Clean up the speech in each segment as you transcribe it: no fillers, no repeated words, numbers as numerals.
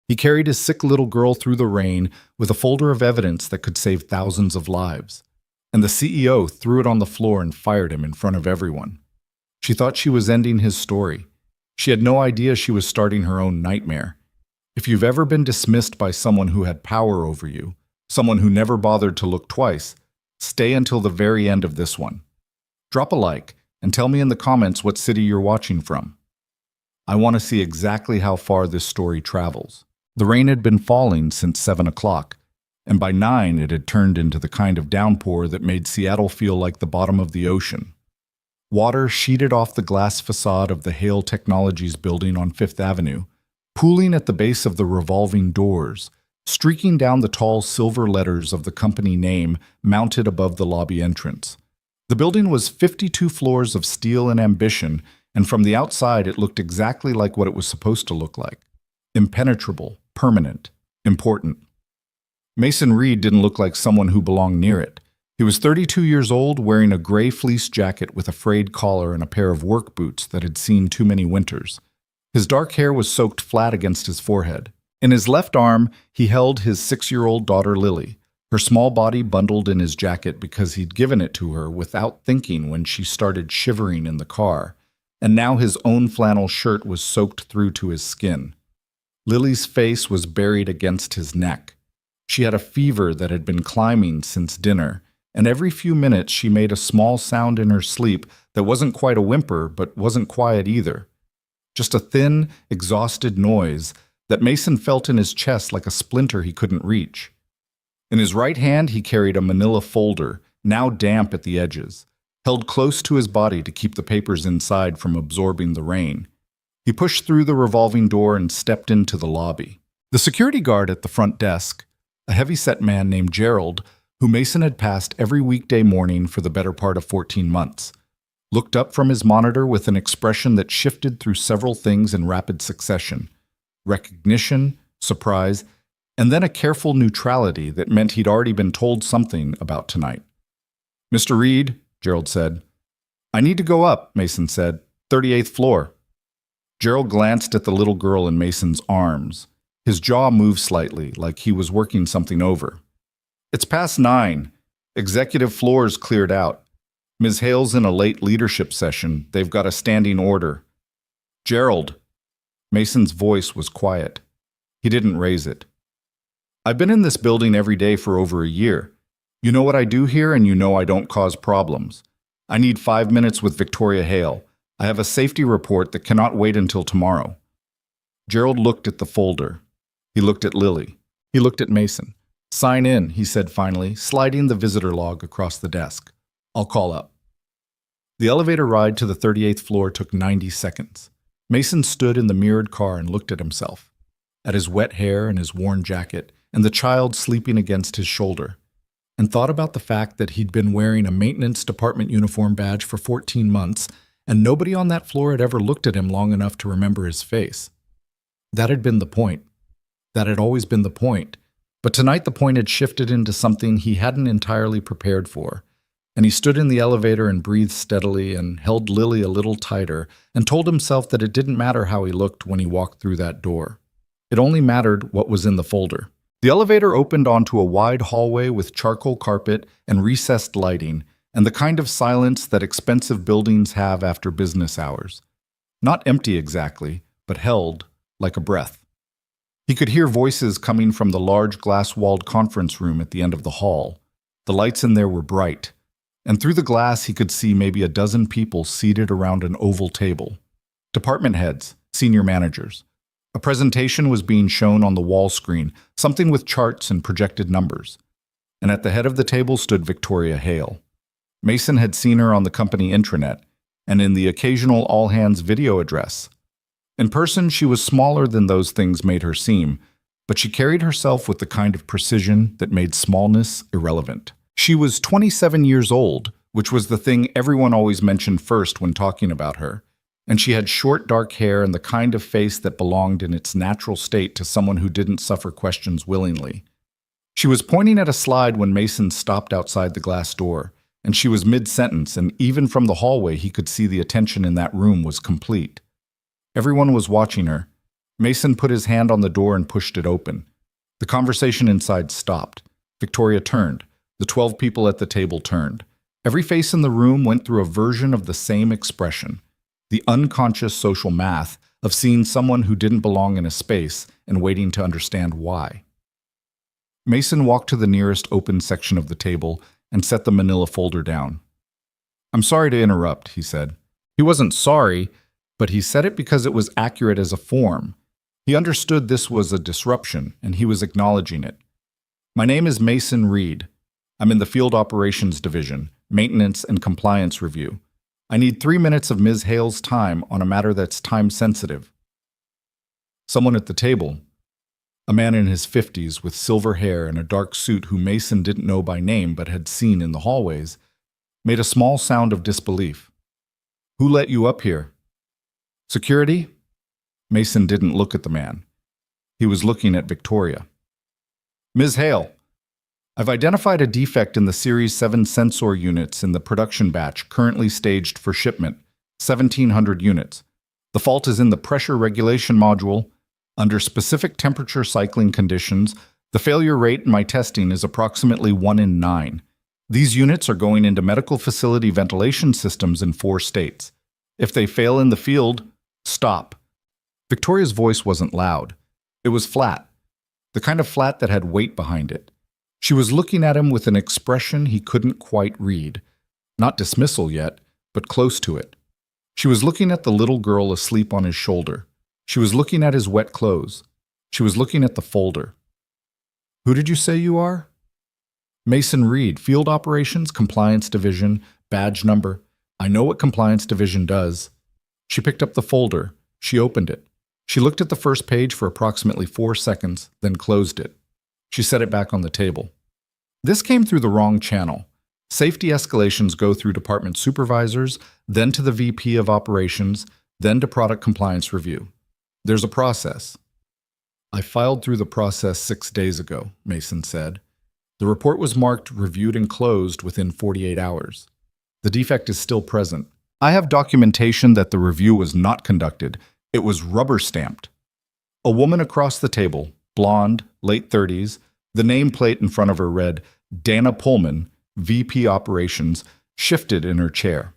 He carried his sick little girl through the rain with a folder of evidence that could save thousands of lives. And the CEO threw it on the floor and fired him in front of everyone. She thought she was ending his story. She had no idea she was starting her own nightmare. If you've ever been dismissed by someone who had power over you, someone who never bothered to look twice, stay until the very end of this one. Drop a like and tell me in the comments what city you're watching from. I want to see exactly how far this story travels. The rain had been falling since 7 o'clock, and by 9 it had turned into the kind of downpour that made Seattle feel like the bottom of the ocean. Water sheeted off the glass facade of the Hale Technologies building on Fifth Avenue, pooling at the base of the revolving doors, streaking down the tall silver letters of the company name mounted above the lobby entrance. The building was 52 floors of steel and ambition, and from the outside it looked exactly like what it was supposed to look like. Impenetrable, permanent, important. Mason Reed didn't look like someone who belonged near it. He was 32 years old, wearing a gray fleece jacket with a frayed collar and a pair of work boots that had seen too many winters. His dark hair was soaked flat against his forehead. In his left arm, he held his 6-year-old daughter Lily, her small body bundled in his jacket because he'd given it to her without thinking when she started shivering in the car, and now his own flannel shirt was soaked through to his skin. Lily's face was buried against his neck. She had a fever that had been climbing since dinner, and every few minutes she made a small sound in her sleep that wasn't quite a whimper but wasn't quiet either. Just a thin, exhausted noise that Mason felt in his chest like a splinter he couldn't reach. In his right hand he carried a manila folder, now damp at the edges, held close to his body to keep the papers inside from absorbing the rain. He pushed through the revolving door and stepped into the lobby. The security guard at the front desk, a heavy-set man named Gerald, who Mason had passed every weekday morning for the better part of 14 months, looked up from his monitor with an expression that shifted through several things in rapid succession: recognition, surprise, and then a careful neutrality that meant he'd already been told something about tonight. "Mr. Reed," Gerald said. "I need to go up," Mason said. "38th floor." Gerald glanced at the little girl in Mason's arms. His jaw moved slightly, like he was working something over. "It's past 9. Executive floor's cleared out. Ms. Hale's in a late leadership session. They've got a standing order." "Gerald." Mason's voice was quiet. He didn't raise it. "I've been in this building every day for over a year. You know what I do here, and you know I don't cause problems. I need 5 minutes with Victoria Hale. I have a safety report that cannot wait until tomorrow." Gerald looked at the folder. He looked at Lily. He looked at Mason. "Sign in," he said finally, sliding the visitor log across the desk. "I'll call up." The elevator ride to the 38th floor took 90 seconds. Mason stood in the mirrored car and looked at himself, at his wet hair and his worn jacket, and the child sleeping against his shoulder, and thought about the fact that he'd been wearing a maintenance department uniform badge for 14 months, and nobody on that floor had ever looked at him long enough to remember his face. That had been the point. That had always been the point. But tonight the point had shifted into something he hadn't entirely prepared for, and he stood in the elevator and breathed steadily and held Lily a little tighter and told himself that it didn't matter how he looked when he walked through that door. It only mattered what was in the folder. The elevator opened onto a wide hallway with charcoal carpet and recessed lighting, and the kind of silence that expensive buildings have after business hours. Not empty exactly, but held like a breath. He could hear voices coming from the large glass-walled conference room at the end of the hall. The lights in there were bright, and through the glass he could see maybe a dozen people seated around an oval table. Department heads, senior managers. A presentation was being shown on the wall screen, something with charts and projected numbers. And at the head of the table stood Victoria Hale. Mason had seen her on the company intranet, and in the occasional all-hands video address. In person, she was smaller than those things made her seem, but she carried herself with the kind of precision that made smallness irrelevant. She was 27 years old, which was the thing everyone always mentioned first when talking about her, and she had short dark hair and the kind of face that belonged in its natural state to someone who didn't suffer questions willingly. She was pointing at a slide when Mason stopped outside the glass door, and she was mid-sentence, and even from the hallway he could see the attention in that room was complete. Everyone was watching her, Mason put his hand on the door and pushed it open. The conversation inside stopped. Victoria turned. The 12 people at the table turned. Every face in the room went through a version of the same expression, the unconscious social math of seeing someone who didn't belong in a space and waiting to understand why. Mason walked to the nearest open section of the table and set the manila folder down. "I'm sorry to interrupt," he said. He wasn't sorry, but he said it because it was accurate as a form. He understood this was a disruption, and he was acknowledging it. "My name is Mason Reed. I'm in the Field Operations Division, Maintenance and Compliance Review. I need 3 minutes of Ms. Hale's time on a matter that's time-sensitive." Someone at the table, a man in his 50s with silver hair and a dark suit who Mason didn't know by name but had seen in the hallways, made a small sound of disbelief. "Who let you up here?" "Security?" Mason didn't look at the man. He was looking at Victoria. "Ms. Hale, I've identified a defect in the Series 7 sensor units in the production batch currently staged for shipment, 1,700 units. The fault is in the pressure regulation module. Under specific temperature cycling conditions, the failure rate in my testing is approximately 1 in 9. These units are going into medical facility ventilation systems in 4 states. If they fail in the field, stop." Victoria's voice wasn't loud. It was flat, the kind of flat that had weight behind it. She was looking at him with an expression he couldn't quite read. Not dismissal yet, but close to it. She was looking at the little girl asleep on his shoulder. She was looking at his wet clothes. She was looking at the folder. "Who did you say you are?" "Mason Reed, Field Operations, Compliance Division, badge number. I know what Compliance Division does." She picked up the folder. She opened it. She looked at the first page for approximately 4 seconds, then closed it. She set it back on the table. "This came through the wrong channel. Safety escalations go through department supervisors, then to the VP of Operations, then to Product Compliance Review. There's a process." "I filed through the process 6 days ago," Mason said. "The report was marked reviewed and closed within 48 hours. The defect is still present. I have documentation that the review was not conducted. It was rubber-stamped." A woman across the table, blonde, late 30s, the nameplate in front of her read, "Dana Pullman, VP Operations," shifted in her chair.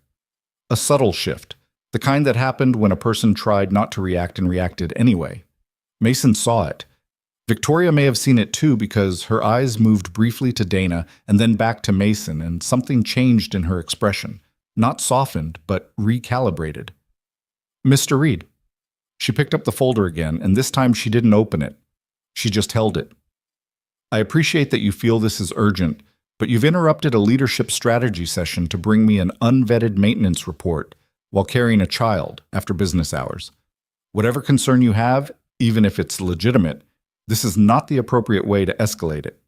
A subtle shift, the kind that happened when a person tried not to react and reacted anyway. Mason saw it. Victoria may have seen it too because her eyes moved briefly to Dana and then back to Mason, and something changed in her expression. Not softened, but recalibrated. "Mr. Reed." She picked up the folder again, and this time she didn't open it. She just held it. "I appreciate that you feel this is urgent, but you've interrupted a leadership strategy session to bring me an unvetted maintenance report while carrying a child after business hours. Whatever concern you have, even if it's legitimate, this is not the appropriate way to escalate it."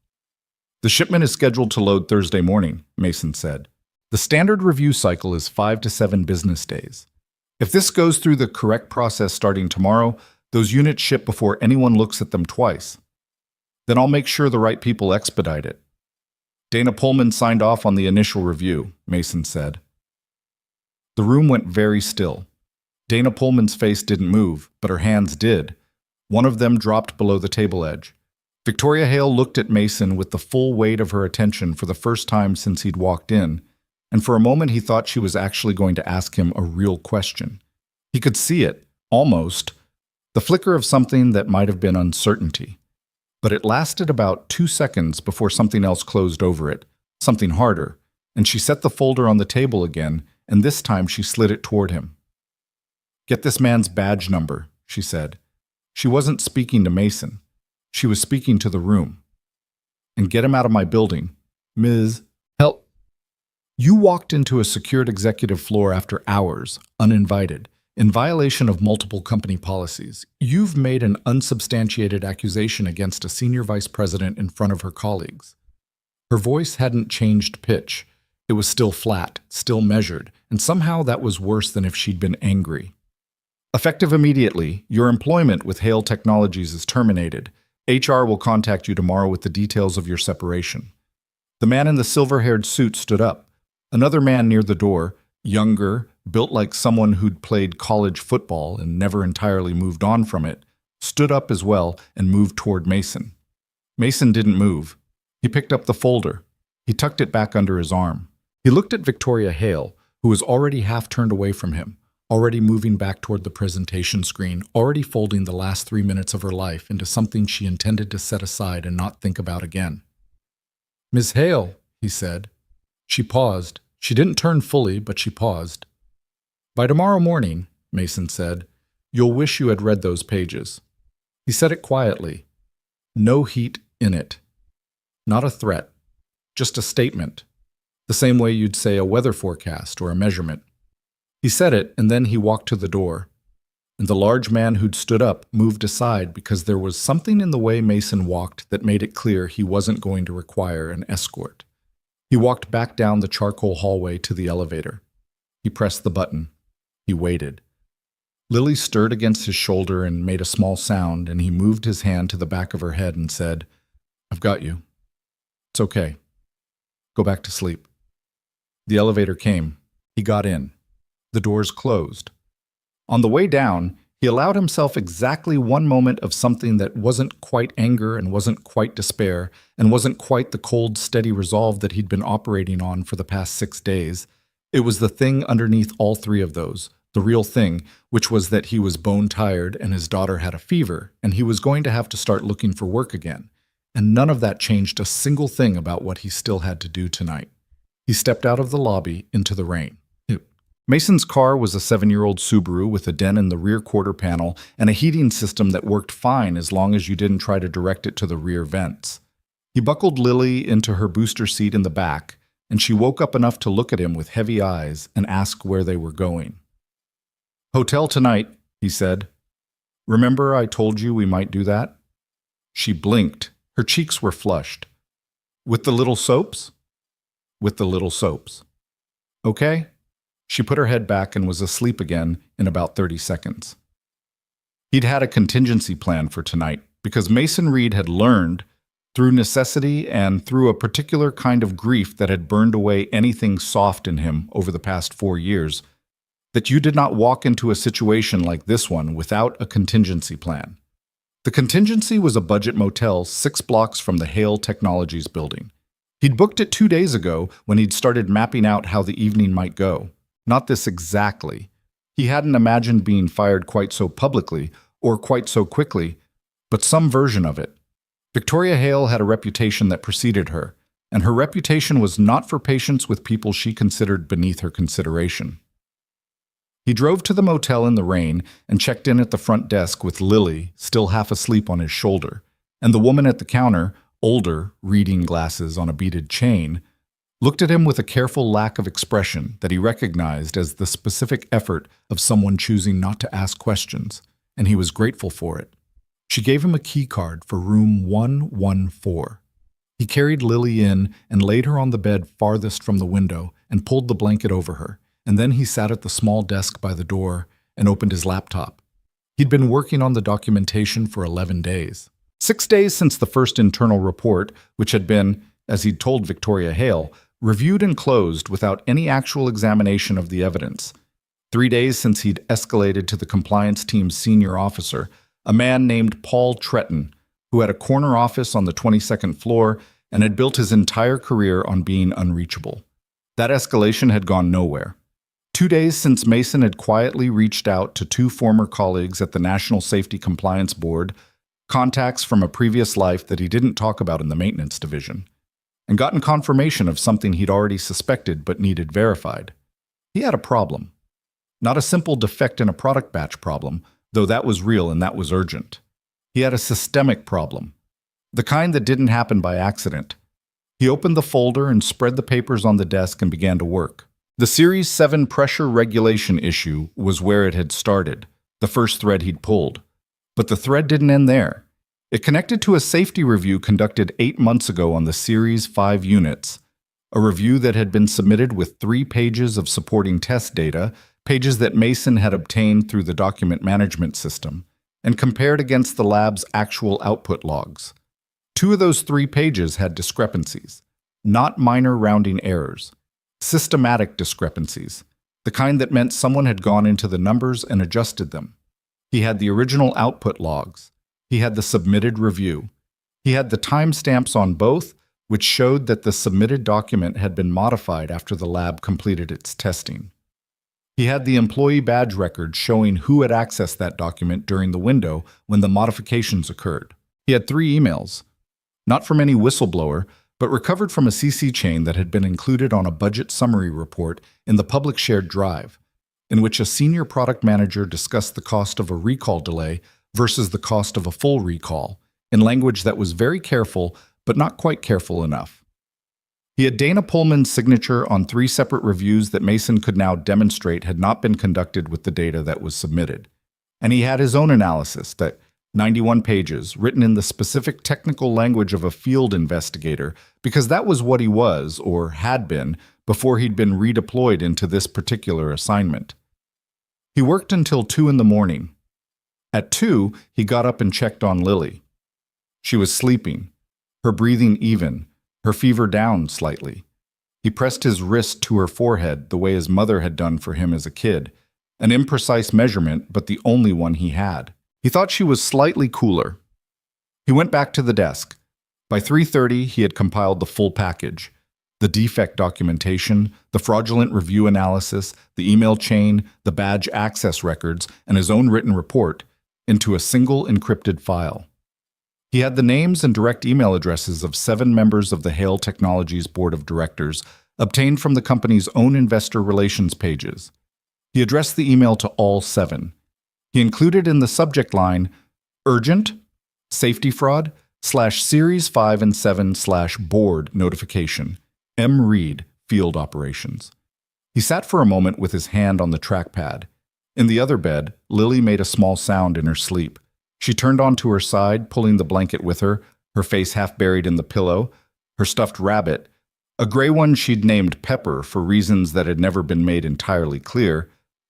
"The shipment is scheduled to load Thursday morning," Mason said. "The standard review cycle is 5 to 7 business days. If this goes through the correct process starting tomorrow, those units ship before anyone looks at them twice. Then I'll make sure the right people expedite it." "Dana Pullman signed off on the initial review," Mason said. The room went very still. Dana Pullman's face didn't move, but her hands did. One of them dropped below the table edge. Victoria Hale looked at Mason with the full weight of her attention for the first time since he'd walked in, and for a moment he thought she was actually going to ask him a real question. He could see it, almost, the flicker of something that might have been uncertainty. But it lasted about 2 seconds before something else closed over it, something harder, and she set the folder on the table again, and this time she slid it toward him. "Get this man's badge number," she said. She wasn't speaking to Mason. She was speaking to the room. "And get him out of my building. Ms. Help." You walked into a secured executive floor after hours, uninvited, in violation of multiple company policies. You've made an unsubstantiated accusation against a senior vice president in front of her colleagues. Her voice hadn't changed pitch. It was still flat, still measured, and somehow that was worse than if she'd been angry. "Effective immediately, your employment with Hale Technologies is terminated. HR will contact you tomorrow with the details of your separation." The man in the silver-haired suit stood up. Another man near the door, younger, built like someone who'd played college football and never entirely moved on from it, stood up as well, and moved toward Mason. Mason didn't move. He picked up the folder. He tucked it back under his arm. He looked at Victoria Hale, who was already half turned away from him, already moving back toward the presentation screen, already folding the last 3 minutes of her life into something she intended to set aside and not think about again. "Miss Hale," he said. She paused. She didn't turn fully, but she paused. "By tomorrow morning," Mason said, "you'll wish you had read those pages." He said it quietly. No heat in it. Not a threat. Just a statement. The same way you'd say a weather forecast or a measurement. He said it, and then he walked to the door. And the large man who'd stood up moved aside because there was something in the way Mason walked that made it clear he wasn't going to require an escort. He walked back down the charcoal hallway to the elevator. He pressed the button. He waited. Lily stirred against his shoulder and made a small sound, and he moved his hand to the back of her head and said, "I've got you. It's okay. Go back to sleep." The elevator came. He got in. The doors closed. On the way down, he allowed himself exactly one moment of something that wasn't quite anger and wasn't quite despair and wasn't quite the cold, steady resolve that he'd been operating on for the past 6 days. It was the thing underneath all three of those, the real thing, which was that he was bone-tired and his daughter had a fever, and he was going to have to start looking for work again. And none of that changed a single thing about what he still had to do tonight. He stepped out of the lobby into the rain. Mason's car was a 7-year-old Subaru with a dent in the rear quarter panel and a heating system that worked fine as long as you didn't try to direct it to the rear vents. He buckled Lily into her booster seat in the back, and she woke up enough to look at him with heavy eyes and ask where they were going. "Hotel tonight," he said. "Remember I told you we might do that?" She blinked. Her cheeks were flushed. "With the little soaps?" "With the little soaps." "Okay." She put her head back and was asleep again in about 30 seconds. He'd had a contingency plan for tonight because Mason Reed had learned, through necessity and through a particular kind of grief that had burned away anything soft in him over the past 4 years, that you did not walk into a situation like this one without a contingency plan. The contingency was a budget motel 6 blocks from the Hale Technologies building. He'd booked it 2 days ago when he'd started mapping out how the evening might go. Not this exactly. He hadn't imagined being fired quite so publicly or quite so quickly, but some version of it. Victoria Hale had a reputation that preceded her, and her reputation was not for patience with people she considered beneath her consideration. He drove to the motel in the rain and checked in at the front desk with Lily, still half asleep on his shoulder, and the woman at the counter, older, reading glasses on a beaded chain, looked at him with a careful lack of expression that he recognized as the specific effort of someone choosing not to ask questions, and he was grateful for it. She gave him a key card for room 114. He carried Lily in and laid her on the bed farthest from the window and pulled the blanket over her, and then he sat at the small desk by the door and opened his laptop. He'd been working on the documentation for 11 days. 6 days since the first internal report, which had been, as he'd told Victoria Hale, reviewed and closed without any actual examination of the evidence. 3 days since he'd escalated to the compliance team's senior officer, a man named Paul Tretton, who had a corner office on the 22nd floor and had built his entire career on being unreachable. That escalation had gone nowhere. 2 days since Mason had quietly reached out to 2 former colleagues at the National Safety Compliance Board, contacts from a previous life that he didn't talk about in the maintenance division, and gotten confirmation of something he'd already suspected but needed verified. He had a problem. Not a simple defect in a product batch problem, though that was real and that was urgent. He had a systemic problem, the kind that didn't happen by accident. He opened the folder and spread the papers on the desk and began to work. The Series 7 pressure regulation issue was where it had started, the first thread he'd pulled. But the thread didn't end there. It connected to a safety review conducted 8 months ago on the Series 5 units, a review that had been submitted with 3 pages of supporting test data, pages that Mason had obtained through the document management system, and compared against the lab's actual output logs. 2 of those 3 pages had discrepancies, not minor rounding errors, systematic discrepancies, the kind that meant someone had gone into the numbers and adjusted them. He had the original output logs. He had the submitted review. He had the timestamps on both, which showed that the submitted document had been modified after the lab completed its testing. He had the employee badge record showing who had accessed that document during the window when the modifications occurred. He had 3 emails, not from any whistleblower, but recovered from a CC chain that had been included on a budget summary report in the public shared drive, in which a senior product manager discussed the cost of a recall delay versus the cost of a full recall, in language that was very careful but not quite careful enough. He had Dana Pullman's signature on 3 separate reviews that Mason could now demonstrate had not been conducted with the data that was submitted. And he had his own analysis that 91 pages, written in the specific technical language of a field investigator, because that was what he was, or had been, before he'd been redeployed into this particular assignment. He worked until 2 in the morning. At 2, he got up and checked on Lily. She was sleeping, her breathing even, her fever down slightly. He pressed his wrist to her forehead the way his mother had done for him as a kid, an imprecise measurement, but the only one he had. He thought she was slightly cooler. He went back to the desk. By 3:30, he had compiled the full package: the defect documentation, the fraudulent review analysis, the email chain, the badge access records, and his own written report into a single encrypted file. He had the names and direct email addresses of 7 members of the Hale Technologies Board of Directors, obtained from the company's own investor relations pages. He addressed the email to all 7. He included in the subject line, "Urgent, Safety Fraud, /Series 5 and 7 /Board Notification, M. Reed, Field Operations." He sat for a moment with his hand on the trackpad. In the other bed, Lily made a small sound in her sleep. She turned onto her side, pulling the blanket with her, her face half buried in the pillow, her stuffed rabbit, a gray one she'd named Pepper for reasons that had never been made entirely clear,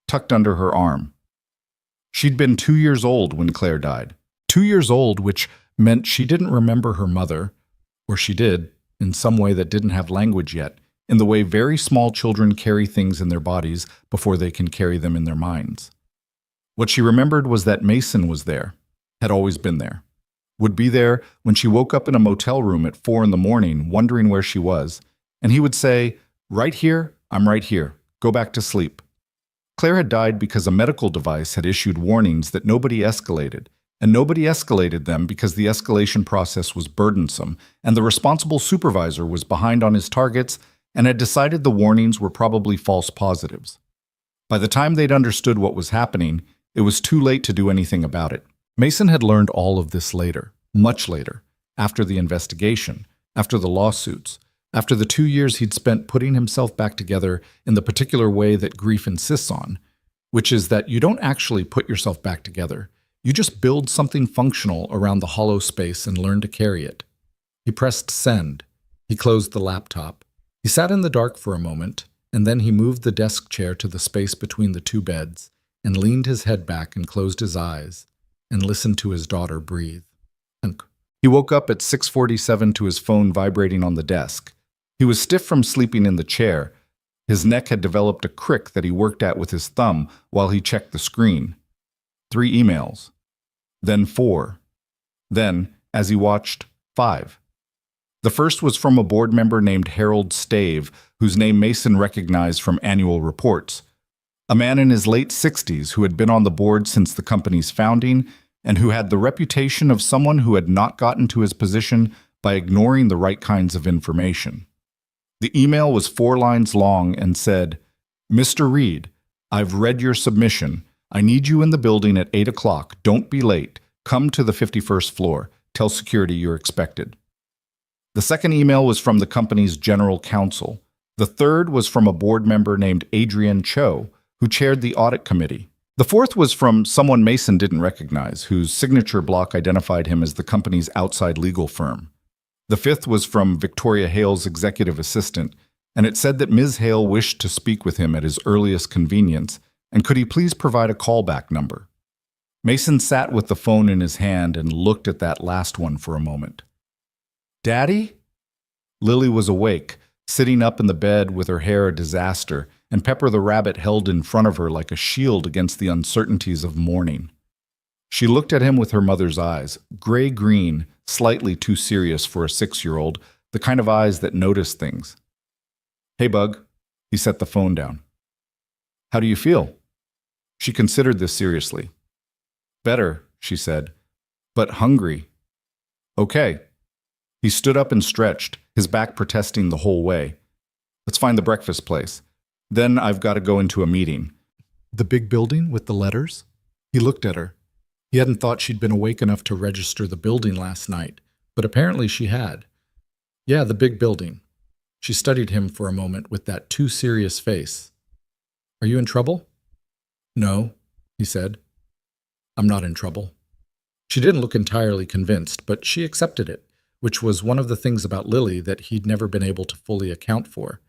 tucked under her arm. She'd been 2 years old when Claire died. 2 years old, which meant she didn't remember her mother, or she did, in some way that didn't have language yet, in the way very small children carry things in their bodies before they can carry them in their minds. What she remembered was that Mason was there, had always been there, would be there when she woke up in a motel room at 4 in the morning, wondering where she was, and he would say, "Right here, I'm right here. Go back to sleep." Claire had died because a medical device had issued warnings that nobody escalated, and nobody escalated them because the escalation process was burdensome, and the responsible supervisor was behind on his targets and had decided the warnings were probably false positives. By the time they'd understood what was happening, it was too late to do anything about it. Mason had learned all of this later, much later, after the investigation, after the lawsuits, after the 2 years he'd spent putting himself back together in the particular way that grief insists on, which is that you don't actually put yourself back together. You just build something functional around the hollow space and learn to carry it. He pressed send. He closed the laptop. He sat in the dark for a moment, and then he moved the desk chair to the space between the 2 beds and leaned his head back and closed his eyes and listened to his daughter breathe. He woke up at 6:47 to his phone vibrating on the desk. He was stiff from sleeping in the chair. His neck had developed a crick that he worked at with his thumb while he checked the screen. 3 emails. Then 4. Then, as he watched, 5. The first was from a board member named Harold Stave, whose name Mason recognized from annual reports. A man in his late 60s who had been on the board since the company's founding and who had the reputation of someone who had not gotten to his position by ignoring the right kinds of information. The email was 4 lines long and said, "Mr. Reed, I've read your submission. I need you in the building at 8 o'clock. Don't be late. Come to the 51st floor. Tell security you're expected." The second email was from the company's general counsel. The third was from a board member named Adrian Cho, who chaired the audit committee. The fourth was from someone Mason didn't recognize, whose signature block identified him as the company's outside legal firm. The fifth was from Victoria Hale's executive assistant, and it said that Ms. Hale wished to speak with him at his earliest convenience, and could he please provide a callback number. Mason sat with the phone in his hand and looked at that last one for a moment. "Daddy?" Lily was awake, sitting up in the bed with her hair a disaster, and Pepper the rabbit held in front of her like a shield against the uncertainties of morning. She looked at him with her mother's eyes, gray-green, slightly too serious for a 6-year-old, the kind of eyes that notice things. "Hey, Bug." He set the phone down. "How do you feel?" She considered this seriously. "Better," she said, "but hungry." "Okay." He stood up and stretched, his back protesting the whole way. "Let's find the breakfast place. Then I've got to go into a meeting." "The big building with the letters?" He looked at her. He hadn't thought she'd been awake enough to register the building last night, but apparently she had. "Yeah, the big building." She studied him for a moment with that too serious face. "Are you in trouble?" "No," he said. "I'm not in trouble." She didn't look entirely convinced, but she accepted it, which was one of the things about Lily that he'd never been able to fully account for.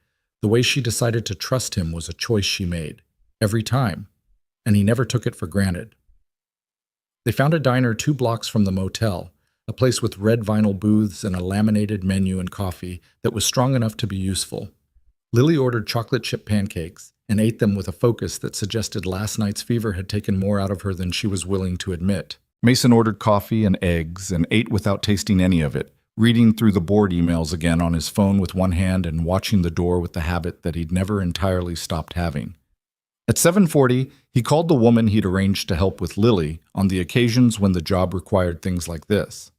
The way she decided to trust him was a choice she made, every time, and he never took it for granted. They found a diner 2 blocks from the motel, a place with red vinyl booths and a laminated menu and coffee that was strong enough to be useful. Lily ordered chocolate chip pancakes and ate them with a focus that suggested last night's fever had taken more out of her than she was willing to admit. Mason ordered coffee and eggs and ate without tasting any of it, reading through the board emails again on his phone with one hand and watching the door with the habit that he'd never entirely stopped having. At 7:40, he called the woman he'd arranged to help with Lily on the occasions when the job required things like this.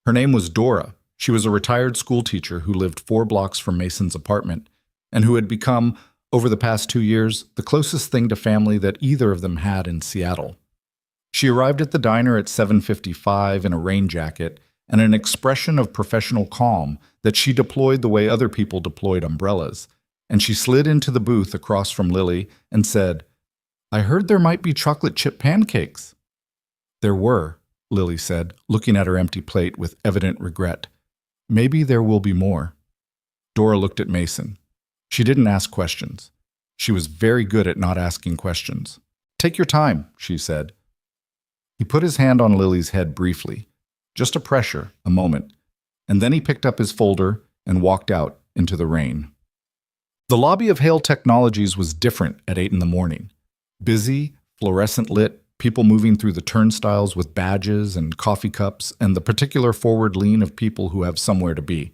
Her name was Dora. She was a retired school teacher who lived 4 blocks from Mason's apartment and who had become, over the past 2 years, the closest thing to family that either of them had in Seattle. She arrived at the diner at 7:55 in a rain jacket and an expression of professional calm that she deployed the way other people deployed umbrellas, and she slid into the booth across from Lily and said, "I heard there might be chocolate chip pancakes." "There were," Lily said, looking at her empty plate with evident regret. "Maybe there will be more." Dora looked at Mason. She didn't ask questions. She was very good at not asking questions. "Take your time," she said. He put his hand on Lily's head briefly, just a pressure, a moment, and then he picked up his folder and walked out into the rain. The lobby of Hale Technologies was different at 8 in the morning. Busy, fluorescent lit, people moving through the turnstiles with badges and coffee cups, and the particular forward lean of people who have somewhere to be.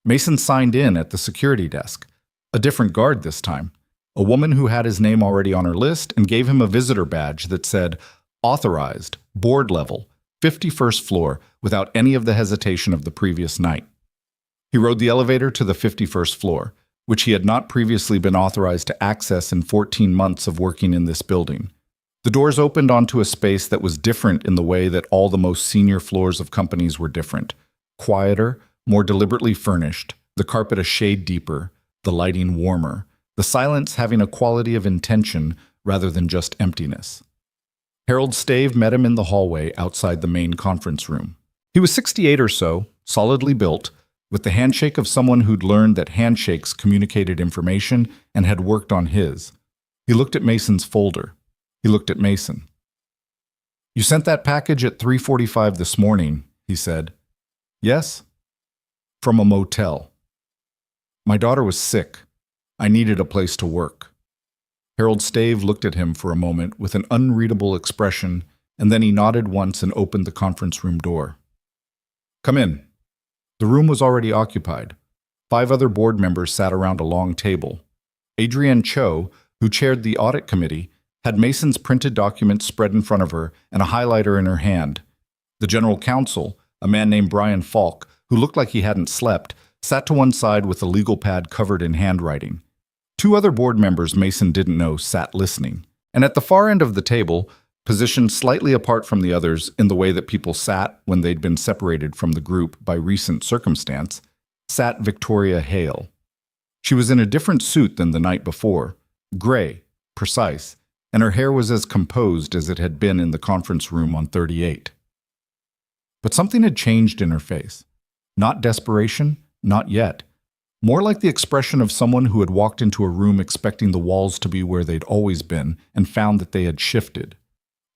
Mason signed in at the security desk. A different guard this time. A woman who had his name already on her list and gave him a visitor badge that said, "Authorized, board level, 51st floor," without any of the hesitation of the previous night. He rode the elevator to the 51st floor, which he had not previously been authorized to access in 14 months of working in this building. The doors opened onto a space that was different in the way that all the most senior floors of companies were different. Quieter, more deliberately furnished, the carpet a shade deeper, the lighting warmer, the silence having a quality of intention rather than just emptiness. Harold Stave met him in the hallway outside the main conference room. He was 68 or so, solidly built, with the handshake of someone who'd learned that handshakes communicated information and had worked on his. He looked at Mason's folder. He looked at Mason. "You sent that package at 3:45 this morning," he said. "Yes?" "From a motel. My daughter was sick. I needed a place to work." Harold Stave looked at him for a moment with an unreadable expression, and then he nodded once and opened the conference room door. "Come in." The room was already occupied. 5 other board members sat around a long table. Adrienne Cho, who chaired the audit committee, had Mason's printed documents spread in front of her and a highlighter in her hand. The general counsel, a man named Brian Falk, who looked like he hadn't slept, sat to one side with a legal pad covered in handwriting. 2 other board members Mason didn't know sat listening. And at the far end of the table, positioned slightly apart from the others in the way that people sat when they'd been separated from the group by recent circumstance, sat Victoria Hale. She was in a different suit than the night before, gray, precise, and her hair was as composed as it had been in the conference room on 38. But something had changed in her face. Not desperation, not yet. More like the expression of someone who had walked into a room expecting the walls to be where they'd always been and found that they had shifted.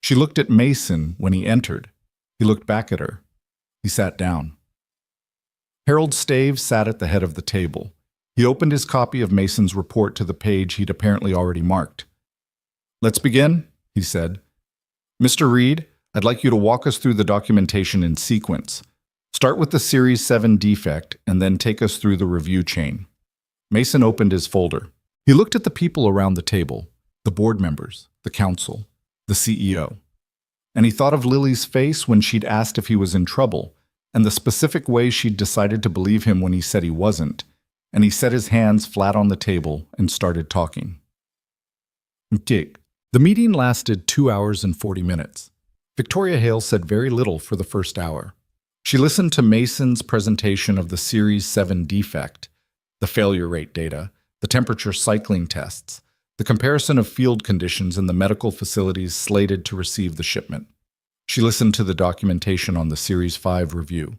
She looked at Mason when he entered. He looked back at her. He sat down. Harold Stave sat at the head of the table. He opened his copy of Mason's report to the page he'd apparently already marked. "Let's begin," he said. "Mr. Reed, I'd like you to walk us through the documentation in sequence. Start with the Series 7 defect and then take us through the review chain. Mason opened his folder. He looked at the people around the table, the board members, the council, the CEO. And he thought of Lily's face when she'd asked if he was in trouble, and the specific way she'd decided to believe him when he said he wasn't, and he set his hands flat on the table and started talking. Dick. The meeting lasted 2 hours and 40 minutes. Victoria Hale said very little for the first hour. She listened to Mason's presentation of the Series 7 defect, the failure rate data, the temperature cycling tests, the comparison of field conditions in the medical facilities slated to receive the shipment. She listened to the documentation on the Series 5 review,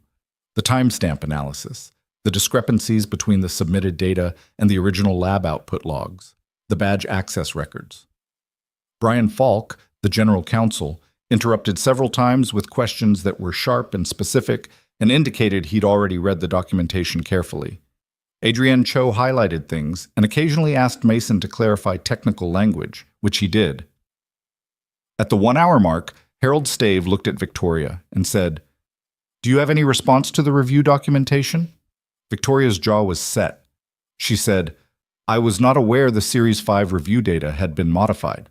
the timestamp analysis, the discrepancies between the submitted data and the original lab output logs, the badge access records. Brian Falk, the general counsel, interrupted several times with questions that were sharp and specific and indicated he'd already read the documentation carefully. Adrienne Cho highlighted things and occasionally asked Mason to clarify technical language, which he did. At the 1 hour mark, Harold Stave looked at Victoria and said, "Do you have any response to the review documentation?" Victoria's jaw was set. She said, "I was not aware the Series 5 review data had been modified."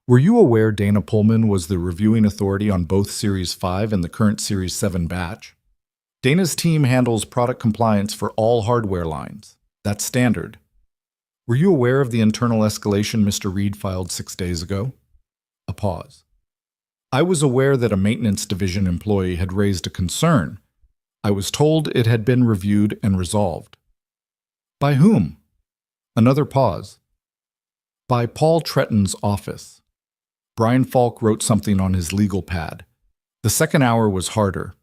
Were you aware Dana Pullman was the reviewing authority on both Series 5 and the current Series 7 batch? Dana's team handles product compliance for all hardware lines. That's standard. Were you aware of the internal escalation Mr. Reed filed 6 days ago? A pause. I was aware that a maintenance division employee had raised a concern. I was told it had been reviewed and resolved. By whom? Another pause. By Paul Tretton's office. Brian Falk wrote something on his legal pad. The second hour was harder.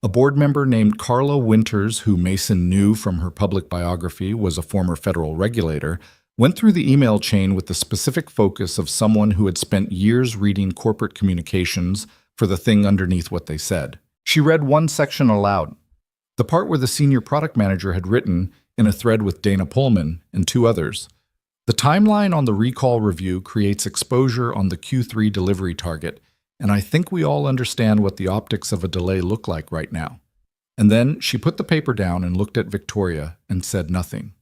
A board member named Carla Winters, who Mason knew from her public biography was a former federal regulator, went through the email chain with the specific focus of someone who had spent years reading corporate communications for the thing underneath what they said. She read one section aloud, the part where the senior product manager had written, in a thread with Dana Pullman and 2 others, "The timeline on the recall review creates exposure on the Q3 delivery target, and I think we all understand what the optics of a delay look like right now." And then she put the paper down and looked at Victoria and said nothing.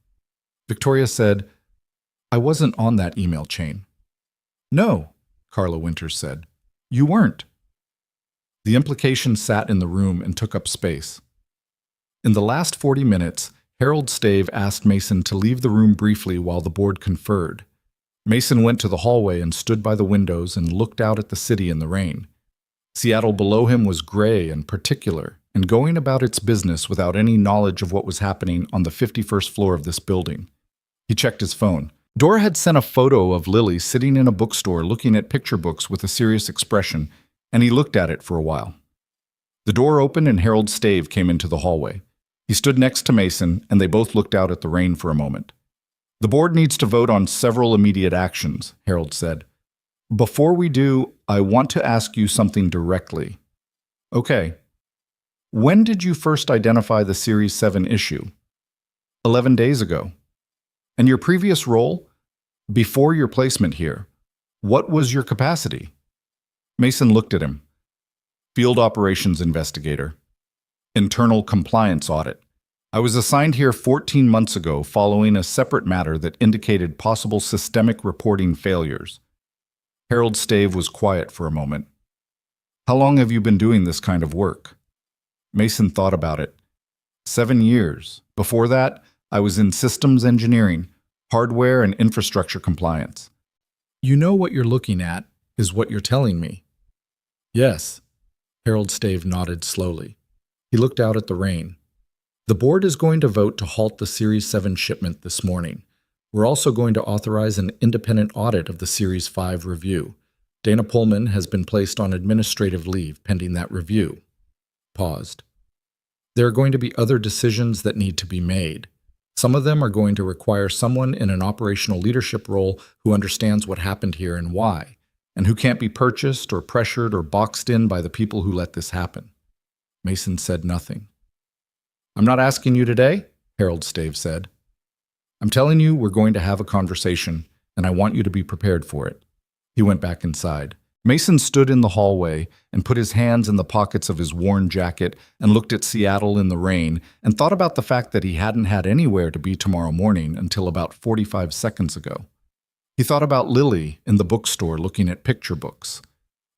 Victoria said, "I wasn't on that email chain." "No," Carla Winters said. "You weren't." The implication sat in the room and took up space. In the last 40 minutes, Harold Stave asked Mason to leave the room briefly while the board conferred. Mason went to the hallway and stood by the windows and looked out at the city in the rain. Seattle below him was gray and particular, and going about its business without any knowledge of what was happening on the 51st floor of this building. He checked his phone. Dora had sent a photo of Lily sitting in a bookstore looking at picture books with a serious expression, and he looked at it for a while. The door opened and Harold Stave came into the hallway. He stood next to Mason, and they both looked out at the rain for a moment. "The board needs to vote on several immediate actions," Harold said. "Before we do, I want to ask you something directly." "Okay. When did you first identify the Series 7 issue?" 11 days ago. "And your previous role? Before your placement here, what was your capacity?" Mason looked at him. "Field operations investigator. Internal compliance audit. I was assigned here 14 months ago following a separate matter that indicated possible systemic reporting failures." Harold Stave was quiet for a moment. "How long have you been doing this kind of work?" Mason thought about it. 7 years. Before that, I was in systems engineering, hardware and infrastructure compliance." "You know what you're looking at, is what you're telling me." "Yes." Harold Stave nodded slowly. He looked out at the rain. "The board is going to vote to halt the Series 7 shipment this morning. We're also going to authorize an independent audit of the Series 5 review. Dana Pullman has been placed on administrative leave pending that review." Paused. "There are going to be other decisions that need to be made. Some of them are going to require someone in an operational leadership role who understands what happened here and why, and who can't be purchased or pressured or boxed in by the people who let this happen." Mason said nothing. "I'm not asking you today," Harold Stave said. "I'm telling you we're going to have a conversation, and I want you to be prepared for it." He went back inside. Mason stood in the hallway and put his hands in the pockets of his worn jacket and looked at Seattle in the rain and thought about the fact that he hadn't had anywhere to be tomorrow morning until about 45 seconds ago. He thought about Lily in the bookstore looking at picture books.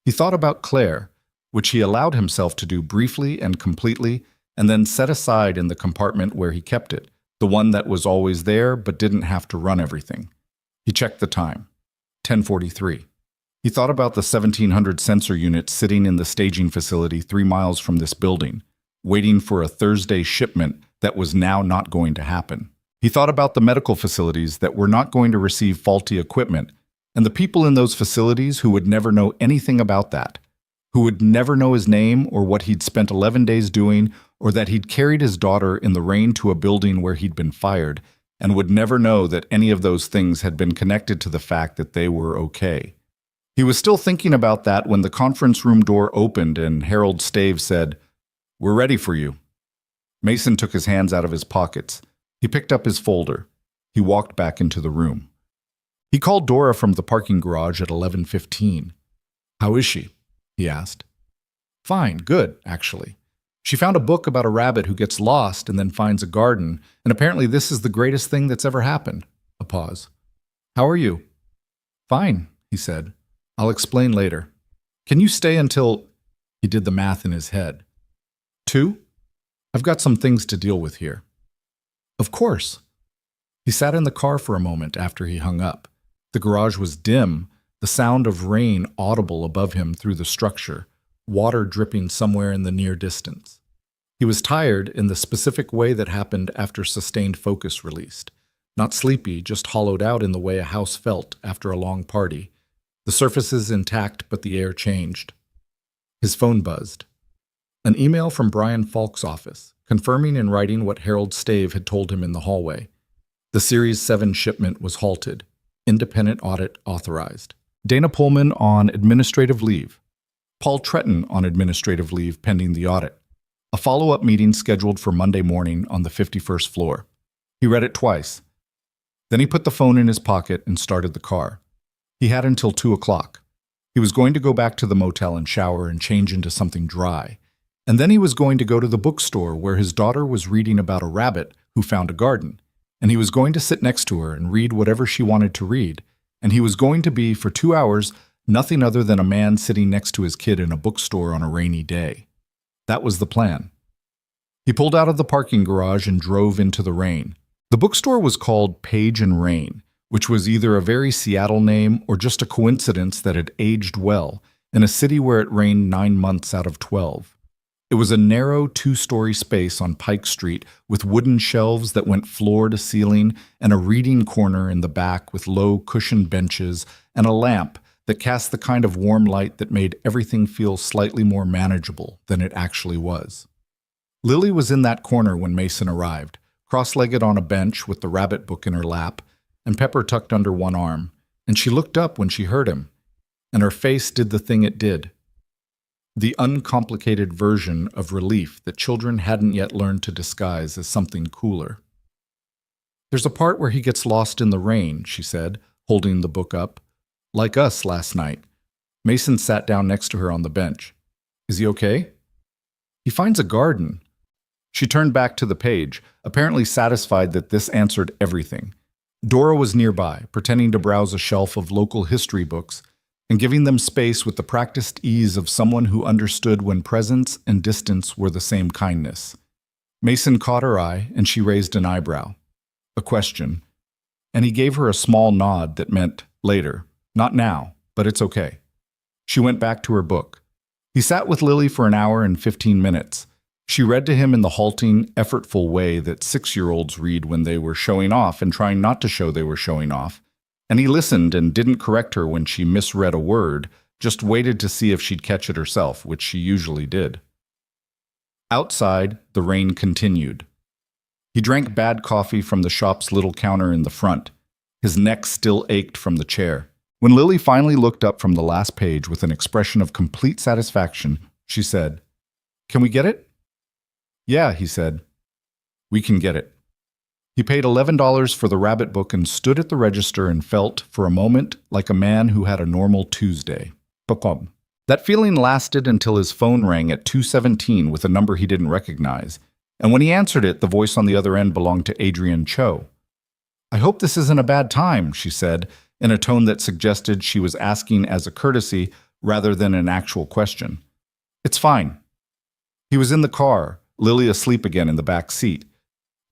He thought about Claire, which he allowed himself to do briefly and completely, and then set aside in the compartment where he kept it, the one that was always there but didn't have to run everything. He checked the time. 10:43. He thought about the 1,700 sensor units sitting in the staging facility 3 miles from this building, waiting for a Thursday shipment that was now not going to happen. He thought about the medical facilities that were not going to receive faulty equipment, and the people in those facilities who would never know anything about that, who would never know his name or what he'd spent 11 days doing, or that he'd carried his daughter in the rain to a building where he'd been fired, and would never know that any of those things had been connected to the fact that they were okay. He was still thinking about that when the conference room door opened and Harold Stave said, "We're ready for you." Mason took his hands out of his pockets. He picked up his folder. He walked back into the room. He called Dora from the parking garage at 11:15. "How is she?" he asked. "Fine, good, actually. She found a book about a rabbit who gets lost and then finds a garden, and apparently this is the greatest thing that's ever happened." A pause. "How are you?" "Fine," he said. "I'll explain later. Can you stay until—" He did the math in his head. 2? "I've got some things to deal with here." "Of course." He sat in the car for a moment after he hung up. The garage was dim, the sound of rain audible above him through the structure, water dripping somewhere in the near distance. He was tired in the specific way that happened after sustained focus released. Not sleepy, just hollowed out in the way a house felt after a long party. The surfaces intact, but the air changed. His phone buzzed. An email from Brian Falk's office, confirming in writing what Harold Stave had told him in the hallway. The Series 7 shipment was halted. Independent audit authorized. Dana Pullman on administrative leave. Paul Tretton on administrative leave pending the audit. A follow-up meeting scheduled for Monday morning on the 51st floor. He read it twice. Then he put the phone in his pocket and started the car. He had until 2 o'clock. He was going to go back to the motel and shower and change into something dry. And then he was going to go to the bookstore where his daughter was reading about a rabbit who found a garden. And he was going to sit next to her and read whatever she wanted to read. And he was going to be, for 2 hours, nothing other than a man sitting next to his kid in a bookstore on a rainy day. That was the plan. He pulled out of the parking garage and drove into the rain. The bookstore was called Page and Rain, which was either a very Seattle name or just a coincidence that had aged well in a city where it rained 9 months out of 12. It was a narrow 2-story space on Pike Street with wooden shelves that went floor to ceiling and a reading corner in the back with low cushioned benches and a lamp that cast the kind of warm light that made everything feel slightly more manageable than it actually was. Lily was in that corner when Mason arrived, cross-legged on a bench with the rabbit book in her lap and Pepper tucked under one arm, and she looked up when she heard him, and her face did the thing it did. The uncomplicated version of relief that children hadn't yet learned to disguise as something cooler. "There's a part where he gets lost in the rain," she said, holding the book up. "Like us last night." Mason sat down next to her on the bench. "Is he okay?" "He finds a garden." She turned back to the page, apparently satisfied that this answered everything. Dora was nearby, pretending to browse a shelf of local history books and giving them space with the practiced ease of someone who understood when presence and distance were the same kindness. Mason caught her eye, and she raised an eyebrow. A question. And he gave her a small nod that meant, later. Not now, but it's okay. She went back to her book. He sat with Lily for an hour and 15 minutes. She read to him in the halting, effortful way that 6-year-olds read when they were showing off and trying not to show they were showing off. And he listened and didn't correct her when she misread a word, just waited to see if she'd catch it herself, which she usually did. Outside, the rain continued. He drank bad coffee from the shop's little counter in the front. His neck still ached from the chair. When Lily finally looked up from the last page with an expression of complete satisfaction, she said, "Can we get it?" "Yeah," he said. "We can get it." He paid $11 for the rabbit book and stood at the register and felt, for a moment, like a man who had a normal Tuesday. Pop-pop. That feeling lasted until his phone rang at 2:17 with a number he didn't recognize, and when he answered it, the voice on the other end belonged to Adrienne Cho. "I hope this isn't a bad time," she said, in a tone that suggested she was asking as a courtesy rather than an actual question. "It's fine." He was in the car, Lily asleep again in the back seat.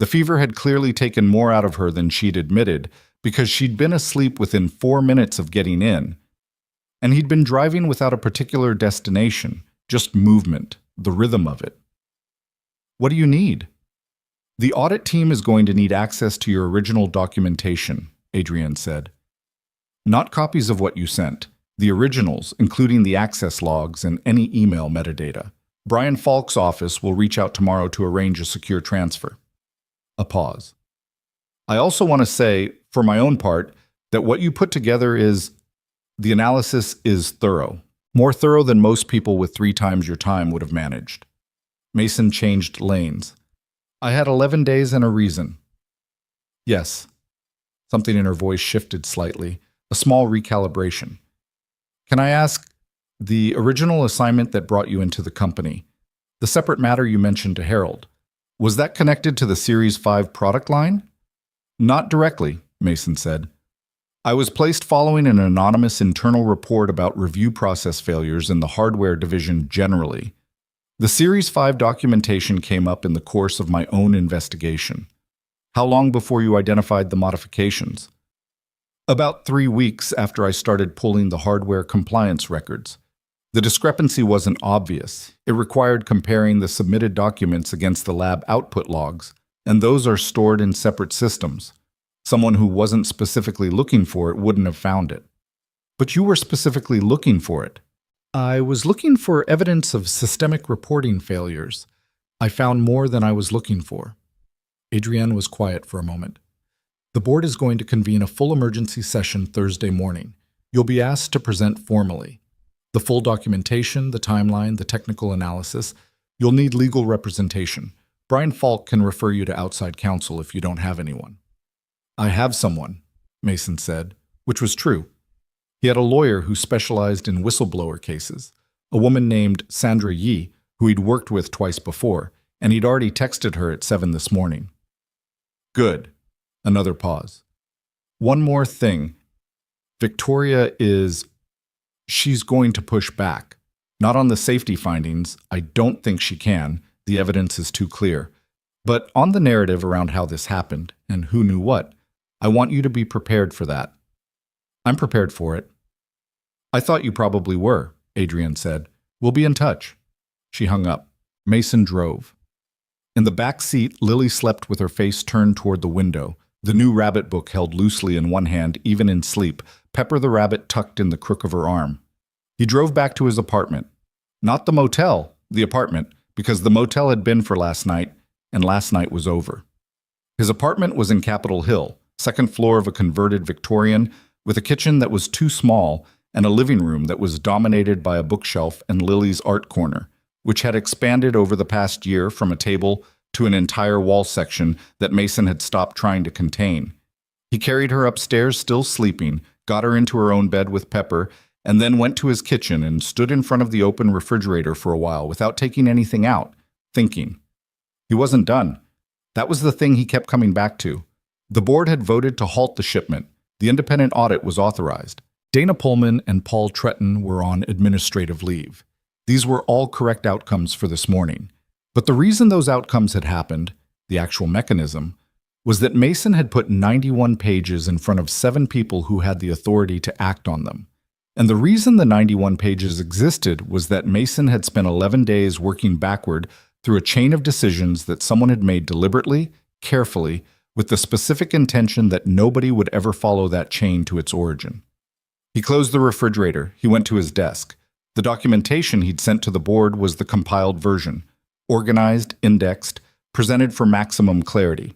The fever had clearly taken more out of her than she'd admitted, because she'd been asleep within 4 minutes of getting in. And he'd been driving without a particular destination, just movement, the rhythm of it. "What do you need?" "The audit team is going to need access to your original documentation," Adrienne said. "Not copies of what you sent, the originals, including the access logs and any email metadata. Brian Falk's office will reach out tomorrow to arrange a secure transfer." A pause. "I also want to say, for my own part, that what you put together the analysis is thorough. More thorough than most people with 3 times your time would have managed." Mason changed lanes. "I had 11 days and a reason." "Yes." Something in her voice shifted slightly, a small recalibration. "Can I ask, the original assignment that brought you into the company, the separate matter you mentioned to Harold, was that connected to the Series 5 product line?" "Not directly," Mason said. "I was placed following an anonymous internal report about review process failures in the hardware division generally. The Series 5 documentation came up in the course of my own investigation." "How long before you identified the modifications?" "About 3 weeks after I started pulling the hardware compliance records. The discrepancy wasn't obvious. It required comparing the submitted documents against the lab output logs, and those are stored in separate systems. Someone who wasn't specifically looking for it wouldn't have found it." "But you were specifically looking for it." "I was looking for evidence of systemic reporting failures. I found more than I was looking for." Adrienne was quiet for a moment. "The board is going to convene a full emergency session Thursday morning. You'll be asked to present formally. The full documentation, the timeline, the technical analysis. You'll need legal representation. Brian Falk can refer you to outside counsel if you don't have anyone." "I have someone," Mason said, which was true. He had a lawyer who specialized in whistleblower cases, a woman named Sandra Yi, who he'd worked with twice before, and he'd already texted her at 7 this morning. "Good." Another pause. "One more thing. Victoria she's going to push back. Not on the safety findings. I don't think she can. The evidence is too clear. But on the narrative around how this happened, and who knew what, I want you to be prepared for that." "I'm prepared for it." "I thought you probably were," Adrienne said. "We'll be in touch." She hung up. Mason drove. In the back seat, Lily slept with her face turned toward the window, the new rabbit book held loosely in one hand, even in sleep, Pepper the rabbit tucked in the crook of her arm. He drove back to his apartment. Not the motel, the apartment, because the motel had been for last night, and last night was over. His apartment was in Capitol Hill, second floor of a converted Victorian, with a kitchen that was too small and a living room that was dominated by a bookshelf and Lily's art corner, which had expanded over the past year from a table to an entire wall section that Mason had stopped trying to contain. He carried her upstairs still sleeping, got her into her own bed with Pepper, and then went to his kitchen and stood in front of the open refrigerator for a while without taking anything out, thinking. He wasn't done. That was the thing he kept coming back to. The board had voted to halt the shipment. The independent audit was authorized. Dana Pullman and Paul Tretton were on administrative leave. These were all correct outcomes for this morning. But the reason those outcomes had happened, the actual mechanism, was that Mason had put 91 pages in front of 7 people who had the authority to act on them. And the reason the 91 pages existed was that Mason had spent 11 days working backward through a chain of decisions that someone had made deliberately, carefully, with the specific intention that nobody would ever follow that chain to its origin. He closed the refrigerator. He went to his desk. The documentation he'd sent to the board was the compiled version, organized, indexed, presented for maximum clarity.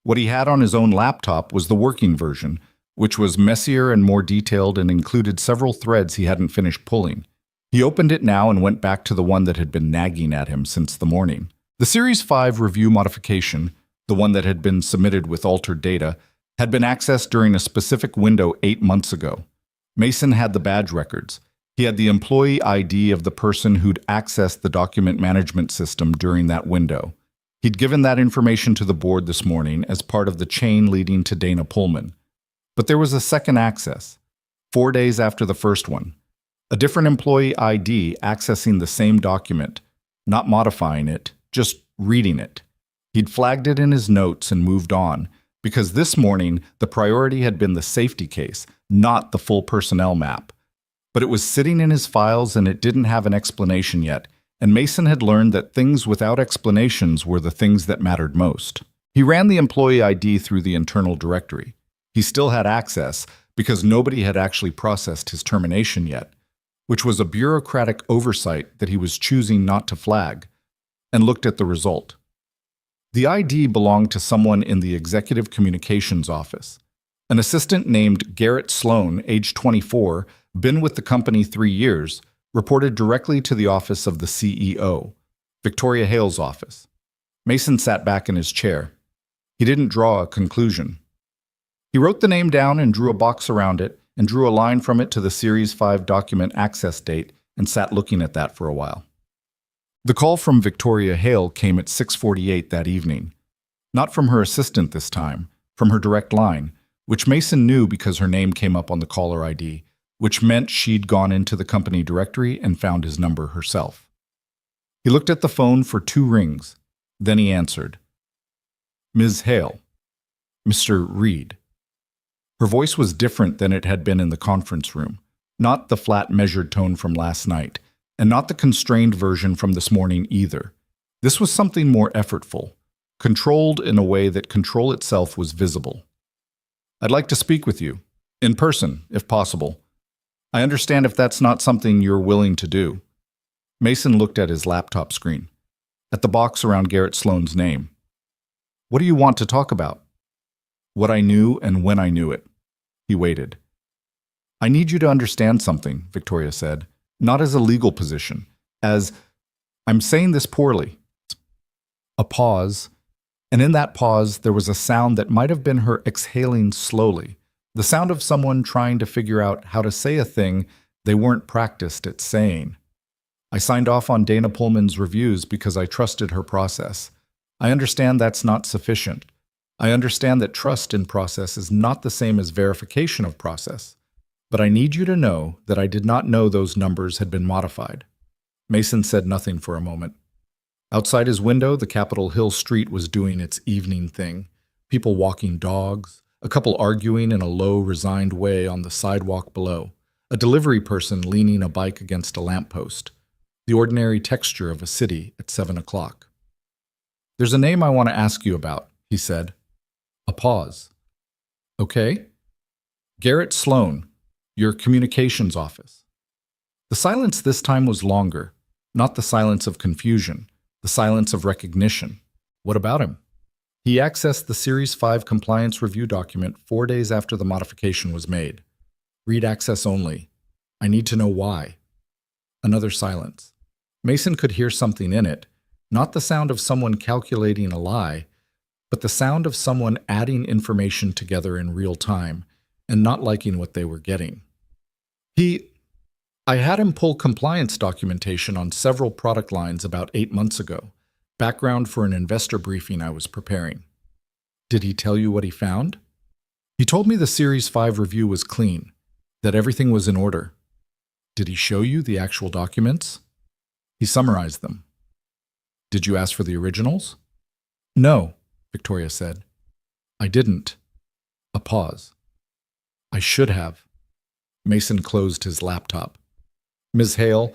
What he had on his own laptop was the working version, which was messier and more detailed and included several threads he hadn't finished pulling. He opened it now and went back to the one that had been nagging at him since the morning. The Series 5 review modification, the one that had been submitted with altered data, had been accessed during a specific window 8 months ago. Mason had the badge records. He had the employee ID of the person who'd accessed the document management system during that window. He'd given that information to the board this morning as part of the chain leading to Dana Pullman. But there was a second access, 4 days after the first one. A different employee ID accessing the same document, not modifying it, just reading it. He'd flagged it in his notes and moved on, because this morning the priority had been the safety case, not the full personnel map. But it was sitting in his files and it didn't have an explanation yet, and Mason had learned that things without explanations were the things that mattered most. He ran the employee ID through the internal directory. He still had access because nobody had actually processed his termination yet, which was a bureaucratic oversight that he was choosing not to flag, and looked at the result. The ID belonged to someone in the executive communications office. An assistant named Garrett Sloan, age 24, been with the company 3 years, reported directly to the office of the CEO, Victoria Hale's office. Mason sat back in his chair. He didn't draw a conclusion. He wrote the name down and drew a box around it and drew a line from it to the Series 5 document access date and sat looking at that for a while. The call from Victoria Hale came at 6:48 that evening. Not from her assistant this time, from her direct line, which Mason knew because her name came up on the caller ID, which meant she'd gone into the company directory and found his number herself. He looked at the phone for 2 rings. Then he answered. Ms. Hale. Mr. Reed. Her voice was different than it had been in the conference room, not the flat measured tone from last night, and not the constrained version from this morning either. This was something more effortful, controlled in a way that control itself was visible. I'd like to speak with you, in person, if possible. I understand if that's not something you're willing to do. Mason looked at his laptop screen, at the box around Garrett Sloan's name. What do you want to talk about? What I knew and when I knew it. He waited. I need you to understand something, Victoria said, not as a legal position, as, I'm saying this poorly. A pause, and in that pause there was a sound that might have been her exhaling slowly, the sound of someone trying to figure out how to say a thing they weren't practiced at saying. I signed off on Dana Pullman's reviews because I trusted her process. I understand that's not sufficient. I understand that trust in process is not the same as verification of process. But I need you to know that I did not know those numbers had been modified. Mason said nothing for a moment. Outside his window, the Capitol Hill street was doing its evening thing. People walking dogs, a couple arguing in a low, resigned way on the sidewalk below, a delivery person leaning a bike against a lamppost. The ordinary texture of a city at 7 o'clock. There's a name I want to ask you about, he said. A pause. Okay. Garrett Sloan, your communications office. The silence this time was longer, not the silence of confusion, the silence of recognition. What about him? He accessed the Series 5 compliance review document 4 days after the modification was made. Read access only. I need to know why. Another silence. Mason could hear something in it, not the sound of someone calculating a lie, but the sound of someone adding information together in real time and not liking what they were getting. I had him pull compliance documentation on several product lines about 8 months ago, background for an investor briefing I was preparing. Did he tell you what he found? He told me the Series 5 review was clean, that everything was in order. Did he show you the actual documents? He summarized them. Did you ask for the originals? No, Victoria said. I didn't. A pause. I should have. Mason closed his laptop. Ms. Hale,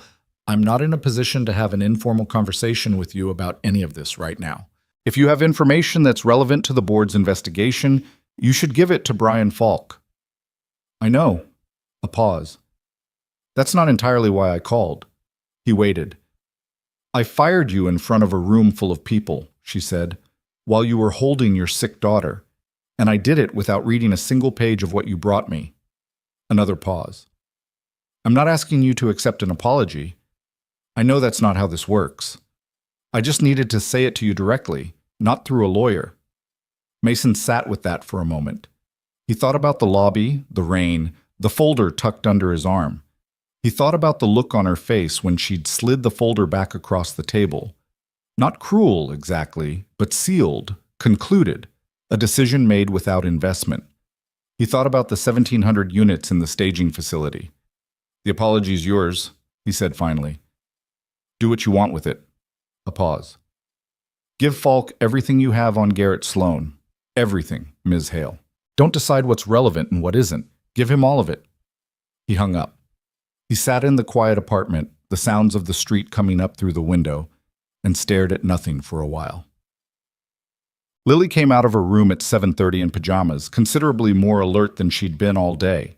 I'm not in a position to have an informal conversation with you about any of this right now. If you have information that's relevant to the board's investigation, you should give it to Brian Falk. I know. A pause. That's not entirely why I called. He waited. I fired you in front of a room full of people, she said, while you were holding your sick daughter, and I did it without reading a single page of what you brought me. Another pause. I'm not asking you to accept an apology. I know that's not how this works. I just needed to say it to you directly, not through a lawyer. Mason sat with that for a moment. He thought about the lobby, the rain, the folder tucked under his arm. He thought about the look on her face when she'd slid the folder back across the table. Not cruel, exactly, but sealed, concluded, a decision made without investment. He thought about the 1,700 units in the staging facility. "The apology's yours," he said finally. "Do what you want with it." A pause. "Give Falk everything you have on Garrett Sloan. Everything, Ms. Hale. Don't decide what's relevant and what isn't. Give him all of it." He hung up. He sat in the quiet apartment, the sounds of the street coming up through the window, and stared at nothing for a while. Lily came out of her room at 7:30 in pajamas, considerably more alert than she'd been all day.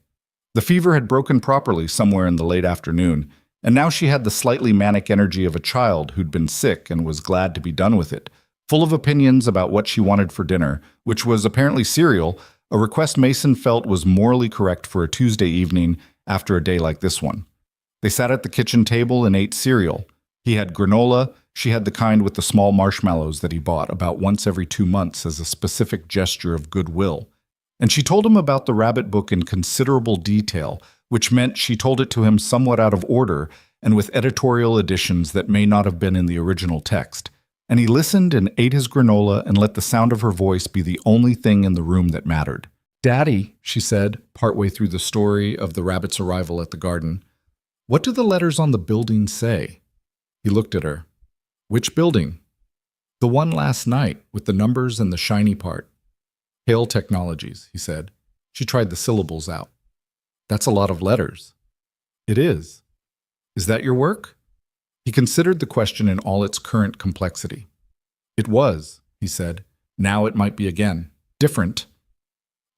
The fever had broken properly somewhere in the late afternoon, and now she had the slightly manic energy of a child who'd been sick and was glad to be done with it, full of opinions about what she wanted for dinner, which was apparently cereal, a request Mason felt was morally correct for a Tuesday evening after a day like this one. They sat at the kitchen table and ate cereal. He had granola, she had the kind with the small marshmallows that he bought about once every 2 months as a specific gesture of goodwill. And she told him about the Rabbit book in considerable detail, which meant she told it to him somewhat out of order and with editorial additions that may not have been in the original text. And he listened and ate his granola and let the sound of her voice be the only thing in the room that mattered. "Daddy," she said, partway through the story of the rabbit's arrival at the garden, "what do the letters on the building say?" He looked at her. "Which building?" "The one last night, with the numbers and the shiny part." "Hale Technologies," he said. She tried the syllables out. "That's a lot of letters." "It is. Is that your work?" He considered the question in all its current complexity. "It was," he said. "Now it might be again. Different."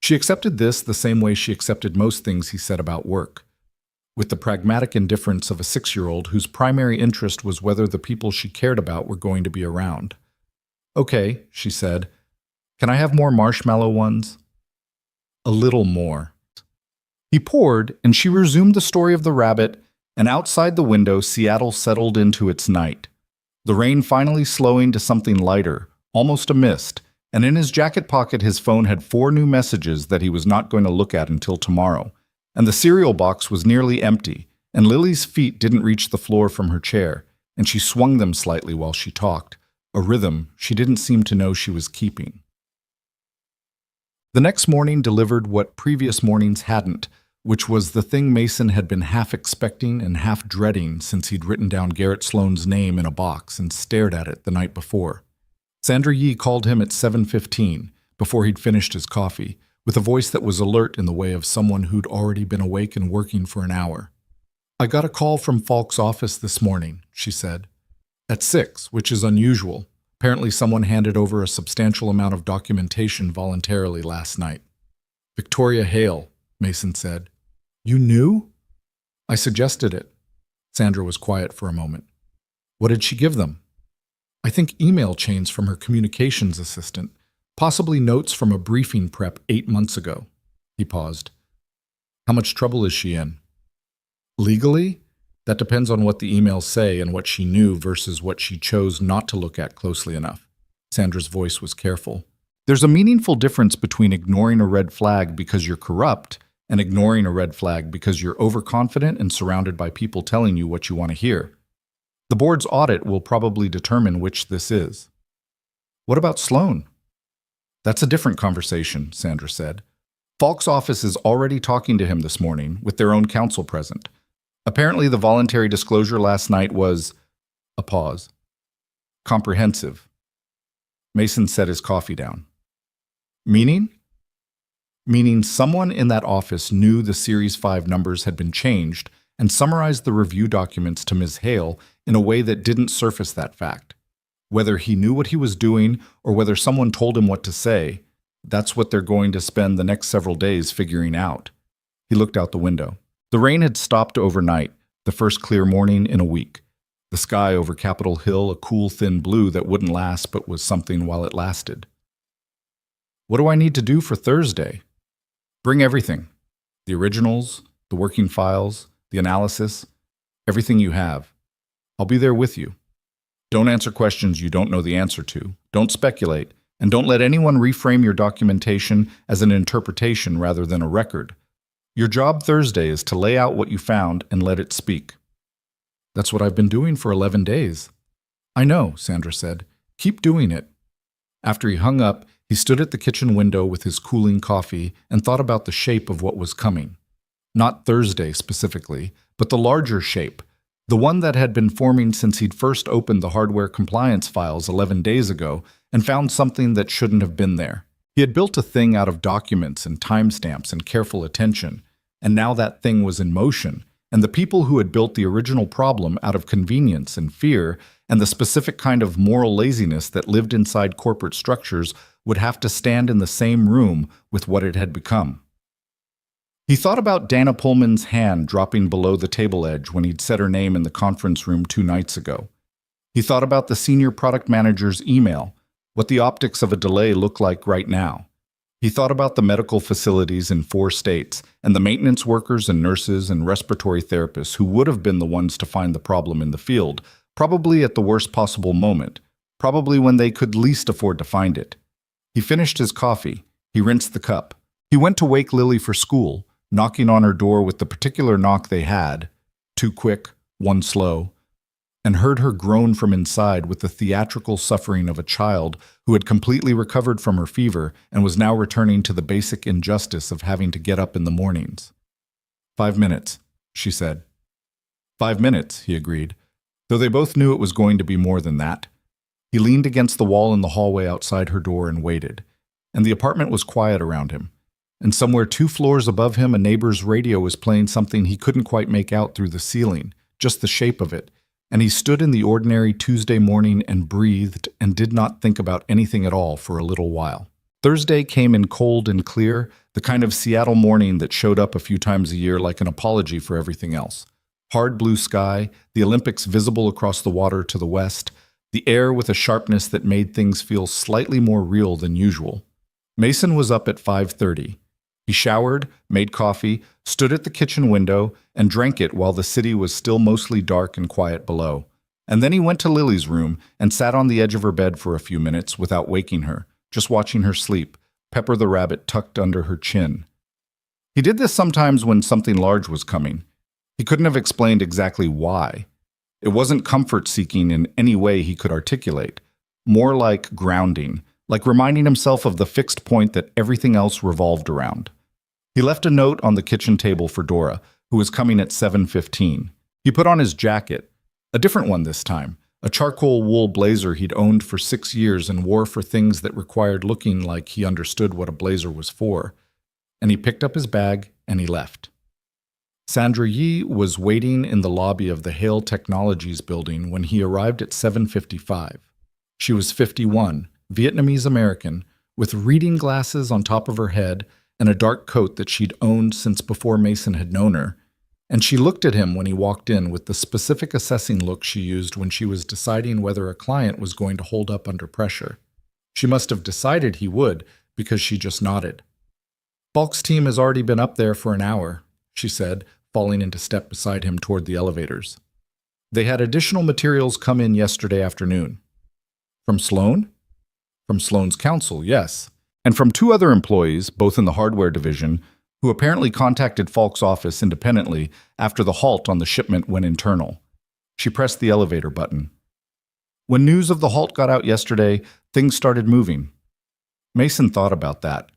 She accepted this the same way she accepted most things he said about work, with the pragmatic indifference of a 6-year-old whose primary interest was whether the people she cared about were going to be around. "Okay," she said. "Can I have more marshmallow ones?" "A little more." He poured, and she resumed the story of the rabbit, and outside the window, Seattle settled into its night. The rain finally slowing to something lighter, almost a mist, and in his jacket pocket his phone had 4 new messages that he was not going to look at until tomorrow. And the cereal box was nearly empty, and Lily's feet didn't reach the floor from her chair, and she swung them slightly while she talked, a rhythm she didn't seem to know she was keeping. The next morning delivered what previous mornings hadn't, which was the thing Mason had been half expecting and half dreading since he'd written down Garrett Sloan's name in a box and stared at it the night before. Sandra Yee called him at 7:15, before he'd finished his coffee, with a voice that was alert in the way of someone who'd already been awake and working for an hour. "I got a call from Falk's office this morning," she said. "At 6, which is unusual. Apparently someone handed over a substantial amount of documentation voluntarily last night." "Victoria Hale," Mason said. "You knew?" "I suggested it." Sandra was quiet for a moment. "What did she give them?" "I think email chains from her communications assistant. Possibly notes from a briefing prep 8 months ago." He paused. "How much trouble is she in?" "Legally? That depends on what the emails say and what she knew versus what she chose not to look at closely enough." Sandra's voice was careful. "There's a meaningful difference between ignoring a red flag because you're corrupt and ignoring a red flag because you're overconfident and surrounded by people telling you what you want to hear. The board's audit will probably determine which this is." "What about Sloan?" "That's a different conversation," Sandra said. "Falk's office is already talking to him this morning, with their own counsel present. Apparently the voluntary disclosure last night was—" A pause. "Comprehensive." Mason set his coffee down. "Meaning?" "Meaning someone in that office knew the Series 5 numbers had been changed and summarized the review documents to Ms. Hale in a way that didn't surface that fact. Whether he knew what he was doing or whether someone told him what to say, that's what they're going to spend the next several days figuring out." He looked out the window. The rain had stopped overnight, the first clear morning in a week. The sky over Capitol Hill a cool thin blue that wouldn't last but was something while it lasted. "What do I need to do for Thursday?" "Bring everything. The originals, the working files, the analysis, everything you have. I'll be there with you. Don't answer questions you don't know the answer to. Don't speculate, and don't let anyone reframe your documentation as an interpretation rather than a record. Your job Thursday is to lay out what you found and let it speak. That's what I've been doing for 11 days. I know, Sandra said. Keep doing it. After he hung up, he stood at the kitchen window with his cooling coffee and thought about the shape of what was coming. Not Thursday specifically, but the larger shape, the one that had been forming since he'd first opened the hardware compliance files 11 days ago and found something that shouldn't have been there. He had built a thing out of documents and timestamps and careful attention, and now that thing was in motion, and the people who had built the original problem out of convenience and fear and the specific kind of moral laziness that lived inside corporate structures would have to stand in the same room with what it had become. He thought about Dana Pullman's hand dropping below the table edge when he'd said her name in the conference room 2 nights ago. He thought about the senior product manager's email, what the optics of a delay looked like right now. He thought about the medical facilities in 4 states and the maintenance workers and nurses and respiratory therapists who would have been the ones to find the problem in the field, probably at the worst possible moment, probably when they could least afford to find it. He finished his coffee. He rinsed the cup. He went to wake Lily for school, knocking on her door with the particular knock they had, 2 quick, 1 slow, and heard her groan from inside with the theatrical suffering of a child who had completely recovered from her fever and was now returning to the basic injustice of having to get up in the mornings. 5 minutes, she said. 5 minutes, he agreed, though they both knew it was going to be more than that. He leaned against the wall in the hallway outside her door and waited, and the apartment was quiet around him. And somewhere 2 floors above him, a neighbor's radio was playing something he couldn't quite make out through the ceiling, just the shape of it, and he stood in the ordinary Tuesday morning and breathed and did not think about anything at all for a little while. Thursday came in cold and clear, the kind of Seattle morning that showed up a few times a year like an apology for everything else. Hard blue sky, the Olympics visible across the water to the west, the air with a sharpness that made things feel slightly more real than usual. Mason was up at 5:30. He showered, made coffee, stood at the kitchen window, and drank it while the city was still mostly dark and quiet below. And then he went to Lily's room and sat on the edge of her bed for a few minutes without waking her, just watching her sleep, Pepper the rabbit tucked under her chin. He did this sometimes when something large was coming. He couldn't have explained exactly why. It wasn't comfort-seeking in any way he could articulate, more like grounding, like reminding himself of the fixed point that everything else revolved around. He left a note on the kitchen table for Dora, who was coming at 7:15. He put on his jacket, a different one this time, a charcoal wool blazer he'd owned for 6 years and wore for things that required looking like he understood what a blazer was for. And he picked up his bag and he left. Sandra Yi was waiting in the lobby of the Hale Technologies building when he arrived at 7:55. She was 51, Vietnamese American, with reading glasses on top of her head and a dark coat that she'd owned since before Mason had known her, and she looked at him when he walked in with the specific assessing look she used when she was deciding whether a client was going to hold up under pressure. She must have decided he would, because she just nodded. "Falk's team has already been up there for an hour," she said, falling into step beside him toward the elevators. "They had additional materials come in yesterday afternoon." "From Sloan?" "From Sloan's counsel, yes. And from 2 other employees, both in the hardware division, who apparently contacted Falk's office independently after the halt on the shipment went internal." She pressed the elevator button. "When news of the halt got out yesterday, things started moving." Mason thought about that,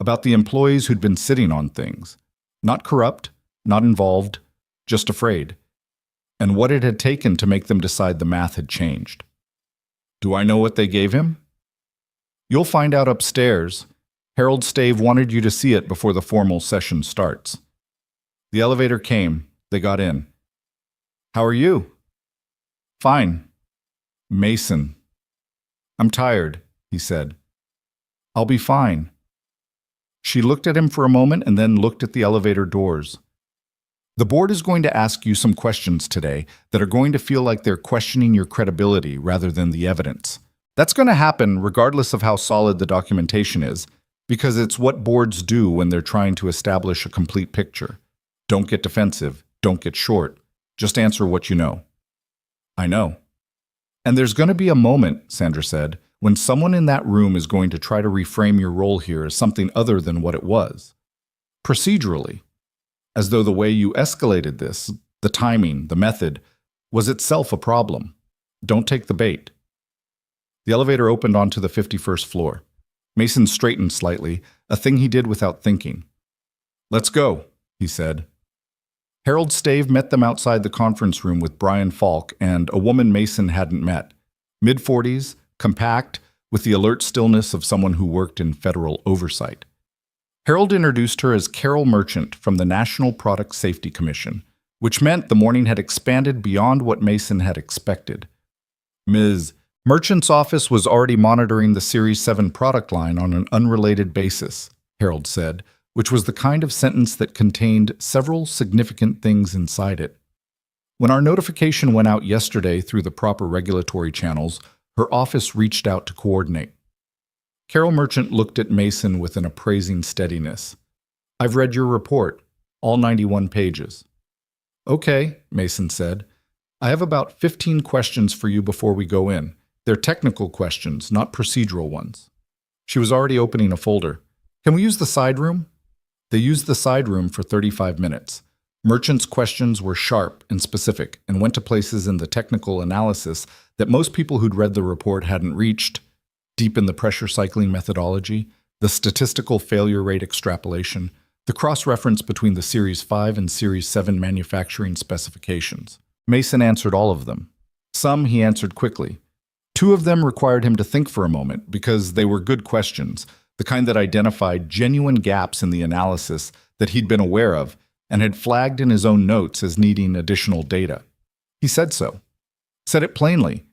about the employees who'd been sitting on things. Not corrupt, not involved, just afraid. And what it had taken to make them decide the math had changed. "Do I know what they gave him?" "You'll find out upstairs. Harold Stave wanted you to see it before the formal session starts." The elevator came. They got in. "How are you?" "Fine." "Mason." "I'm tired," he said. "I'll be fine." She looked at him for a moment and then looked at the elevator doors. "The board is going to ask you some questions today that are going to feel like they're questioning your credibility rather than the evidence. That's going to happen regardless of how solid the documentation is, because it's what boards do when they're trying to establish a complete picture. Don't get defensive. Don't get short. Just answer what you know." "I know." "And there's going to be a moment," Sandra said, "when someone in that room is going to try to reframe your role here as something other than what it was. Procedurally. as though the way you escalated this, the timing, the method, was itself a problem. Don't take the bait. The elevator opened onto the 51st floor. Mason straightened slightly, a thing he did without thinking. "Let's go," he said. Harold Stave met them outside the conference room with Brian Falk and a woman Mason hadn't met. Mid-40s, compact, with the alert stillness of someone who worked in federal oversight. Harold introduced her as Carol Merchant from the National Product Safety Commission, which meant the morning had expanded beyond what Mason had expected. Ms. Merchant's office was already monitoring the Series 7 product line on an unrelated basis, Harold said, which was the kind of sentence that contained several significant things inside it. When our notification went out yesterday through the proper regulatory channels, her office reached out to coordinate. Carol Merchant looked at Mason with an appraising steadiness. "I've read your report, all 91 pages. "Okay," Mason said. "I have about 15 questions for you before we go in. They're technical questions, not procedural ones." She was already opening a folder. "Can we use the side room?" They used the side room for 35 minutes. Merchant's questions were sharp and specific and went to places in the technical analysis that most people who'd read the report hadn't reached, deep in the pressure cycling methodology, the statistical failure rate extrapolation, the cross-reference between the Series 5 and Series 7 manufacturing specifications. Mason answered all of them. Some he answered quickly. 2 of them required him to think for a moment because they were good questions, the kind that identified genuine gaps in the analysis that he'd been aware of and had flagged in his own notes as needing additional data. He said so. Said it plainly.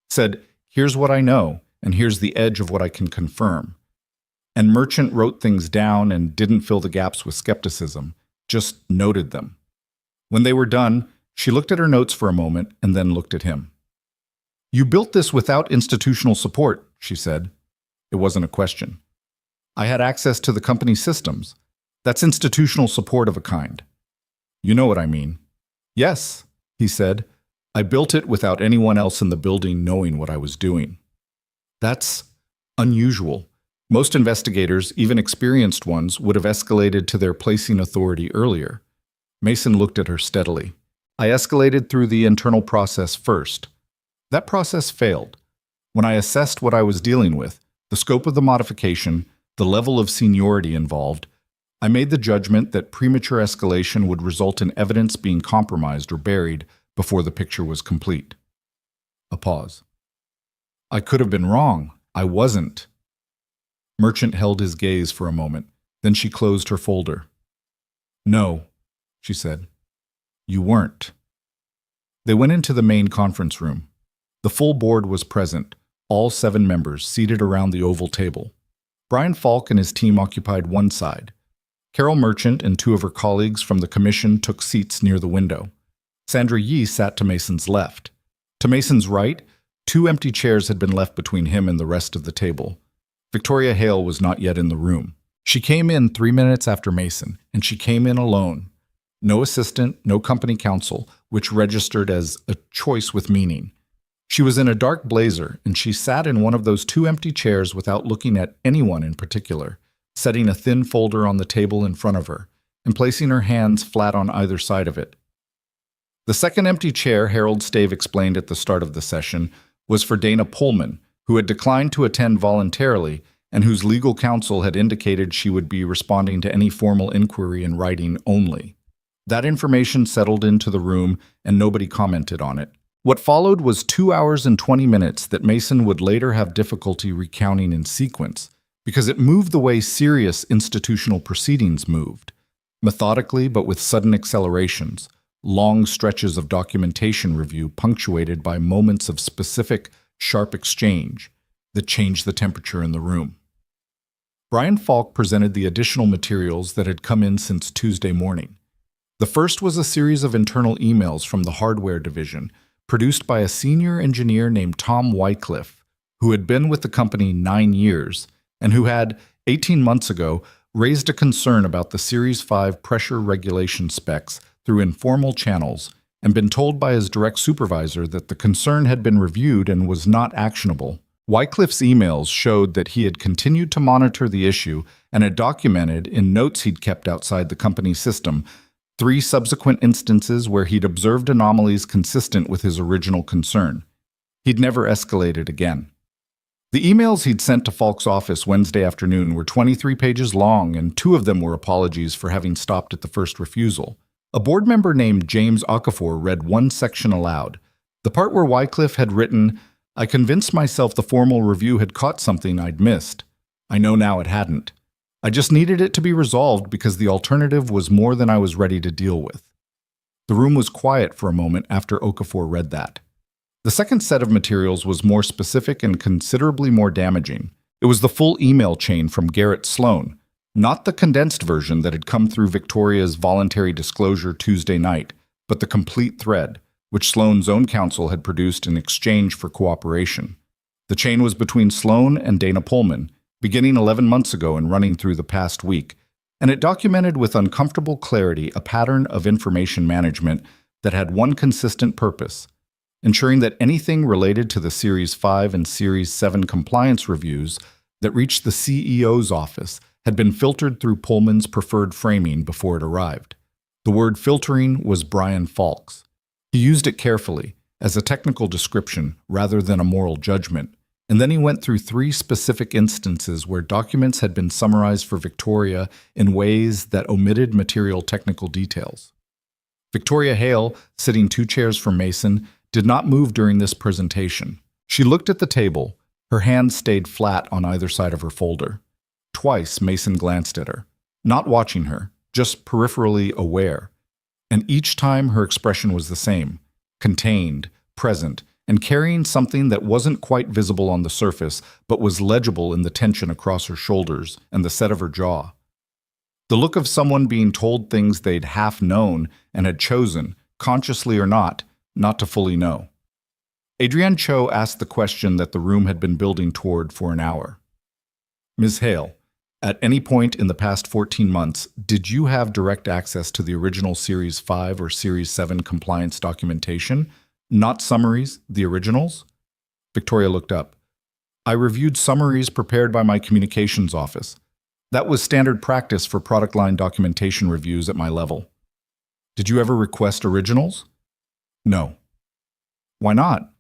Said, "Here's what I know, and here's the edge of what I can confirm." And Merchant wrote things down and didn't fill the gaps with skepticism, just noted them. When they were done, she looked at her notes for a moment and then looked at him. "You built this without institutional support," she said. It wasn't a question. "I had access to the company's systems. That's institutional support of a kind." "You know what I mean." "Yes," he said. "I built it without anyone else in the building knowing what I was doing." That's unusual. Most investigators, even experienced ones, would have escalated to their placing authority earlier. Mason looked at her steadily. "I escalated through the internal process first. That process failed. When I assessed what I was dealing with, the scope of the modification, the level of seniority involved, I made the judgment that premature escalation would result in evidence being compromised or buried before the picture was complete." A pause. "I could have been wrong. I wasn't." Merchant held his gaze for a moment. Then she closed her folder. "No," she said. "You weren't." They went into the main conference room. The full board was present, all 7 members seated around the oval table. Brian Falk and his team occupied one side. Carol Merchant and 2 of her colleagues from the commission took seats near the window. Sandra Yee sat to Mason's left. To Mason's right, 2 empty chairs had been left between him and the rest of the table. Victoria Hale was not yet in the room. She came in 3 minutes after Mason, and she came in alone. No assistant, no company counsel, which registered as a choice with meaning. She was in a dark blazer, and she sat in one of those 2 empty chairs without looking at anyone in particular, setting a thin folder on the table in front of her, and placing her hands flat on either side of it. The second empty chair, Harold Stave explained at the start of the session, was for Dana Pullman, who had declined to attend voluntarily and whose legal counsel had indicated she would be responding to any formal inquiry in writing only. That information settled into the room and nobody commented on it. What followed was 2 hours and 20 minutes that Mason would later have difficulty recounting in sequence, because it moved the way serious institutional proceedings moved, methodically but with sudden accelerations, long stretches of documentation review punctuated by moments of specific, sharp exchange that changed the temperature in the room. Brian Falk presented the additional materials that had come in since Tuesday morning. The first was a series of internal emails from the hardware division, produced by a senior engineer named Tom Wycliffe, who had been with the company 9 years and who had, 18 months ago, raised a concern about the Series 5 pressure regulation specs through informal channels and been told by his direct supervisor that the concern had been reviewed and was not actionable. Wycliffe's emails showed that he had continued to monitor the issue and had documented, in notes he'd kept outside the company system, 3 subsequent instances where he'd observed anomalies consistent with his original concern. He'd never escalated again. The emails he'd sent to Falk's office Wednesday afternoon were 23 pages long, and 2 of them were apologies for having stopped at the first refusal. A board member named James Okafor read one section aloud, the part where Wycliffe had written, "I convinced myself the formal review had caught something I'd missed. I know now it hadn't. I just needed it to be resolved because the alternative was more than I was ready to deal with." The room was quiet for a moment after Okafor read that. The second set of materials was more specific and considerably more damaging. It was the full email chain from Garrett Sloan, not the condensed version that had come through Victoria's voluntary disclosure Tuesday night, but the complete thread, which Sloan's own counsel had produced in exchange for cooperation. The chain was between Sloan and Dana Pullman, beginning 11 months ago and running through the past week, and it documented with uncomfortable clarity a pattern of information management that had one consistent purpose: ensuring that anything related to the Series 5 and Series 7 compliance reviews that reached the CEO's office had been filtered through Pullman's preferred framing before it arrived. The word filtering was Brian Falk's. He used it carefully, as a technical description rather than a moral judgment, and then he went through 3 specific instances where documents had been summarized for Victoria in ways that omitted material technical details. Victoria Hale, sitting 2 chairs from Mason, did not move during this presentation. She looked at the table. Her hands stayed flat on either side of her folder. Twice Mason glanced at her, not watching her, just peripherally aware. And each time her expression was the same: contained, present, and carrying something that wasn't quite visible on the surface, but was legible in the tension across her shoulders and the set of her jaw. The look of someone being told things they'd half known and had chosen, consciously or not to fully know. Adrienne Cho asked the question that the room had been building toward for an hour. "Ms. Hale, at any point in the past 14 months, did you have direct access to the original Series 5 or Series 7 compliance documentation? Not summaries, the originals?" Victoria looked up. "I reviewed summaries prepared by my communications office. That was standard practice for product line documentation reviews at my level." "Did you ever request originals?" "No." "Why not?"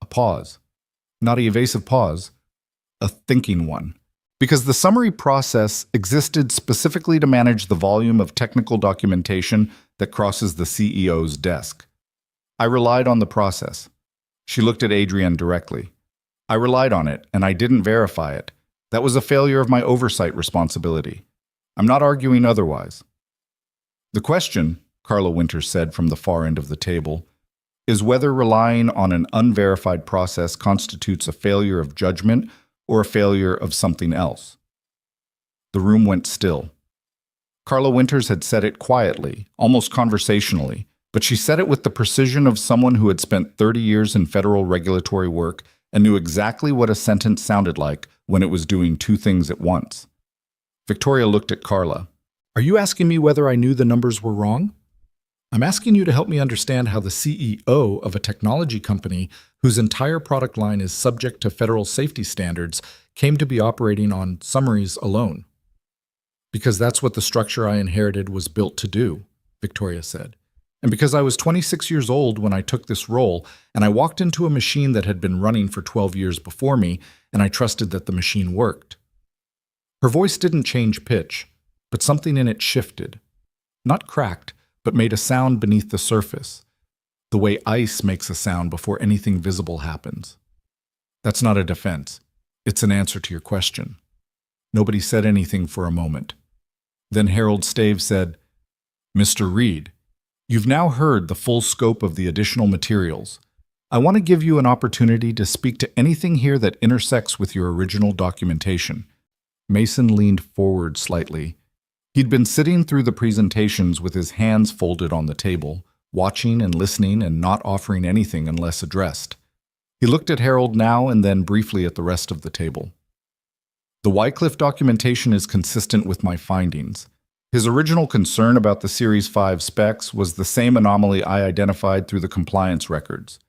A pause. Not an evasive pause, a thinking one. Because the summary process existed specifically to manage the volume of technical documentation that crosses the CEO's desk. I relied on the process. She looked at Adrienne directly. I relied on it, and I didn't verify it. That was a failure of my oversight responsibility. I'm not arguing otherwise. "The question," Carla Winters said from the far end of the table, "is whether relying on an unverified process constitutes a failure of judgment or a failure of something else." The room went still. Carla Winters had said it quietly, almost conversationally, but she said it with the precision of someone who had spent 30 years in federal regulatory work and knew exactly what a sentence sounded like when it was doing 2 things at once. Victoria looked at Carla. "Are you asking me whether I knew the numbers were wrong?" "I'm asking you to help me understand how the CEO of a technology company whose entire product line is subject to federal safety standards came to be operating on summaries alone." "Because that's what the structure I inherited was built to do," Victoria said. "And because I was 26 years old when I took this role, and I walked into a machine that had been running for 12 years before me, and I trusted that the machine worked." Her voice didn't change pitch, but something in it shifted. Not cracked, but made a sound beneath the surface, the way ice makes a sound before anything visible happens. "That's not a defense. It's an answer to your question." Nobody said anything for a moment. Then Harold Stave said, "Mr. Reed, you've now heard the full scope of the additional materials. I want to give you an opportunity to speak to anything here that intersects with your original documentation." Mason leaned forward slightly. He'd been sitting through the presentations with his hands folded on the table, watching and listening and not offering anything unless addressed. He looked at Harold now and then briefly at the rest of the table. "The Wycliffe documentation is consistent with my findings. His original concern about the Series 5 specs was the same anomaly I identified through the compliance records.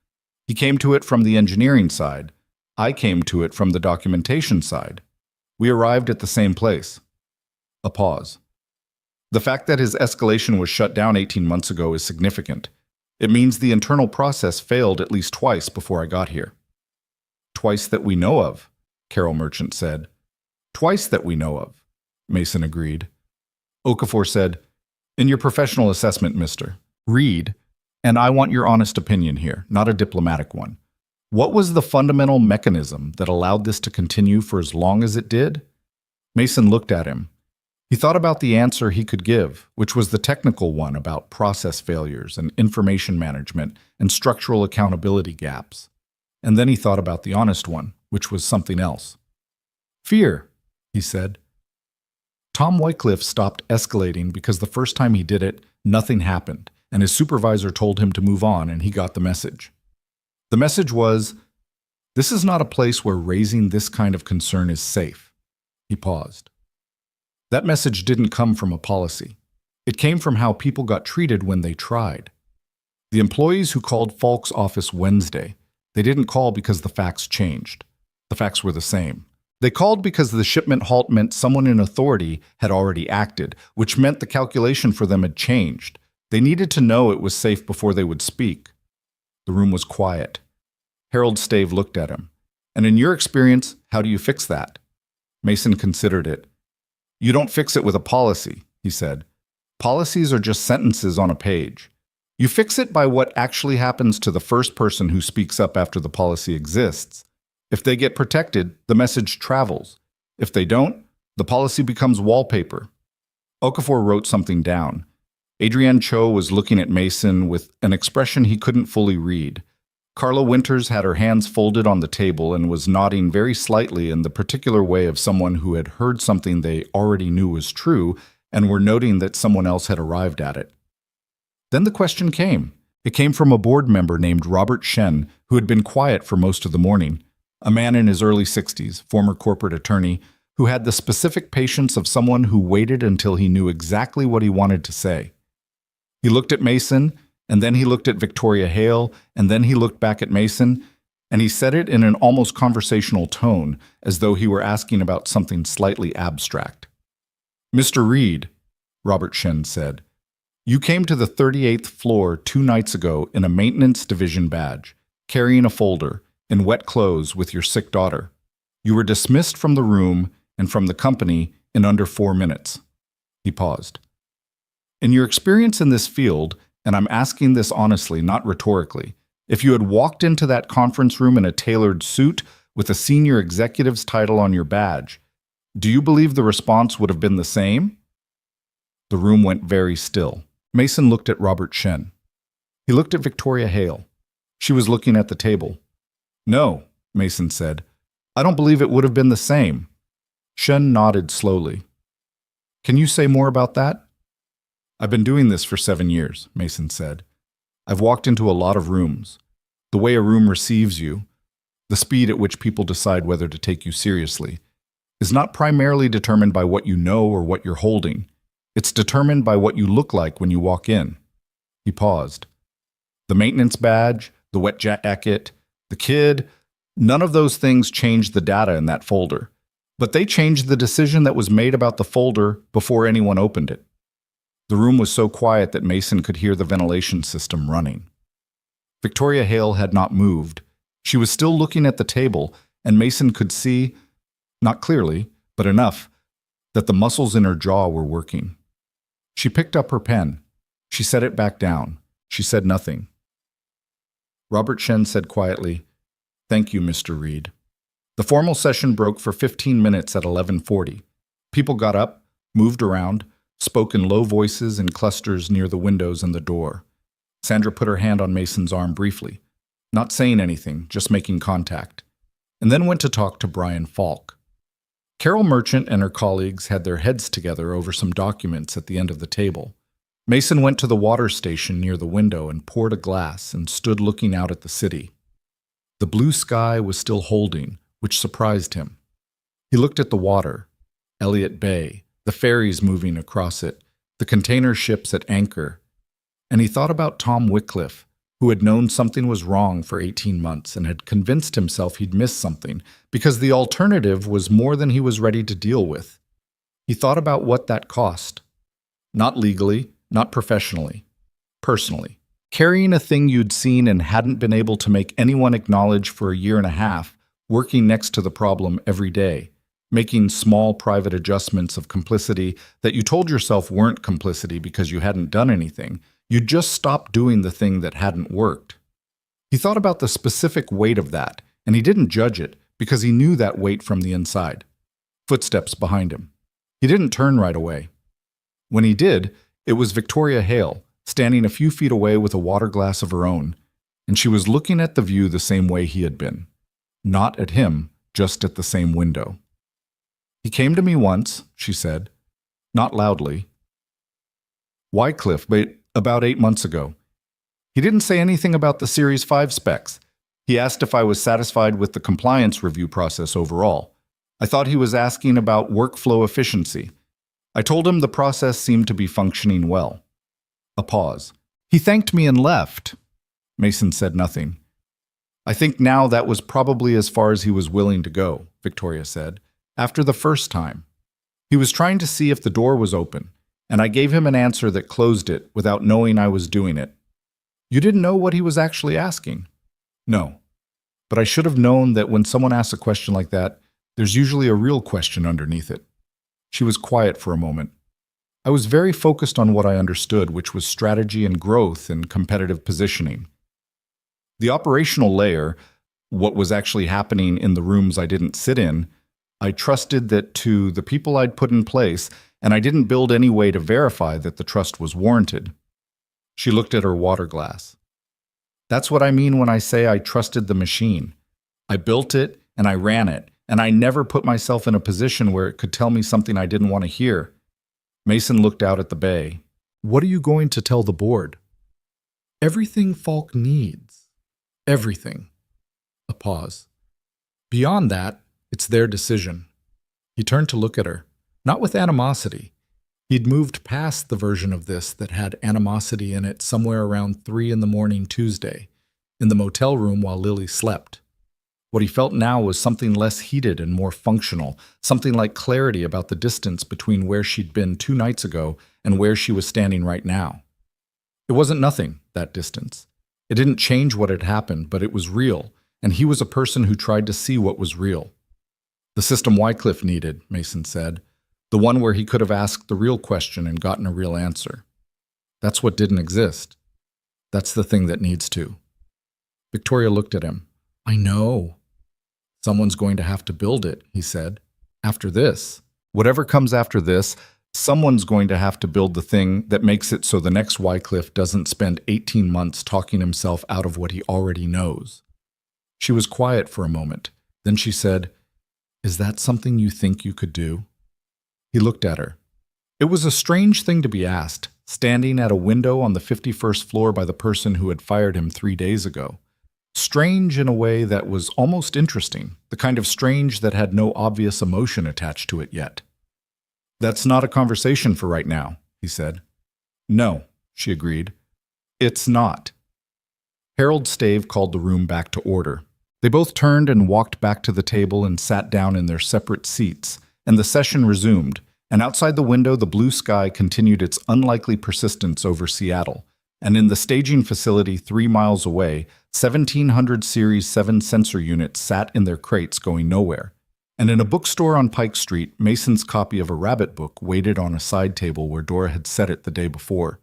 He came to it from the engineering side. I came to it from the documentation side. We arrived at the same place." A pause. The fact that his escalation was shut down 18 months ago is significant. It means the internal process failed at least twice before I got here. Twice that we know of, Carol Merchant said. Twice that we know of, Mason agreed. Okafor said, in your professional assessment, Mr. Reed, and I want your honest opinion here, not a diplomatic one. What was the fundamental mechanism that allowed this to continue for as long as it did? Mason looked at him. He thought about the answer he could give, which was the technical one about process failures and information management and structural accountability gaps. And then he thought about the honest one, which was something else. Fear, he said. Tom Wycliffe stopped escalating because the first time he did it, nothing happened, and his supervisor told him to move on, and he got the message. The message was, this is not a place where raising this kind of concern is safe. He paused. That message didn't come from a policy. It came from how people got treated when they tried. The employees who called Falk's office Wednesday, they didn't call because the facts changed. The facts were the same. They called because the shipment halt meant someone in authority had already acted, which meant the calculation for them had changed. They needed to know it was safe before they would speak. The room was quiet. Harold Stave looked at him. And in your experience, how do you fix that? Mason considered it. You don't fix it with a policy, he said. Policies are just sentences on a page. You fix it by what actually happens to the first person who speaks up after the policy exists. If they get protected, the message travels. If they don't, the policy becomes wallpaper. Okafor wrote something down. Adrienne Cho was looking at Mason with an expression he couldn't fully read. Carla Winters had her hands folded on the table and was nodding very slightly in the particular way of someone who had heard something they already knew was true and were noting that someone else had arrived at it. Then the question came. It came from a board member named Robert Shen, who had been quiet for most of the morning. A man in his early 60s, former corporate attorney, who had the specific patience of someone who waited until he knew exactly what he wanted to say. He looked at Mason, and then he looked at Victoria Hale, and then he looked back at Mason, and he said it in an almost conversational tone, as though he were asking about something slightly abstract. Mr. Reed, Robert Shen said, you came to the 38th floor 2 nights ago in a maintenance division badge, carrying a folder, in wet clothes with your sick daughter. You were dismissed from the room and from the company in under 4 minutes. He paused. In your experience in this field, and I'm asking this honestly, not rhetorically, if you had walked into that conference room in a tailored suit with a senior executive's title on your badge, do you believe the response would have been the same? The room went very still. Mason looked at Robert Shen. He looked at Victoria Hale. She was looking at the table. No, Mason said. I don't believe it would have been the same. Shen nodded slowly. Can you say more about that? I've been doing this for 7 years, Mason said. I've walked into a lot of rooms. The way a room receives you, the speed at which people decide whether to take you seriously, is not primarily determined by what you know or what you're holding. It's determined by what you look like when you walk in. He paused. The maintenance badge, the wet jacket, the kid, none of those things changed the data in that folder, but they changed the decision that was made about the folder before anyone opened it. The room was so quiet that Mason could hear the ventilation system running. Victoria Hale had not moved. She was still looking at the table, and Mason could see, not clearly, but enough, that the muscles in her jaw were working. She picked up her pen. She set it back down. She said nothing. Robert Shen said quietly, "Thank you, Mr. Reed." The formal session broke for 15 minutes at 11:40. People got up, moved around, spoke in low voices in clusters near the windows and the door. Sandra put her hand on Mason's arm briefly, not saying anything, just making contact, and then went to talk to Brian Falk. Carol Merchant and her colleagues had their heads together over some documents at the end of the table. Mason went to the water station near the window and poured a glass and stood looking out at the city. The blue sky was still holding, which surprised him. He looked at the water, Elliott Bay, the ferries moving across it, the container ships at anchor, and he thought about Tom Wycliffe, who had known something was wrong for 18 months and had convinced himself he'd missed something because the alternative was more than he was ready to deal with. He thought about what that cost. Not legally, not professionally. Personally. Carrying a thing you'd seen and hadn't been able to make anyone acknowledge for a year and a half, working next to the problem every day, making small private adjustments of complicity that you told yourself weren't complicity because you hadn't done anything. You'd just stopped doing the thing that hadn't worked. He thought about the specific weight of that, and he didn't judge it because he knew that weight from the inside. Footsteps behind him. He didn't turn right away. When he did, it was Victoria Hale, standing a few feet away with a water glass of her own, and she was looking at the view the same way he had been. Not at him, just at the same window. "He came to me once," she said, not loudly. "Wycliffe, but about 8 months ago. He didn't say anything about the Series 5 specs. He asked if I was satisfied with the compliance review process overall. I thought he was asking about workflow efficiency. I told him the process seemed to be functioning well." A pause. "He thanked me and left." Mason said nothing. "I think now that was probably as far as he was willing to go," Victoria said, "after the first time. He was trying to see if the door was open, and I gave him an answer that closed it without knowing I was doing it." "You didn't know what he was actually asking?" "No. But I should have known that when someone asks a question like that, there's usually a real question underneath it." She was quiet for a moment. "I was very focused on what I understood, which was strategy and growth and competitive positioning. The operational layer, what was actually happening in the rooms I didn't sit in, I trusted that to the people I'd put in place, and I didn't build any way to verify that the trust was warranted." She looked at her water glass. "That's what I mean when I say I trusted the machine. I built it and I ran it, and I never put myself in a position where it could tell me something I didn't want to hear." Mason looked out at the bay. "What are you going to tell the board?" "Everything Falk needs. Everything." A pause. "Beyond that, it's their decision." He turned to look at her, not with animosity. He'd moved past the version of this that had animosity in it somewhere around 3 a.m. Tuesday, in the motel room while Lily slept. What he felt now was something less heated and more functional, something like clarity about the distance between where she'd been 2 nights ago and where she was standing right now. It wasn't nothing, that distance. It didn't change what had happened, but it was real, and he was a person who tried to see what was real. "The system Wycliffe needed," Mason said. "The one where he could have asked the real question and gotten a real answer. That's what didn't exist. That's the thing that needs to." Victoria looked at him. "I know." "Someone's going to have to build it," he said. "After this. Whatever comes after this, someone's going to have to build the thing that makes it so the next Wycliffe doesn't spend 18 months talking himself out of what he already knows." She was quiet for a moment. Then she said, "Is that something you think you could do?" He looked at her. It was a strange thing to be asked, standing at a window on the 51st floor by the person who had fired him 3 days ago. Strange in a way that was almost interesting, the kind of strange that had no obvious emotion attached to it yet. "That's not a conversation for right now," he said. "No," she agreed. "It's not." Harold Stave called the room back to order. They both turned and walked back to the table and sat down in their separate seats, and the session resumed, and outside the window the blue sky continued its unlikely persistence over Seattle, and in the staging facility 3 miles away, 1,700 Series 7 sensor units sat in their crates going nowhere. And in a bookstore on Pike Street, Mason's copy of a Rabbit book waited on a side table where Dora had set it the day before.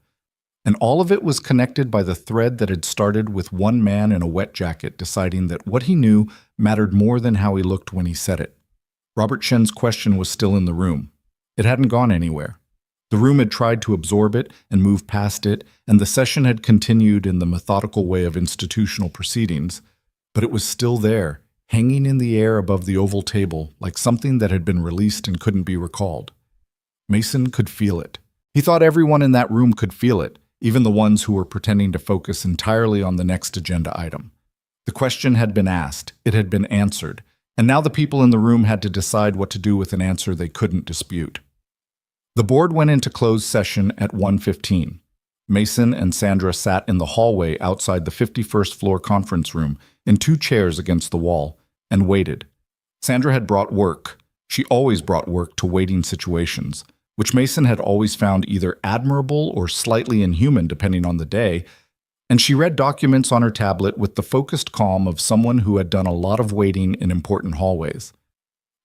And all of it was connected by the thread that had started with one man in a wet jacket deciding that what he knew mattered more than how he looked when he said it. Robert Shen's question was still in the room. It hadn't gone anywhere. The room had tried to absorb it and move past it, and the session had continued in the methodical way of institutional proceedings, but it was still there, hanging in the air above the oval table like something that had been released and couldn't be recalled. Mason could feel it. He thought everyone in that room could feel it, even the ones who were pretending to focus entirely on the next agenda item. The question had been asked, it had been answered, and now the people in the room had to decide what to do with an answer they couldn't dispute. The board went into closed session at 1:15. Mason and Sandra sat in the hallway outside the 51st floor conference room in 2 chairs against the wall and waited. Sandra had brought work. She always brought work to waiting situations, which Mason had always found either admirable or slightly inhuman depending on the day, and she read documents on her tablet with the focused calm of someone who had done a lot of waiting in important hallways.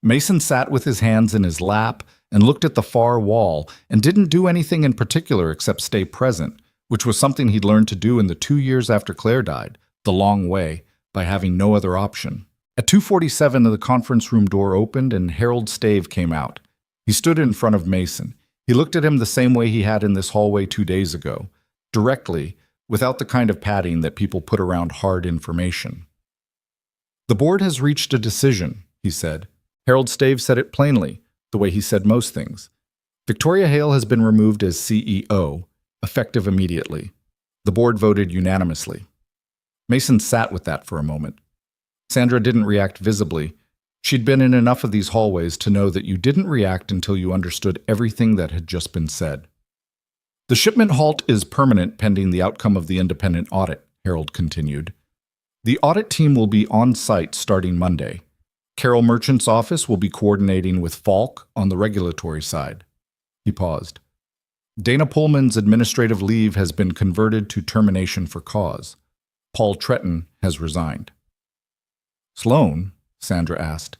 Mason sat with his hands in his lap and looked at the far wall and didn't do anything in particular except stay present, which was something he'd learned to do in the 2 years after Claire died, the long way, by having no other option. At 2:47, the conference room door opened and Harold Stave came out. He stood in front of Mason. He looked at him the same way he had in this hallway 2 days ago, directly, without the kind of padding that people put around hard information. "The board has reached a decision," he said. Harold Stave said it plainly, the way he said most things. Victoria Hale has been removed as CEO, effective immediately. The board voted unanimously. Mason sat with that for a moment. Sandra didn't react visibly. She'd been in enough of these hallways to know that you didn't react until you understood everything that had just been said. "The shipment halt is permanent pending the outcome of the independent audit," Harold continued. "The audit team will be on site starting Monday. Carol Merchant's office will be coordinating with Falk on the regulatory side." He paused. "Dana Pullman's administrative leave has been converted to termination for cause. Paul Tretton has resigned." "Sloan?" Sandra asked.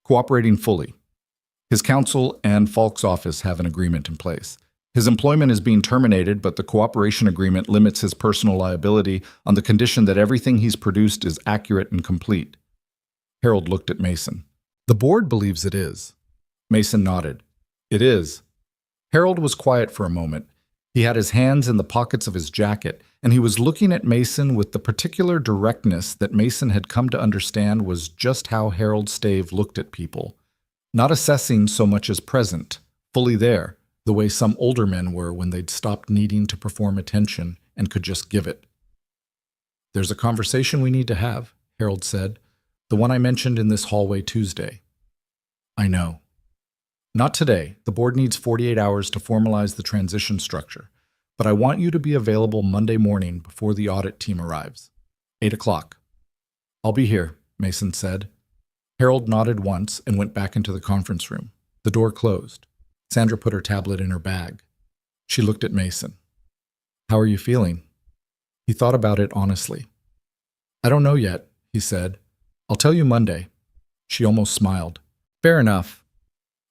"Cooperating fully. His counsel and Falk's office have an agreement in place. His employment is being terminated, but the cooperation agreement limits his personal liability on the condition that everything he's produced is accurate and complete." Harold looked at Mason. "The board believes it is." Mason nodded. "It is." Harold was quiet for a moment. He had his hands in the pockets of his jacket, and he was looking at Mason with the particular directness that Mason had come to understand was just how Harold Stave looked at people. Not assessing so much as present, fully there, the way some older men were when they'd stopped needing to perform attention and could just give it. "There's a conversation we need to have," Harold said. "The one I mentioned in this hallway Tuesday." "I know." "Not today. The board needs 48 hours to formalize the transition structure. But I want you to be available Monday morning before the audit team arrives. 8 o'clock. "I'll be here," Mason said. Harold nodded once and went back into the conference room. The door closed. Sandra put her tablet in her bag. She looked at Mason. "How are you feeling?" He thought about it honestly. "I don't know yet," he said. "I'll tell you Monday." She almost smiled. "Fair enough."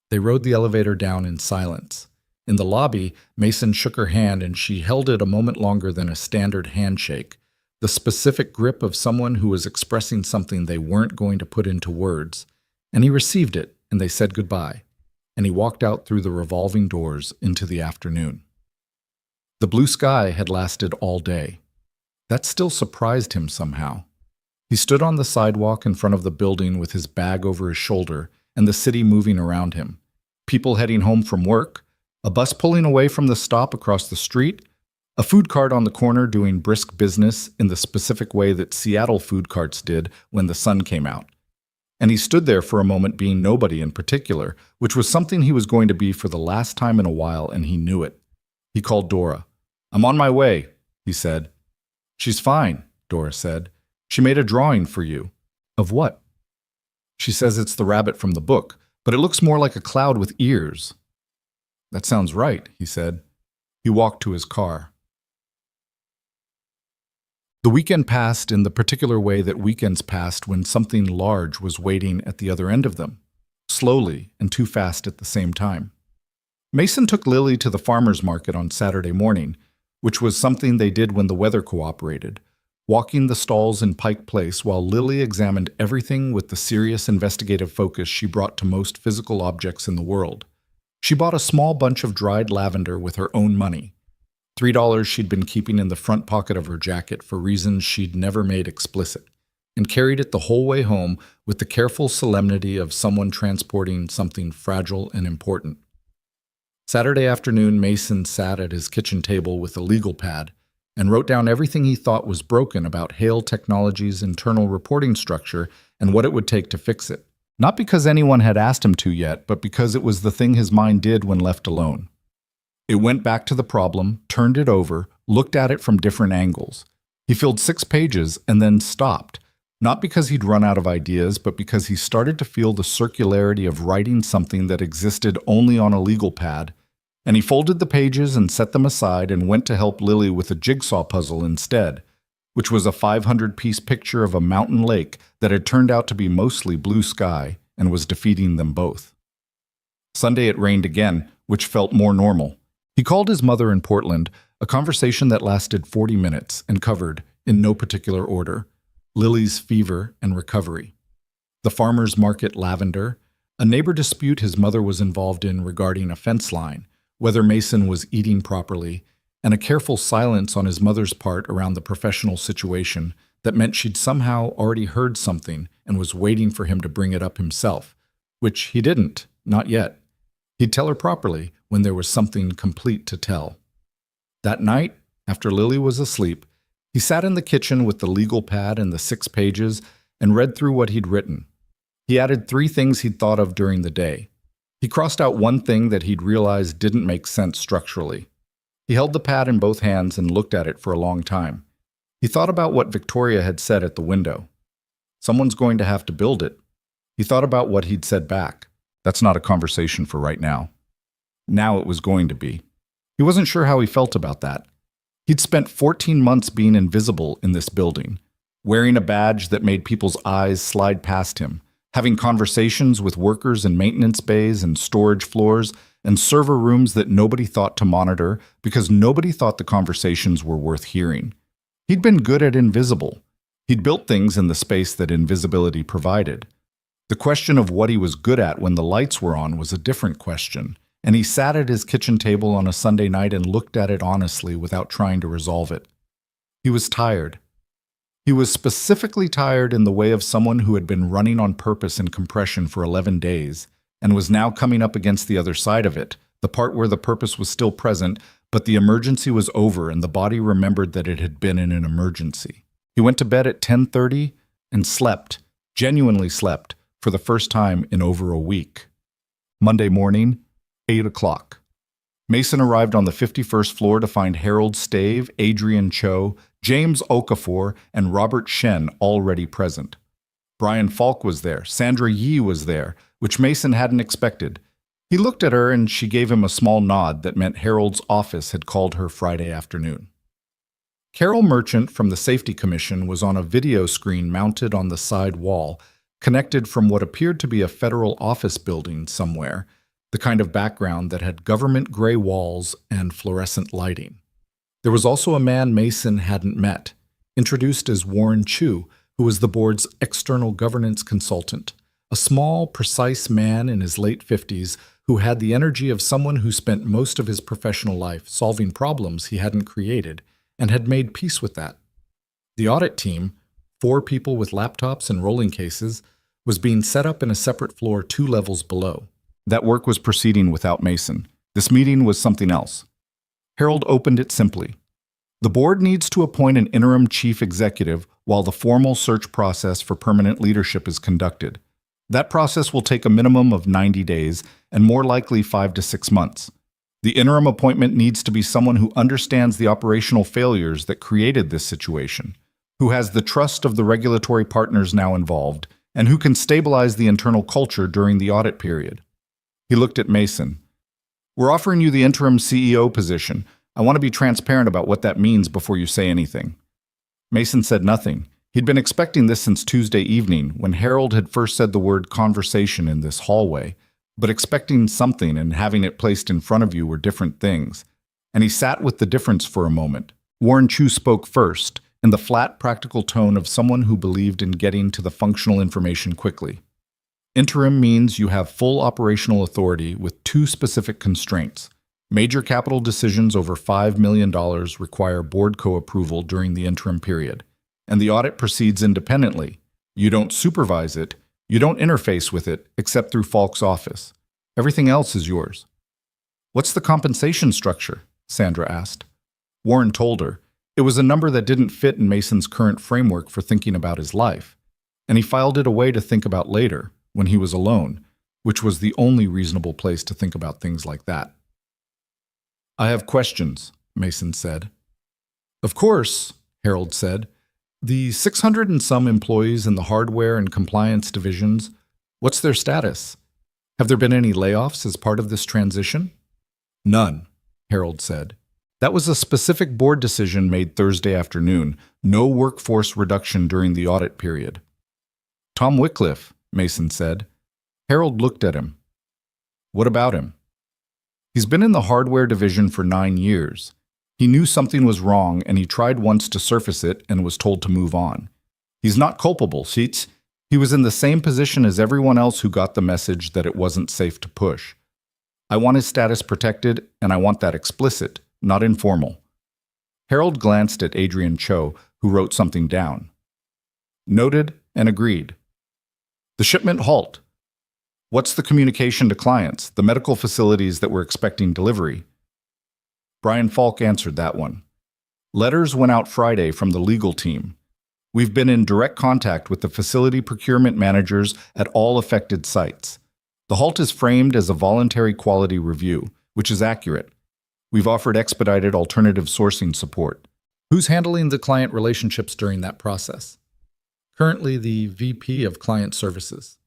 They rode the elevator down in silence. In the lobby, Mason shook her hand and she held it a moment longer than a standard handshake, the specific grip of someone who was expressing something they weren't going to put into words. And he received it, and they said goodbye, and he walked out through the revolving doors into the afternoon. The blue sky had lasted all day. That still surprised him somehow. He stood on the sidewalk in front of the building with his bag over his shoulder and the city moving around him. People heading home from work, a bus pulling away from the stop across the street, a food cart on the corner doing brisk business in the specific way that Seattle food carts did when the sun came out. And he stood there for a moment being nobody in particular, which was something he was going to be for the last time in a while, and he knew it. He called Dora. "I'm on my way," he said. "She's fine," Dora said. "She made a drawing for you." "Of what?" "She says it's the rabbit from the book, but it looks more like a cloud with ears." "That sounds right," he said. He walked to his car. The weekend passed in the particular way that weekends passed when something large was waiting at the other end of them, slowly and too fast at the same time. Mason took Lily to the farmer's market on Saturday morning, which was something they did when the weather cooperated, walking the stalls in Pike Place while Lily examined everything with the serious investigative focus she brought to most physical objects in the world. She bought a small bunch of dried lavender with her own money, $3 she'd been keeping in the front pocket of her jacket for reasons she'd never made explicit, and carried it the whole way home with the careful solemnity of someone transporting something fragile and important. Saturday afternoon, Mason sat at his kitchen table with a legal pad and wrote down everything he thought was broken about Hale Technologies' internal reporting structure and what it would take to fix it. Not because anyone had asked him to yet, but because it was the thing his mind did when left alone. It went back to the problem, turned it over, looked at it from different angles. He filled 6 pages and then stopped, Not because he'd run out of ideas, but because he started to feel the circularity of writing something that existed only on a legal pad, and he folded the pages and set them aside and went to help Lily with a jigsaw puzzle instead, which was a 500-piece picture of a mountain lake that had turned out to be mostly blue sky and was defeating them both. Sunday it rained again, which felt more normal. He called his mother in Portland, a conversation that lasted 40 minutes and covered, in no particular order, Lily's fever and recovery, the farmer's market lavender, a neighbor dispute his mother was involved in regarding a fence line, whether Mason was eating properly, and a careful silence on his mother's part around the professional situation that meant she'd somehow already heard something and was waiting for him to bring it up himself, which he didn't, not yet. He'd tell her properly when there was something complete to tell. That night, after Lily was asleep, he sat in the kitchen with the legal pad and the 6 pages and read through what he'd written. He added 3 things he'd thought of during the day. He crossed out 1 thing that he'd realized didn't make sense structurally. He held the pad in both hands and looked at it for a long time. He thought about what Victoria had said at the window. Someone's going to have to build it. He thought about what he'd said back. That's not a conversation for right now. Now it was going to be. He wasn't sure how he felt about that. He'd spent 14 months being invisible in this building, wearing a badge that made people's eyes slide past him, having conversations with workers in maintenance bays and storage floors and server rooms that nobody thought to monitor because nobody thought the conversations were worth hearing. He'd been good at invisible. He'd built things in the space that invisibility provided. The question of what he was good at when the lights were on was a different question, and he sat at his kitchen table on a Sunday night and looked at it honestly without trying to resolve it. He was tired. He was specifically tired in the way of someone who had been running on purpose in compression for 11 days and was now coming up against the other side of it, the part where the purpose was still present, but the emergency was over and the body remembered that it had been in an emergency. He went to bed at 10:30 and slept, genuinely slept, for the first time in over a week. Monday morning, 8 o'clock. Mason arrived on the 51st floor to find Harold Stave, Adrian Cho, James Okafor, and Robert Shen already present. Brian Falk was there. Sandra Yee was there, which Mason hadn't expected. He looked at her and she gave him a small nod that meant Harold's office had called her Friday afternoon. Carol Merchant from the Safety Commission was on a video screen mounted on the side wall, connected from what appeared to be a federal office building somewhere, the kind of background that had government gray walls and fluorescent lighting. There was also a man Mason hadn't met, introduced as Warren Chu, who was the board's external governance consultant, a small, precise man in his late 50s who had the energy of someone who spent most of his professional life solving problems he hadn't created and had made peace with that. The audit team, 4 people with laptops and rolling cases, was being set up in a separate floor 2 levels below. That work was proceeding without Mason. This meeting was something else. Harold opened it simply. The board needs to appoint an interim chief executive while the formal search process for permanent leadership is conducted. That process will take a minimum of 90 days and more likely 5 to 6 months. The interim appointment needs to be someone who understands the operational failures that created this situation, who has the trust of the regulatory partners now involved, and who can stabilize the internal culture during the audit period. He looked at Mason. We're offering you the interim CEO position. I want to be transparent about what that means before you say anything. Mason said nothing. He'd been expecting this since Tuesday evening, when Harold had first said the word conversation in this hallway, but expecting something and having it placed in front of you were different things. And he sat with the difference for a moment. Warren Chu spoke first, in the flat, practical tone of someone who believed in getting to the functional information quickly. Interim means you have full operational authority with 2 specific constraints. Major capital decisions over $5 million require board co-approval during the interim period, and the audit proceeds independently. You don't supervise it, you don't interface with it except through Falk's office. Everything else is yours. What's the compensation structure? Sandra asked. Warren told her. It was a number that didn't fit in Mason's current framework for thinking about his life, and he filed it away to think about later, when he was alone, which was the only reasonable place to think about things like that. I have questions, Mason said. Of course, Harold said. The 600 and some employees in the hardware and compliance divisions, what's their status? Have there been any layoffs as part of this transition? None, Harold said. That was a specific board decision made Thursday afternoon. No workforce reduction during the audit period. Tom Wycliffe, Mason said. Harold looked at him. What about him? He's been in the hardware division for 9 years. He knew something was wrong and he tried once to surface it and was told to move on. He's not culpable, Sheets. He was in the same position as everyone else who got the message that it wasn't safe to push. I want his status protected, and I want that explicit, not informal. Harold glanced at Adrian Cho, who wrote something down. Noted and agreed. The shipment halt. What's the communication to clients, the medical facilities that were expecting delivery? Brian Falk answered that one. Letters went out Friday from the legal team. We've been in direct contact with the facility procurement managers at all affected sites. The halt is framed as a voluntary quality review, which is accurate. We've offered expedited alternative sourcing support. Who's handling the client relationships during that process? Currently the VP of Client Services.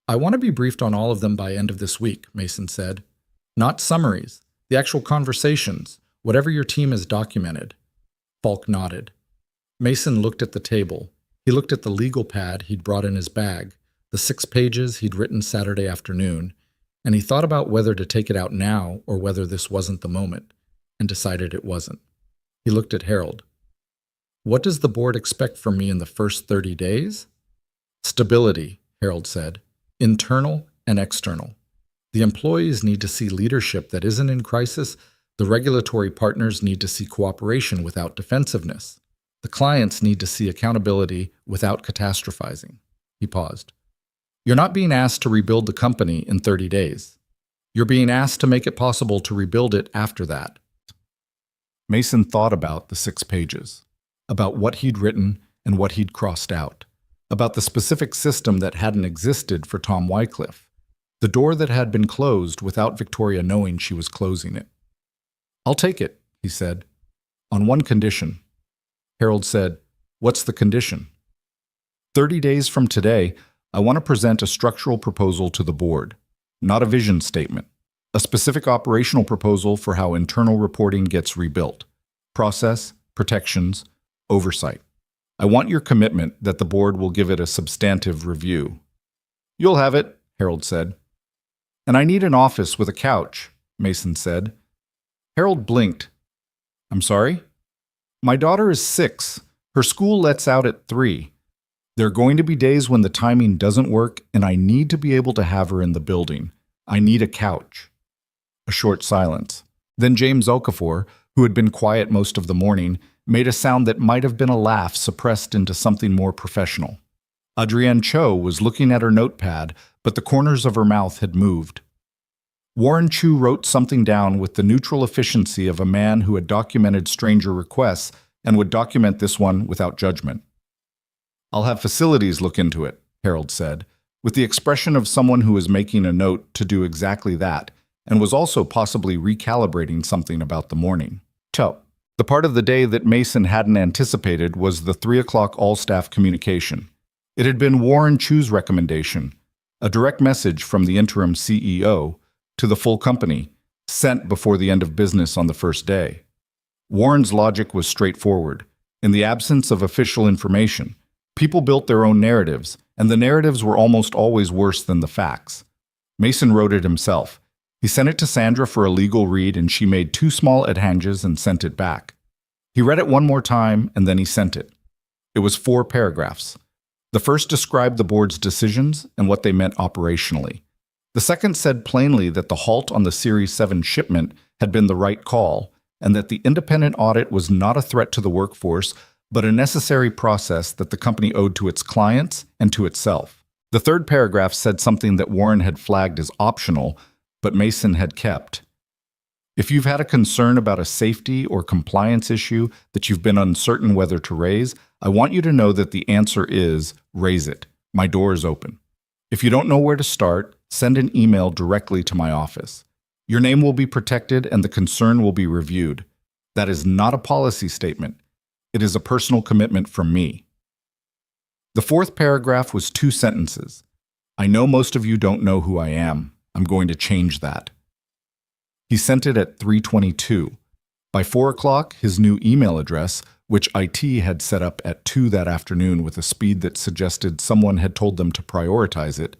I want to be briefed on all of them by end of this week, Mason said. Not summaries, the actual conversations, whatever your team has documented. Falk nodded. Mason looked at the table. He looked at the legal pad he'd brought in his bag, the 6 pages he'd written Saturday afternoon, and he thought about whether to take it out now or whether this wasn't the moment, and decided it wasn't. He looked at Harold. What does the board expect from me in the first 30 days? Stability, Harold said. Internal and external. The employees need to see leadership that isn't in crisis. The regulatory partners need to see cooperation without defensiveness. The clients need to see accountability without catastrophizing. He paused. You're not being asked to rebuild the company in 30 days. You're being asked to make it possible to rebuild it after that. Mason thought about the 6 pages, about what he'd written and what he'd crossed out, about the specific system that hadn't existed for Tom Wycliffe, the door that had been closed without Victoria knowing she was closing it. I'll take it, he said, on one condition. Harold said, what's the condition? 30 days from today, I want to present a structural proposal to the board, not a vision statement, a specific operational proposal for how internal reporting gets rebuilt, process, protections, oversight. I want your commitment that the board will give it a substantive review. You'll have it, Harold said. And I need an office with a couch, Mason said. Harold blinked. I'm sorry? My daughter is 6. Her school lets out at 3. There are going to be days when the timing doesn't work, and I need to be able to have her in the building. I need a couch. A short silence. Then James Okafor, who had been quiet most of the morning, made a sound that might have been a laugh suppressed into something more professional. Adrienne Cho was looking at her notepad, but the corners of her mouth had moved. Warren Chu wrote something down with the neutral efficiency of a man who had documented stranger requests and would document this one without judgment. I'll have facilities look into it, Harold said, with the expression of someone who was making a note to do exactly that, and was also possibly recalibrating something about the morning. The part of the day that Mason hadn't anticipated was the 3 o'clock all-staff communication. It had been Warren Chu's recommendation, a direct message from the interim CEO to the full company, sent before the end of business on the first day. Warren's logic was straightforward. In the absence of official information, people built their own narratives, and the narratives were almost always worse than the facts. Mason wrote it himself. He sent it to Sandra for a legal read, and she made 2 small adhanges and sent it back. He read it one more time, and then he sent it. It was 4 paragraphs. The first described the board's decisions and what they meant operationally. The second said plainly that the halt on the Series 7 shipment had been the right call, and that the independent audit was not a threat to the workforce, but a necessary process that the company owed to its clients and to itself. The third paragraph said something that Warren had flagged as optional, but Mason had kept. If you've had a concern about a safety or compliance issue that you've been uncertain whether to raise, I want you to know that the answer is raise it. My door is open. If you don't know where to start, send an email directly to my office. Your name will be protected and the concern will be reviewed. That is not a policy statement. It is a personal commitment from me. The fourth paragraph was 2 sentences. I know most of you don't know who I am. I'm going to change that. He sent it at 3:22. By 4 o'clock, his new email address, which IT had set up at 2 that afternoon with a speed that suggested someone had told them to prioritize it,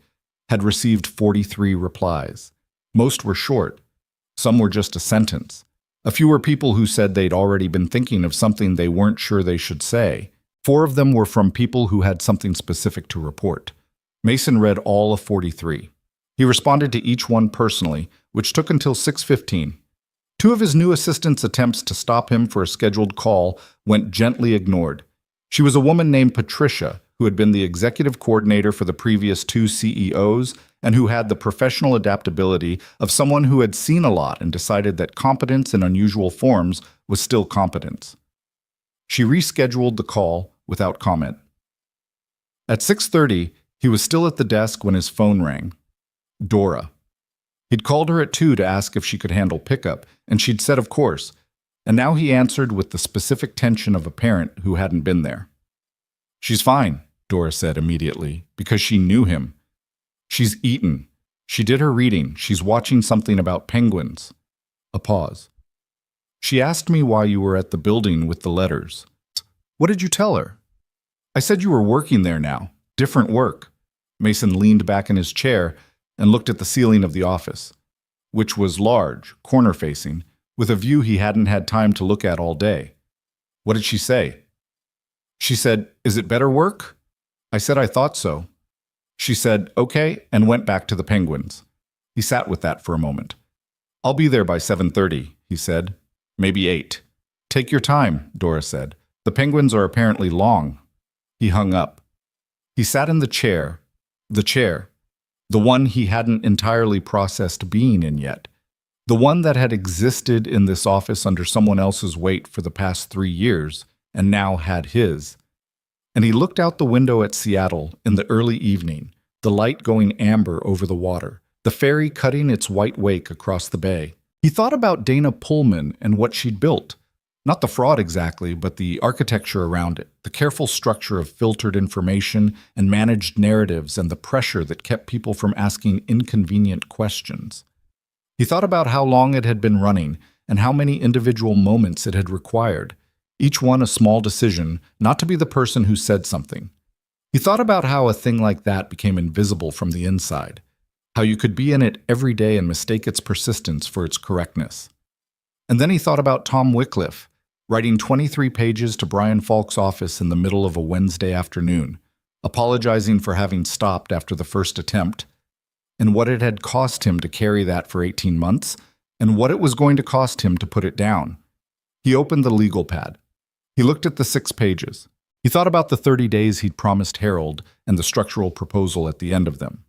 had received 43 replies. Most were short. Some were just a sentence. A few were people who said they'd already been thinking of something they weren't sure they should say. 4 of them were from people who had something specific to report. Mason read all of 43. He responded to each one personally, which took until 6:15. 2 of his new assistants' attempts to stop him for a scheduled call went gently ignored. She was a woman named Patricia, who had been the executive coordinator for the previous 2 CEOs and who had the professional adaptability of someone who had seen a lot and decided that competence in unusual forms was still competence. She rescheduled the call without comment. At 6:30, he was still at the desk when his phone rang. Dora. He'd called her at 2 to ask if she could handle pickup, and she'd said of course, and now he answered with the specific tension of a parent who hadn't been there. She's fine, Dora said immediately, because she knew him. She's eaten. She did her reading. She's watching something about penguins. A pause. She asked me why you were at the building with the letters. What did you tell her? I said you were working there now. Different work. Mason leaned back in his chair and looked at the ceiling of the office, which was large, corner-facing, with a view he hadn't had time to look at all day. What did she say? She said, "Is it better work?" I said I thought so. She said, "Okay," and went back to the penguins. He sat with that for a moment. "I'll be there by 7:30, he said. "Maybe 8. "Take your time," Dora said. "The penguins are apparently long." He hung up. He sat in the chair, the one he hadn't entirely processed being in yet, the one that had existed in this office under someone else's weight for the past 3 years, and now had his. And he looked out the window at Seattle in the early evening, the light going amber over the water, the ferry cutting its white wake across the bay. He thought about Dana Pullman and what she'd built. Not the fraud exactly, but the architecture around it, the careful structure of filtered information and managed narratives and the pressure that kept people from asking inconvenient questions. He thought about how long it had been running and how many individual moments it had required, each one a small decision not to be the person who said something. He thought about how a thing like that became invisible from the inside, how you could be in it every day and mistake its persistence for its correctness. And then he thought about Tom Wycliffe, writing 23 pages to Brian Falk's office in the middle of a Wednesday afternoon, apologizing for having stopped after the first attempt, and what it had cost him to carry that for 18 months, and what it was going to cost him to put it down. He opened the legal pad. He looked at the 6 pages. He thought about the 30 days he'd promised Harold and the structural proposal at the end of them.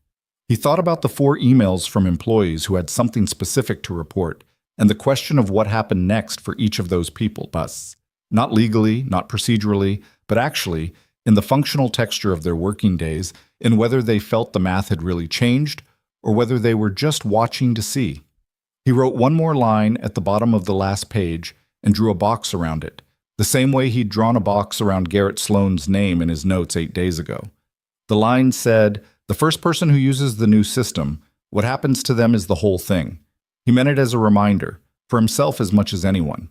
He thought about the 4 emails from employees who had something specific to report, and the question of what happened next for each of those people, not legally, not procedurally, but actually in the functional texture of their working days, in whether they felt the math had really changed or whether they were just watching to see. He wrote one more line at the bottom of the last page and drew a box around it, the same way he'd drawn a box around Garrett Sloan's name in his notes 8 days ago. The line said, "The first person who uses the new system, what happens to them is the whole thing." He meant it as a reminder, for himself as much as anyone.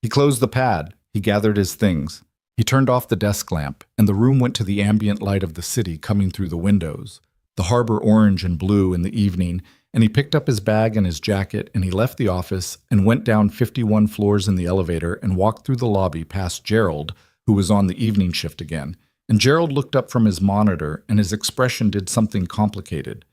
He closed the pad. He gathered his things. He turned off the desk lamp, and the room went to the ambient light of the city coming through the windows, the harbor orange and blue in the evening, and he picked up his bag and his jacket, and he left the office and went down 51 floors in the elevator and walked through the lobby past Gerald, who was on the evening shift again. And Gerald looked up from his monitor, and his expression did something complicated.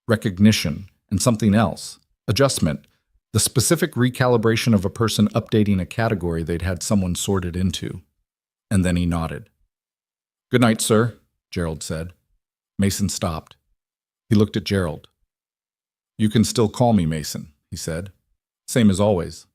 Recognition, and something else. Adjustment, the specific recalibration of a person updating a category they'd had someone sorted into. And then he nodded. "Good night, sir," Gerald said. Mason stopped. He looked at Gerald. "You can still call me Mason," he said. "Same as always."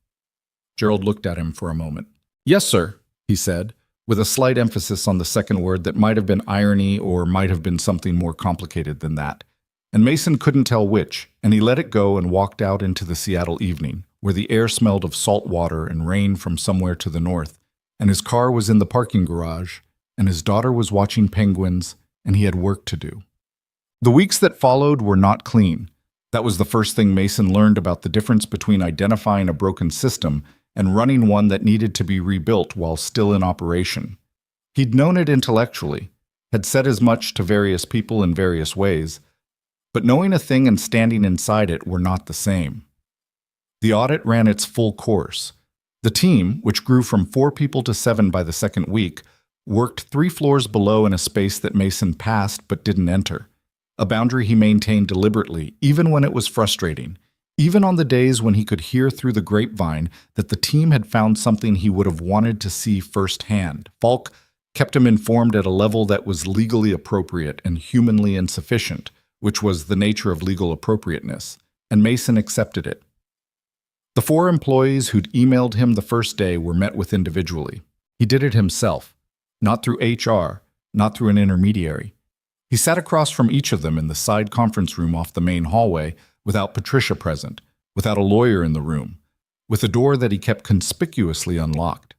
Gerald looked at him for a moment. "Yes, sir," he said, with a slight emphasis on the second word that might have been irony or might have been something more complicated than that. And Mason couldn't tell which, and he let it go and walked out into the Seattle evening, where the air smelled of salt water and rain from somewhere to the north, and his car was in the parking garage, and his daughter was watching penguins, and he had work to do. The weeks that followed were not clean. That was the first thing Mason learned about the difference between identifying a broken system and running one that needed to be rebuilt while still in operation. He'd known it intellectually, had said as much to various people in various ways, but knowing a thing and standing inside it were not the same. The audit ran its full course. The team, which grew from 4 people to 7 by the second week, worked 3 floors below in a space that Mason passed but didn't enter, a boundary he maintained deliberately, even when it was frustrating, even on the days when he could hear through the grapevine that the team had found something he would have wanted to see firsthand. Falk kept him informed at a level that was legally appropriate and humanly insufficient, which was the nature of legal appropriateness, and Mason accepted it. The 4 employees who'd emailed him the first day were met with individually. He did it himself, not through HR, not through an intermediary. He sat across from each of them in the side conference room off the main hallway without Patricia present, without a lawyer in the room, with a door that he kept conspicuously unlocked.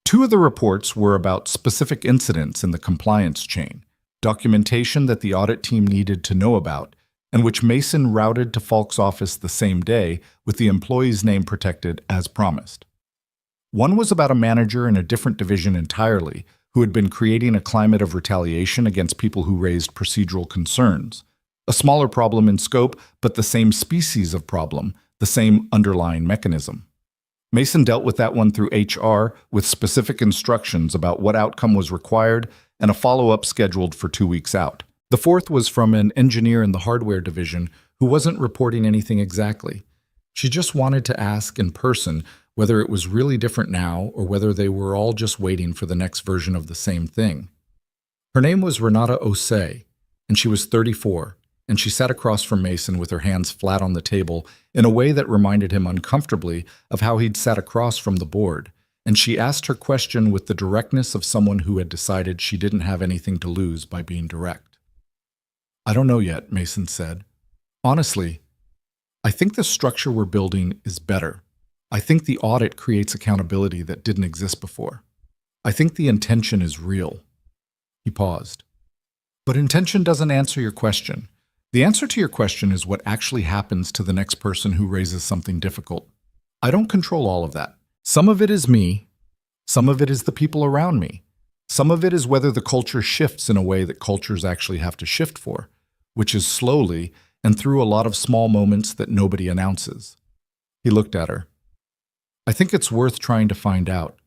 2 of the reports were about specific incidents in the compliance chain, documentation that the audit team needed to know about, and which Mason routed to Falk's office the same day with the employee's name protected as promised. One was about a manager in a different division entirely who had been creating a climate of retaliation against people who raised procedural concerns. A smaller problem in scope, but the same species of problem, the same underlying mechanism. Mason dealt with that one through HR with specific instructions about what outcome was required and a follow-up scheduled for 2 weeks out. The 4th was from an engineer in the hardware division who wasn't reporting anything exactly. She just wanted to ask in person whether it was really different now or whether they were all just waiting for the next version of the same thing. Her name was Renata Osei, and she was 34, and she sat across from Mason with her hands flat on the table in a way that reminded him uncomfortably of how he'd sat across from the board, and she asked her question with the directness of someone who had decided she didn't have anything to lose by being direct. "I don't know yet," Mason said. "Honestly, I think the structure we're building is better. I think the audit creates accountability that didn't exist before. I think the intention is real." He paused. "But intention doesn't answer your question. The answer to your question is what actually happens to the next person who raises something difficult. I don't control all of that. Some of it is me. Some of it is the people around me. Some of it is whether the culture shifts in a way that cultures actually have to shift for, which is slowly and through a lot of small moments that nobody announces." He looked at her. "I think it's worth trying to find out.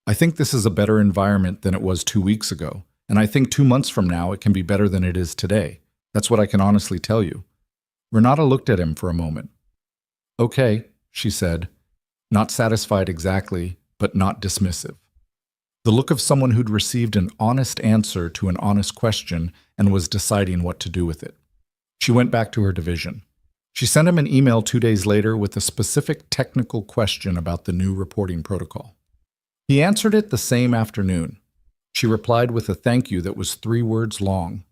I think this is a better environment than it was 2 weeks ago, and I think 2 months from now it can be better than it is today. That's what I can honestly tell you." Renata looked at him for a moment. "Okay," she said, not satisfied exactly, but not dismissive. The look of someone who'd received an honest answer to an honest question and was deciding what to do with it. She went back to her division. She sent him an email 2 days later with a specific technical question about the new reporting protocol. He answered it the same afternoon. She replied with a thank you that was 3 words long.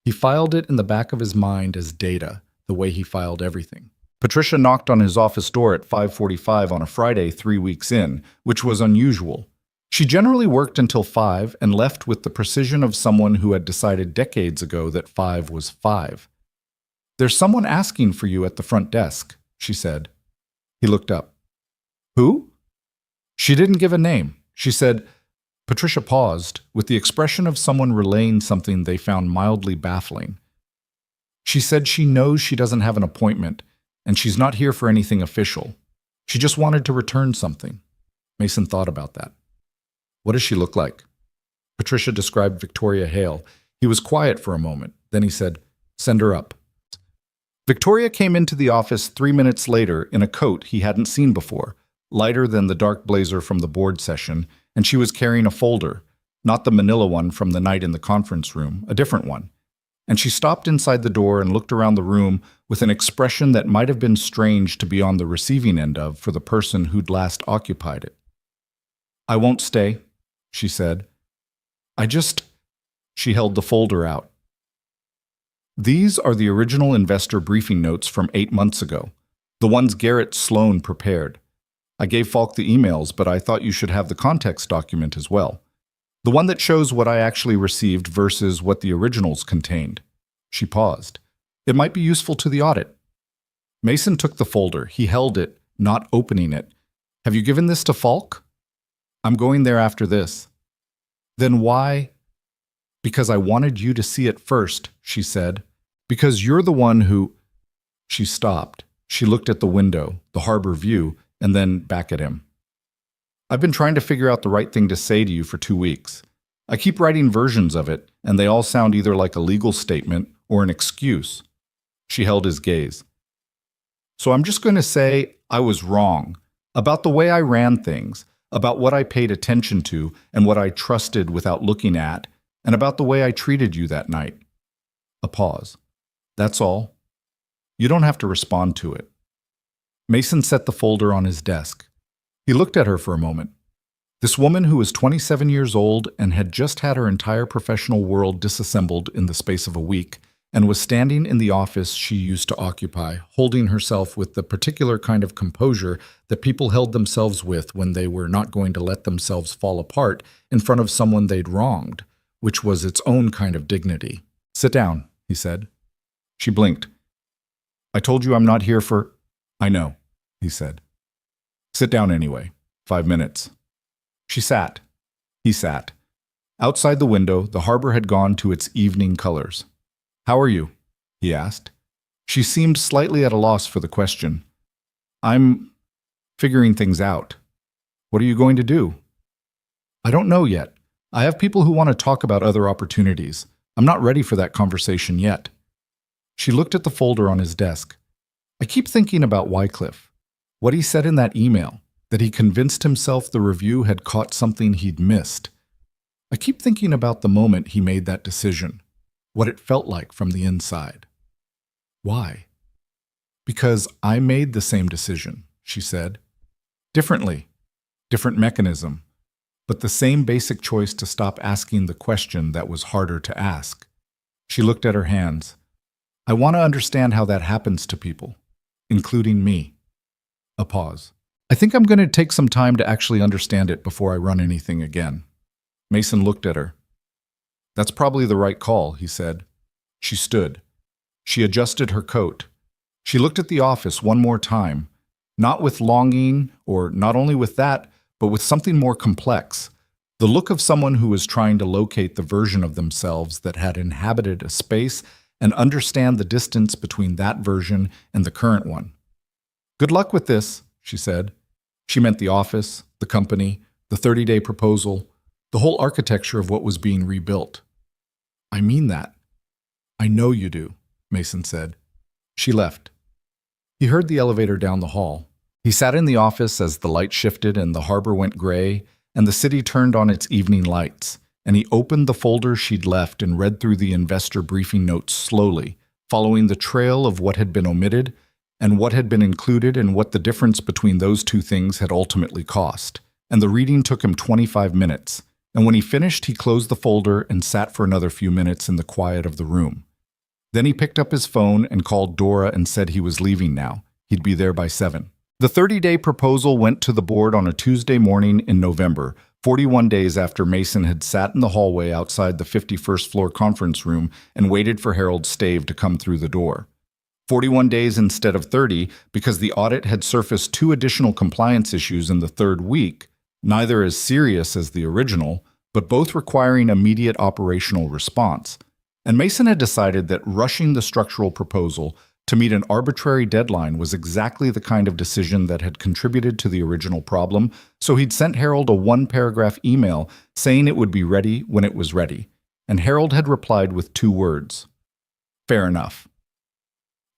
He filed it in the back of his mind as data, the way he filed everything. Patricia knocked on his office door at 5:45 on a Friday 3 weeks in, which was unusual. She generally worked until 5 and left with the precision of someone who had decided decades ago that 5 was 5. "There's someone asking for you at the front desk," she said. He looked up. "Who?" She didn't give a name. She said. Patricia paused, with the expression of someone relaying something they found mildly baffling. She said she knows she doesn't have an appointment, and she's not here for anything official. She just wanted to return something. Mason thought about that. "What does she look like?" Patricia described Victoria Hale. He was quiet for a moment. Then he said, "Send her up." Victoria came into the office 3 minutes later in a coat he hadn't seen before, lighter than the dark blazer from the board session, and she was carrying a folder, not the manila one from the night in the conference room, a different one. And she stopped inside the door and looked around the room with an expression that might have been strange to be on the receiving end of for the person who'd last occupied it. "I won't stay," she said. She held the folder out. These are the original investor briefing notes from 8 months ago, the ones Garrett Sloan prepared. I gave Falk the emails, but I thought you should have the context document as well. The one that shows what I actually received versus what the originals contained." She paused. "It might be useful to the audit." Mason took the folder. He held it, not opening it. "Have you given this to Falk?" "I'm going there after this." "Then why?" "Because I wanted you to see it first," she said. "Because you're the one who—" She stopped. She looked at the window, the harbor view, and then back at him. "I've been trying to figure out the right thing to say to you for 2 weeks. I keep writing versions of it, and they all sound either like a legal statement or an excuse." She held his gaze. "So I'm just going to say I was wrong about the way I ran things, about what I paid attention to and what I trusted without looking at, and about the way I treated you that night." A pause. "That's all. You don't have to respond to it." Mason set the folder on his desk. He looked at her for a moment. This woman who was 27 years old and had just had her entire professional world disassembled in the space of a week, and was standing in the office she used to occupy, holding herself with the particular kind of composure that people held themselves with when they were not going to let themselves fall apart in front of someone they'd wronged, which was its own kind of dignity. "Sit down," he said. She blinked. "I told you I'm not here for—" "I know," he said. "Sit down anyway. 5 minutes." She sat. He sat. Outside the window, the harbor had gone to its evening colors. "How are you?" he asked. She seemed slightly at a loss for the question. "I'm figuring things out." "What are you going to do?" "I don't know yet. I have people who want to talk about other opportunities. I'm not ready for that conversation yet." She looked at the folder on his desk. "I keep thinking about Wycliffe. What he said in that email, that he convinced himself the review had caught something he'd missed. I keep thinking about the moment he made that decision, what it felt like from the inside." "Why?" "Because I made the same decision," she said. "Differently, different mechanism, but the same basic choice to stop asking the question that was harder to ask." She looked at her hands. "I want to understand how that happens to people, including me." A pause. "I think I'm going to take some time to actually understand it before I run anything again." Mason looked at her. "That's probably the right call," he said. She stood. She adjusted her coat. She looked at the office one more time, not with longing, or not only with that, but with something more complex, the look of someone who was trying to locate the version of themselves that had inhabited a space and understand the distance between that version and the current one. "Good luck with this," she said. She meant the office, the company, the 30-day proposal, the whole architecture of what was being rebuilt. "I mean that." "I know you do," Mason said. She left. He heard the elevator down the hall. He sat in the office as the light shifted and the harbor went gray and the city turned on its evening lights, and he opened the folder she'd left and read through the investor briefing notes slowly, following the trail of what had been omitted and what had been included and what the difference between those two things had ultimately cost. And the reading took him 25 minutes, and when he finished, he closed the folder and sat for another few minutes in the quiet of the room. Then he picked up his phone and called Dora and said he was leaving now. He'd be there by 7. The 30-day proposal went to the board on a Tuesday morning in November, 41 days after Mason had sat in the hallway outside the 51st floor conference room and waited for Harold Stave to come through the door. 41 days instead of 30 because the audit had surfaced 2 additional compliance issues in the 3rd week, neither as serious as the original, but both requiring immediate operational response. And Mason had decided that rushing the structural proposal to meet an arbitrary deadline was exactly the kind of decision that had contributed to the original problem, so he'd sent Harold a 1-paragraph email saying it would be ready when it was ready, and Harold had replied with 2 words: "Fair enough."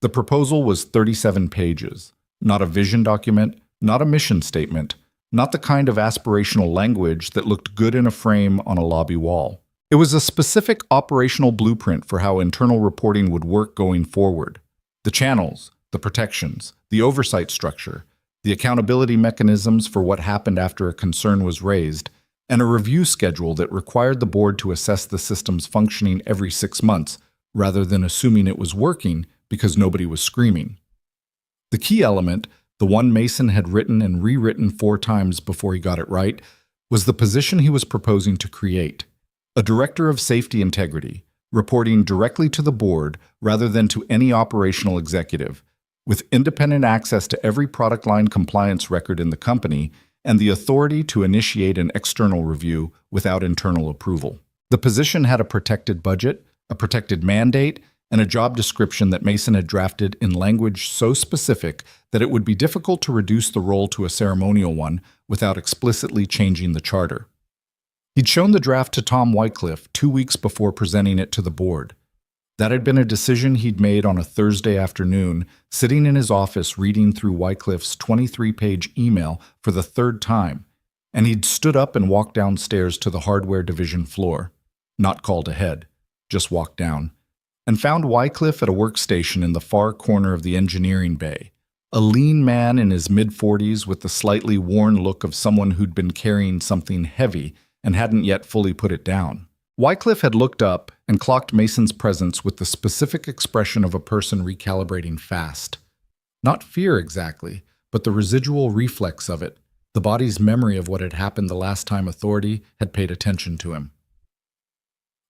The proposal was 37 pages, not a vision document, not a mission statement, not the kind of aspirational language that looked good in a frame on a lobby wall. It was a specific operational blueprint for how internal reporting would work going forward. The channels, the protections, the oversight structure, the accountability mechanisms for what happened after a concern was raised, and a review schedule that required the board to assess the system's functioning every 6 months, rather than assuming it was working because nobody was screaming. The key element, the one Mason had written and rewritten 4 times before he got it right, was the position he was proposing to create. A director of safety integrity, reporting directly to the board rather than to any operational executive, with independent access to every product line compliance record in the company and the authority to initiate an external review without internal approval. The position had a protected budget, a protected mandate, and a job description that Mason had drafted in language so specific that it would be difficult to reduce the role to a ceremonial one without explicitly changing the charter. He'd shown the draft to Tom Wycliffe 2 weeks before presenting it to the board. That had been a decision he'd made on a Thursday afternoon, sitting in his office reading through Wycliffe's 23-page email for the 3rd time, and he'd stood up and walked downstairs to the hardware division floor. Not called ahead, just walked down, and found Wycliffe at a workstation in the far corner of the engineering bay, a lean man in his mid-40s with the slightly worn look of someone who'd been carrying something heavy and hadn't yet fully put it down. Wycliffe had looked up and clocked Mason's presence with the specific expression of a person recalibrating fast. Not fear exactly, but the residual reflex of it, the body's memory of what had happened the last time authority had paid attention to him.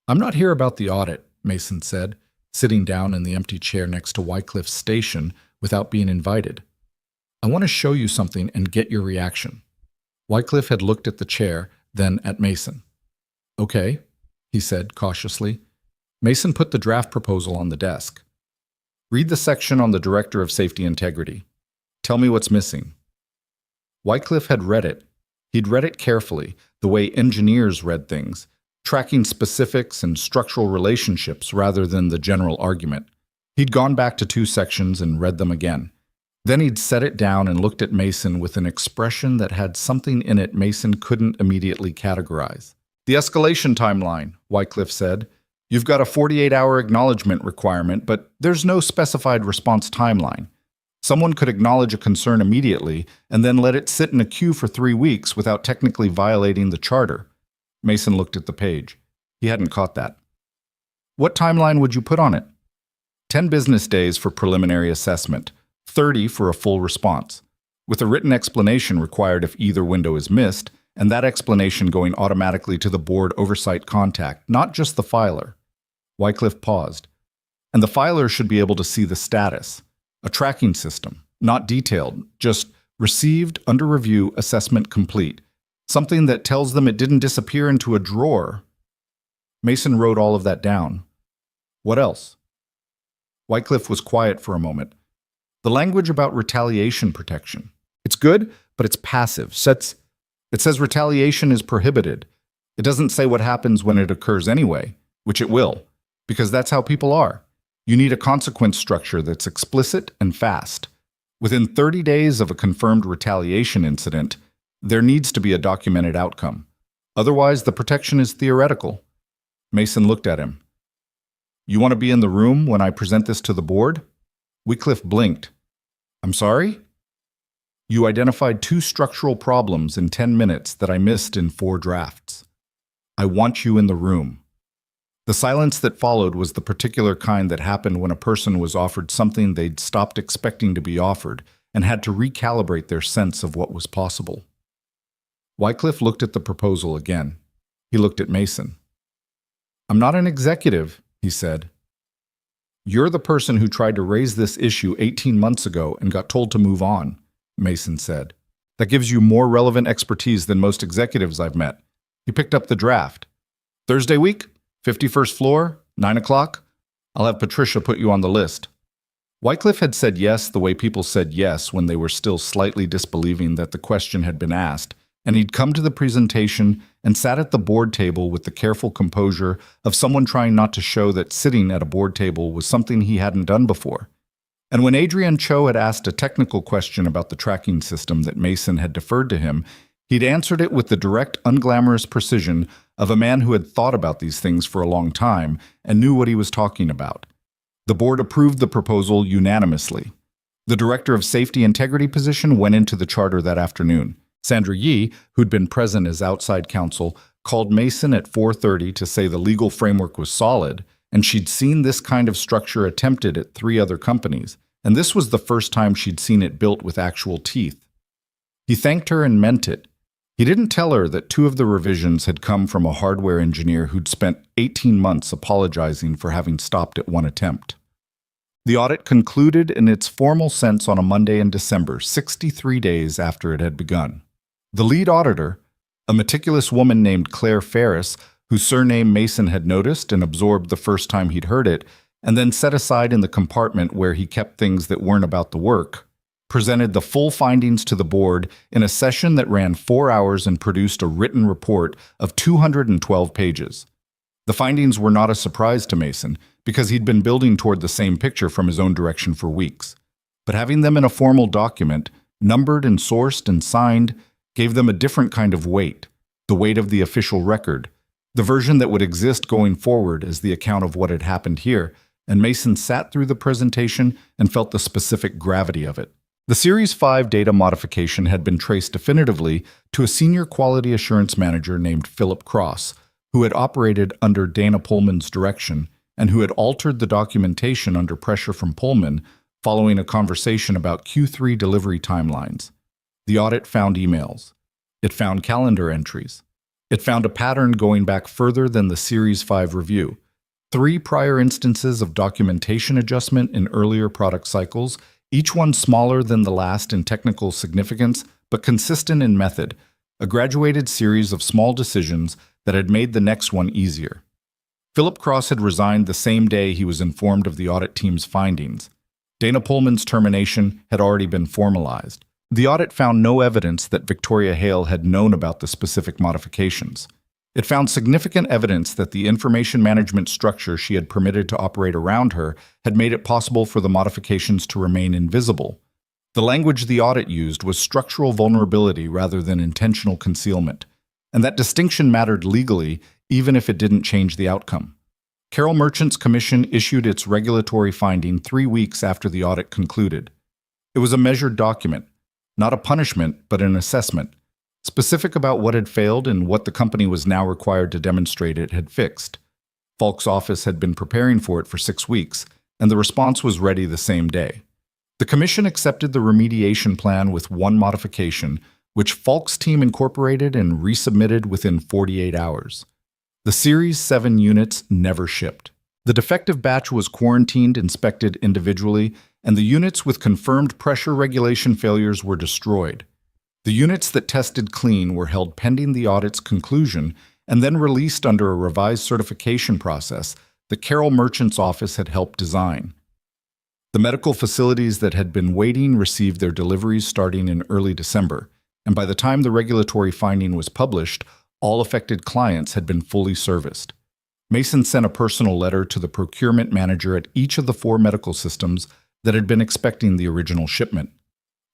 "I'm not here about the audit," Mason said, sitting down in the empty chair next to Wycliffe's station without being invited. "I want to show you something and get your reaction." Wycliffe had looked at the chair, then at Mason. "Okay," he said cautiously. Mason put the draft proposal on the desk. "Read the section on the Director of Safety Integrity. Tell me what's missing." Wycliffe had read it. He'd read it carefully, the way engineers read things, tracking specifics and structural relationships rather than the general argument. He'd gone back to 2 sections and read them again. Then he'd set it down and looked at Mason with an expression that had something in it Mason couldn't immediately categorize. "The escalation timeline," Wycliffe said. "You've got a 48-hour acknowledgement requirement, but there's no specified response timeline. Someone could acknowledge a concern immediately and then let it sit in a queue for 3 weeks without technically violating the charter." Mason looked at the page. He hadn't caught that. "What timeline would you put on it?" 10 business days for preliminary assessment, 30 for a full response, with a written explanation required if either window is missed, and that explanation going automatically to the board oversight contact, not just the filer. Wycliffe paused. "And the filer should be able to see the status. A tracking system, not detailed, just received, under review, assessment complete. Something that tells them it didn't disappear into a drawer." Mason wrote all of that down. "What else?" Wycliffe was quiet for a moment. "The language about retaliation protection. It's good, but it's passive. It says retaliation is prohibited. It doesn't say what happens when it occurs anyway, which it will, because that's how people are. You need a consequence structure that's explicit and fast. Within 30 days of a confirmed retaliation incident, there needs to be a documented outcome. Otherwise, the protection is theoretical." Mason looked at him. "You want to be in the room when I present this to the board?" Wycliffe blinked. "I'm sorry?" "You identified 2 structural problems in 10 minutes that I missed in 4 drafts. I want you in the room." The silence that followed was the particular kind that happened when a person was offered something they'd stopped expecting to be offered and had to recalibrate their sense of what was possible. Wycliffe looked at the proposal again. He looked at Mason. "I'm not an executive," he said. "You're the person who tried to raise this issue 18 months ago and got told to move on," Mason said. "That gives you more relevant expertise than most executives I've met." He picked up the draft. "Thursday week, 51st floor, 9 o'clock. I'll have Patricia put you on the list." Wycliffe had said yes the way people said yes when they were still slightly disbelieving that the question had been asked, and he'd come to the presentation and sat at the board table with the careful composure of someone trying not to show that sitting at a board table was something he hadn't done before. And when Adrienne Cho had asked a technical question about the tracking system that Mason had deferred to him, he'd answered it with the direct, unglamorous precision of a man who had thought about these things for a long time and knew what he was talking about. The board approved the proposal unanimously. The Director of Safety Integrity position went into the charter that afternoon. Sandra Yee, who'd been present as outside counsel, called Mason at 4:30 to say the legal framework was solid, and she'd seen this kind of structure attempted at 3 other companies, and this was the first time she'd seen it built with actual teeth. He thanked her and meant it. He didn't tell her that 2 of the revisions had come from a hardware engineer who'd spent 18 months apologizing for having stopped at 1 attempt. The audit concluded in its formal sense on a Monday in December, 63 days after it had begun. The lead auditor, a meticulous woman named Claire Ferris, whose surname Mason had noticed and absorbed the first time he'd heard it, and then set aside in the compartment where he kept things that weren't about the work, presented the full findings to the board in a session that ran 4 hours and produced a written report of 212 pages. The findings were not a surprise to Mason, because he'd been building toward the same picture from his own direction for weeks. But having them in a formal document, numbered and sourced and signed, gave them a different kind of weight, the weight of the official record, the version that would exist going forward as the account of what had happened here, and Mason sat through the presentation and felt the specific gravity of it. The Series 5 data modification had been traced definitively to a senior quality assurance manager named Philip Cross, who had operated under Dana Pullman's direction and who had altered the documentation under pressure from Pullman following a conversation about Q3 delivery timelines. The audit found emails. It found calendar entries. It found a pattern going back further than the Series 5 review. 3 prior instances of documentation adjustment in earlier product cycles, each one smaller than the last in technical significance, but consistent in method, a graduated series of small decisions that had made the next one easier. Philip Cross had resigned the same day he was informed of the audit team's findings. Dana Pullman's termination had already been formalized. The audit found no evidence that Victoria Hale had known about the specific modifications. It found significant evidence that the information management structure she had permitted to operate around her had made it possible for the modifications to remain invisible. The language the audit used was structural vulnerability rather than intentional concealment, and that distinction mattered legally even if it didn't change the outcome. Carol Merchant's commission issued its regulatory finding 3 weeks after the audit concluded. It was a measured document, not a punishment, but an assessment, specific about what had failed and what the company was now required to demonstrate it had fixed. Falk's office had been preparing for it for 6 weeks, and the response was ready the same day. The commission accepted the remediation plan with 1 modification, which Falk's team incorporated and resubmitted within 48 hours. The Series 7 units never shipped. The defective batch was quarantined, inspected individually, and the units with confirmed pressure regulation failures were destroyed. The units that tested clean were held pending the audit's conclusion and then released under a revised certification process that Carol Merchant's office had helped design. The medical facilities that had been waiting received their deliveries starting in early December, and by the time the regulatory finding was published, all affected clients had been fully serviced. Mason sent a personal letter to the procurement manager at each of the 4 medical systems that had been expecting the original shipment.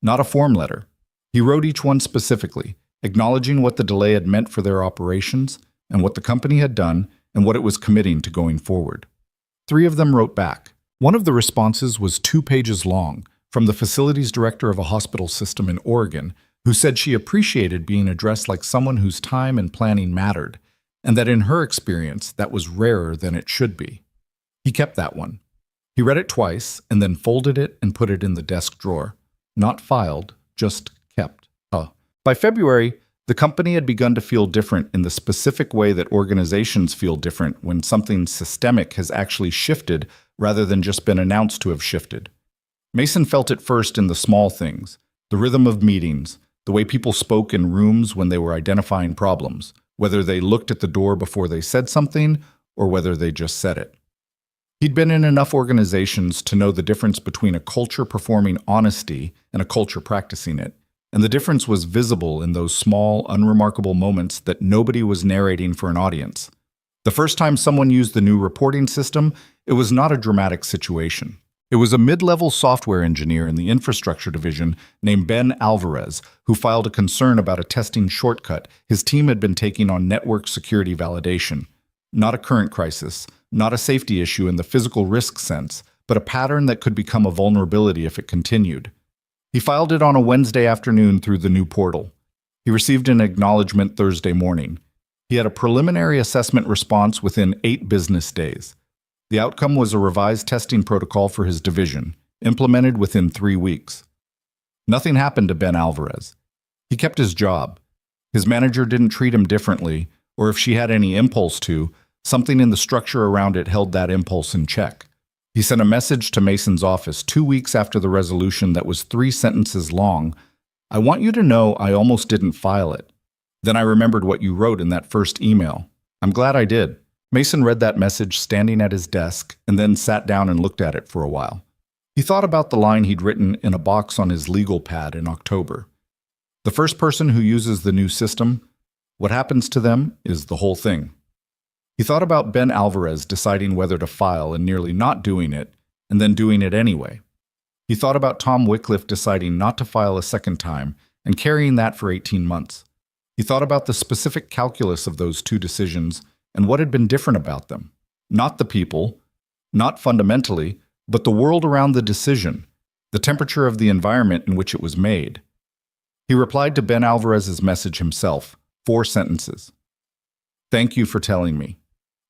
Not a form letter. He wrote each one specifically, acknowledging what the delay had meant for their operations and what the company had done and what it was committing to going forward. 3 of them wrote back. One of the responses was 2 pages long, from the facilities director of a hospital system in Oregon, who said she appreciated being addressed like someone whose time and planning mattered, and that in her experience that was rarer than it should be. He kept that one. He read it twice and then folded it and put it in the desk drawer. Not filed, just kept. By February, the company had begun to feel different in the specific way that organizations feel different when something systemic has actually shifted rather than just been announced to have shifted. Mason felt it first in the small things, the rhythm of meetings, the way people spoke in rooms when they were identifying problems, whether they looked at the door before they said something or whether they just said it. He'd been in enough organizations to know the difference between a culture performing honesty and a culture practicing it, and the difference was visible in those small, unremarkable moments that nobody was narrating for an audience. The first time someone used the new reporting system, it was not a dramatic situation. It was a mid-level software engineer in the infrastructure division named Ben Alvarez who filed a concern about a testing shortcut his team had been taking on network security validation. Not a current crisis, not a safety issue in the physical risk sense, but a pattern that could become a vulnerability if it continued. He filed it on a Wednesday afternoon through the new portal. He received an acknowledgement Thursday morning. He had a preliminary assessment response within 8 business days. The outcome was a revised testing protocol for his division. implemented within 3 weeks. Nothing happened to Ben Alvarez. He kept his job. His manager didn't treat him differently, or if she had any impulse to, something in the structure around it held that impulse in check. He sent a message to Mason's office 2 weeks after the resolution that was 3 sentences long. "I want you to know I almost didn't file it. Then I remembered what you wrote in that first email. I'm glad I did." Mason read that message standing at his desk and then sat down and looked at it for a while. He thought about the line he'd written in a box on his legal pad in October. The first person who uses the new system, what happens to them is the whole thing. He thought about Ben Alvarez deciding whether to file and nearly not doing it, and then doing it anyway. He thought about Tom Wycliffe deciding not to file a second time and carrying that for 18 months. He thought about the specific calculus of those two decisions and what had been different about them. Not the people, not fundamentally, but the world around the decision, the temperature of the environment in which it was made. He replied to Ben Alvarez's message himself, 4 sentences. "Thank you for telling me.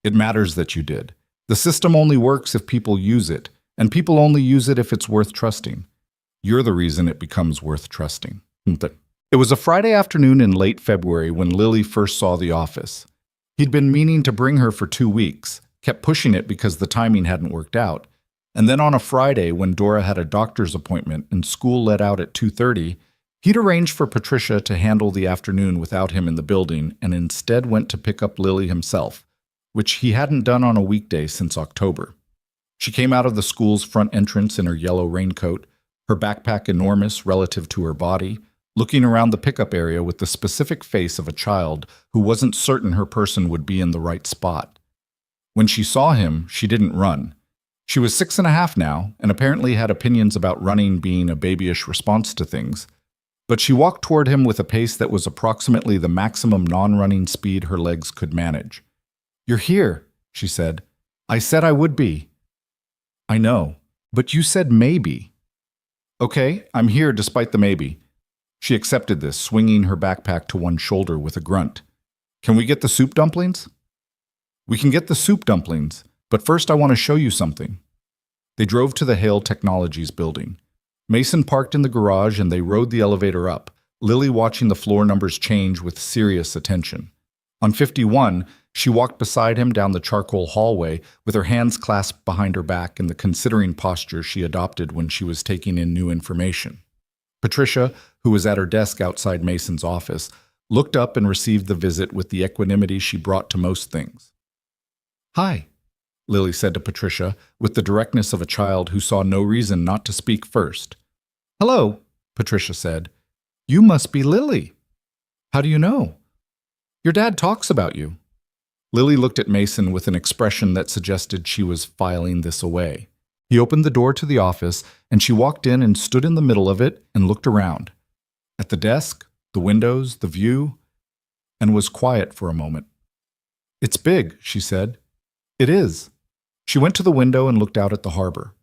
It matters that you did. The system only works if people use it, and people only use it if it's worth trusting. You're the reason it becomes worth trusting." It was a Friday afternoon in late February when Lily first saw the office. He'd been meaning to bring her for 2 weeks, kept pushing it because the timing hadn't worked out, and then on a Friday when Dora had a doctor's appointment and school let out at 2:30, he'd arranged for Patricia to handle the afternoon without him in the building and instead went to pick up Lily himself, which he hadn't done on a weekday since October. She came out of the school's front entrance in her yellow raincoat, her backpack enormous relative to her body, looking around the pickup area with the specific face of a child who wasn't certain her person would be in the right spot. When she saw him, she didn't run. She was 6.5 now, and apparently had opinions about running being a babyish response to things. But she walked toward him with a pace that was approximately the maximum non-running speed her legs could manage. "You're here," she said. "I said I would be." "I know, but you said maybe." "Okay, I'm here despite the maybe." She accepted this, swinging her backpack to one shoulder with a grunt. "Can we get the soup dumplings?" "We can get the soup dumplings, but first I want to show you something." They drove to the Hale Technologies building. Mason parked in the garage and they rode the elevator up, Lily watching the floor numbers change with serious attention. On 51, she walked beside him down the charcoal hallway with her hands clasped behind her back in the considering posture she adopted when she was taking in new information. Patricia, who was at her desk outside Mason's office, looked up and received the visit with the equanimity she brought to most things. "Hi," Lily said to Patricia with the directness of a child who saw no reason not to speak first. "Hello," Patricia said. "You must be Lily." "How do you know?" "Your dad talks about you." Lily looked at Mason with an expression that suggested she was filing this away. He opened the door to the office, and she walked in and stood in the middle of it and looked around. At the desk, the windows, the view, and was quiet for a moment. "It's big," she said. "It is." She went to the window and looked out at the harbor.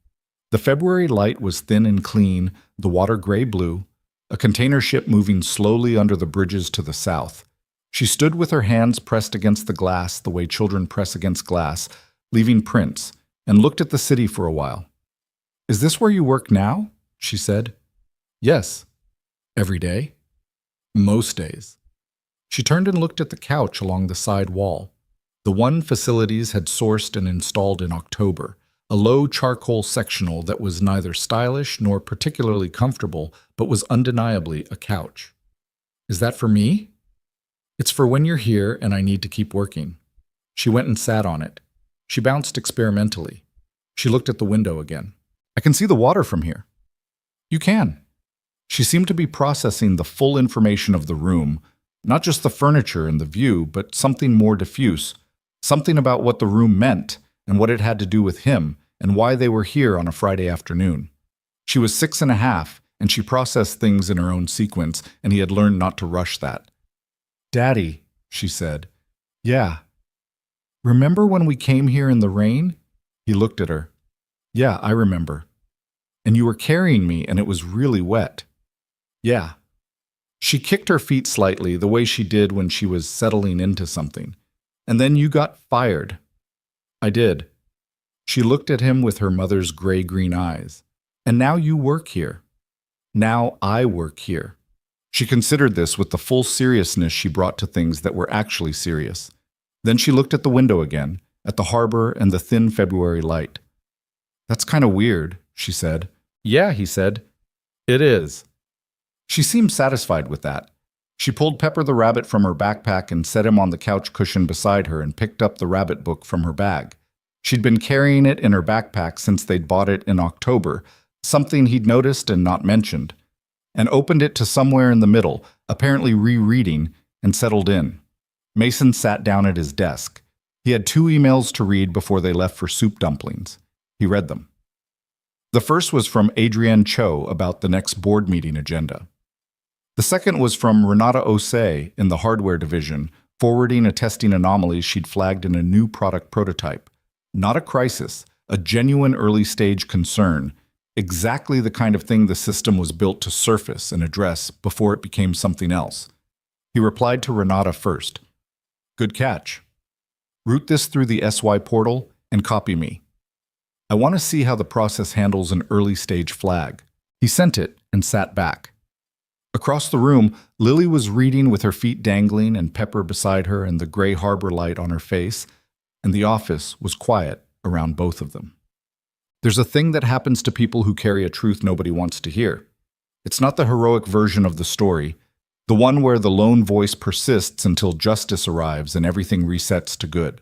The February light was thin and clean, the water gray-blue, a container ship moving slowly under the bridges to the south. She stood with her hands pressed against the glass the way children press against glass, leaving prints, and looked at the city for a while. "Is this where you work now?" she said. "Yes." "Every day?" "Most days." She turned and looked at the couch along the side wall. The one Facilities had sourced and installed in October, a low charcoal sectional that was neither stylish nor particularly comfortable, but was undeniably a couch. "Is that for me?" "It's for when you're here and I need to keep working." She went and sat on it. She bounced experimentally. She looked at the window again. "I can see the water from here." "You can." She seemed to be processing the full information of the room, not just the furniture and the view, but something more diffuse, something about what the room meant and what it had to do with him and why they were here on a Friday afternoon. She was 6.5, and she processed things in her own sequence, and he had learned not to rush that. "Daddy," she said. "Yeah." "Remember when we came here in the rain?" He looked at her. "Yeah, I remember." "And you were carrying me and it was really wet." "Yeah." She kicked her feet slightly, the way she did when she was settling into something. "And then you got fired." "I did." She looked at him with her mother's gray-green eyes. And now you work here. Now I work here. She considered this with the full seriousness she brought to things that were actually serious. Then she looked at the window again, at the harbor and the thin February light. "That's kind of weird," she said. "Yeah," he said. "It is." She seemed satisfied with that. She pulled Pepper the rabbit from her backpack and set him on the couch cushion beside her and picked up the rabbit book from her bag. She'd been carrying it in her backpack since they'd bought it in October, something he'd noticed and not mentioned, and opened it to somewhere in the middle, apparently rereading, and settled in. Mason sat down at his desk. He had 2 emails to read before they left for soup dumplings. He read them. The first was from Adrienne Cho about the next board meeting agenda. The second was from Renata Osei in the hardware division, forwarding a testing anomaly she'd flagged in a new product prototype. Not a crisis, a genuine early-stage concern, exactly the kind of thing the system was built to surface and address before it became something else. He replied to Renata first. "Good catch. Route this through the SY portal and copy me. I want to see how the process handles an early-stage flag." He sent it and sat back. Across the room, Lily was reading with her feet dangling and Pepper beside her and the gray harbor light on her face, and the office was quiet around both of them. There's a thing that happens to people who carry a truth nobody wants to hear. It's not the heroic version of the story, the one where the lone voice persists until justice arrives and everything resets to good.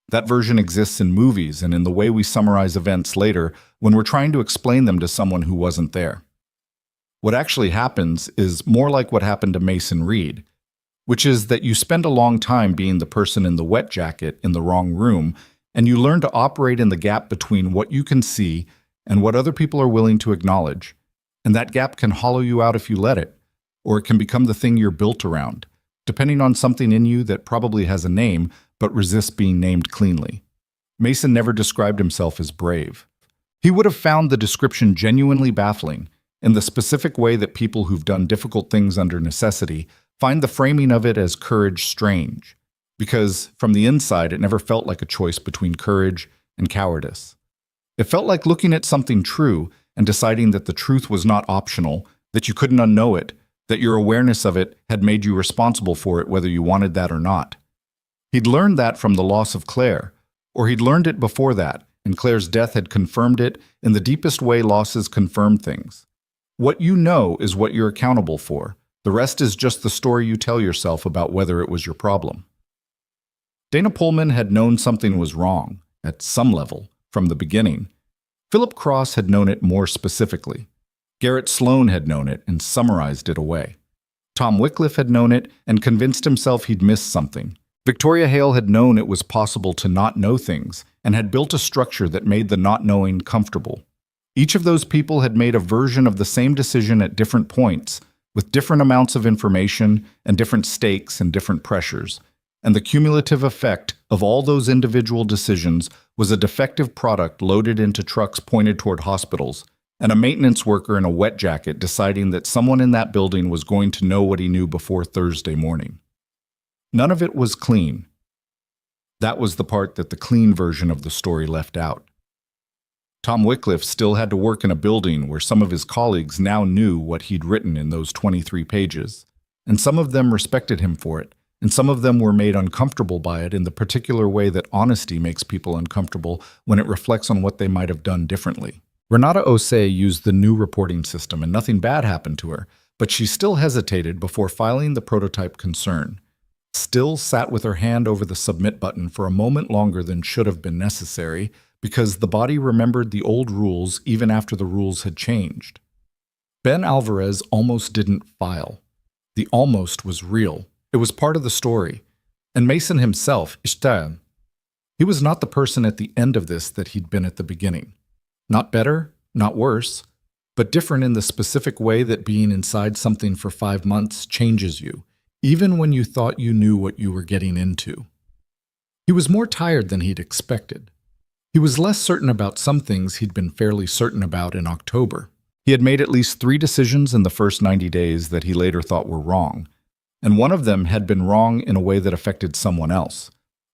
That version exists in movies and in the way we summarize events later when we're trying to explain them to someone who wasn't there. What actually happens is more like what happened to Mason Reed, which is that you spend a long time being the person in the wet jacket in the wrong room, and you learn to operate in the gap between what you can see and what other people are willing to acknowledge. And that gap can hollow you out if you let it, or it can become the thing you're built around, depending on something in you that probably has a name but resists being named cleanly. Mason never described himself as brave. He would have found the description genuinely baffling, in the specific way that people who've done difficult things under necessity find the framing of it as courage strange, because from the inside it never felt like a choice between courage and cowardice. It felt like looking at something true and deciding that the truth was not optional, that you couldn't unknow it, that your awareness of it had made you responsible for it whether you wanted that or not. He'd learned that from the loss of Claire, or he'd learned it before that, and Claire's death had confirmed it in the deepest way losses confirm things. What you know is what you're accountable for. The rest is just the story you tell yourself about whether it was your problem. Dana Pullman had known something was wrong, at some level, from the beginning. Philip Cross had known it more specifically. Garrett Sloan had known it and summarized it away. Tom Wycliffe had known it and convinced himself he'd missed something. Victoria Hale had known it was possible to not know things and had built a structure that made the not knowing comfortable. Each of those people had made a version of the same decision at different points, with different amounts of information and different stakes and different pressures, and the cumulative effect of all those individual decisions was a defective product loaded into trucks pointed toward hospitals, and a maintenance worker in a wet jacket deciding that someone in that building was going to know what he knew before Thursday morning. None of it was clean. That was the part that the clean version of the story left out. Tom Wycliffe still had to work in a building where some of his colleagues now knew what he'd written in those 23 pages, and some of them respected him for it, and some of them were made uncomfortable by it in the particular way that honesty makes people uncomfortable when it reflects on what they might have done differently. Renata Osei used the new reporting system and nothing bad happened to her, but she still hesitated before filing the prototype concern. Still sat with her hand over the submit button for a moment longer than should have been necessary, because the body remembered the old rules even after the rules had changed. Ben Alvarez almost didn't file. The almost was real. It was part of the story. And Mason himself, Ishtan, he was not the person at the end of this that he'd been at the beginning. Not better, not worse, but different in the specific way that being inside something for 5 months changes you, even when you thought you knew what you were getting into. He was more tired than he'd expected. He was less certain about some things he'd been fairly certain about in October. He had made at least 3 decisions in the first 90 days that he later thought were wrong, and one of them had been wrong in a way that affected someone else.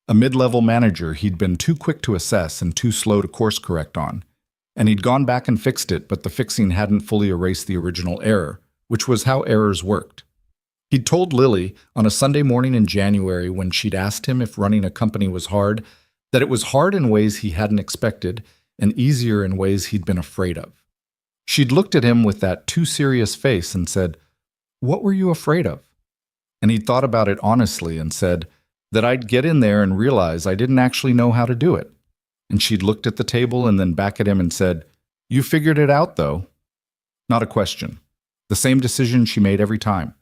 A mid-level manager he'd been too quick to assess and too slow to course correct on. and he'd gone back and fixed it, but the fixing hadn't fully erased the original error, which was how errors worked. He'd told Lily on a Sunday morning in January when she'd asked him if running a company was hard, that it was hard in ways he hadn't expected and easier in ways he'd been afraid of. She'd looked at him with that too serious face and said, "What were you afraid of?" And he'd thought about it honestly and said that I'd get in there and realize I didn't actually know how to do it. And she'd looked at the table and then back at him and said, "You figured it out, though." Not a question. The same decision she made every time.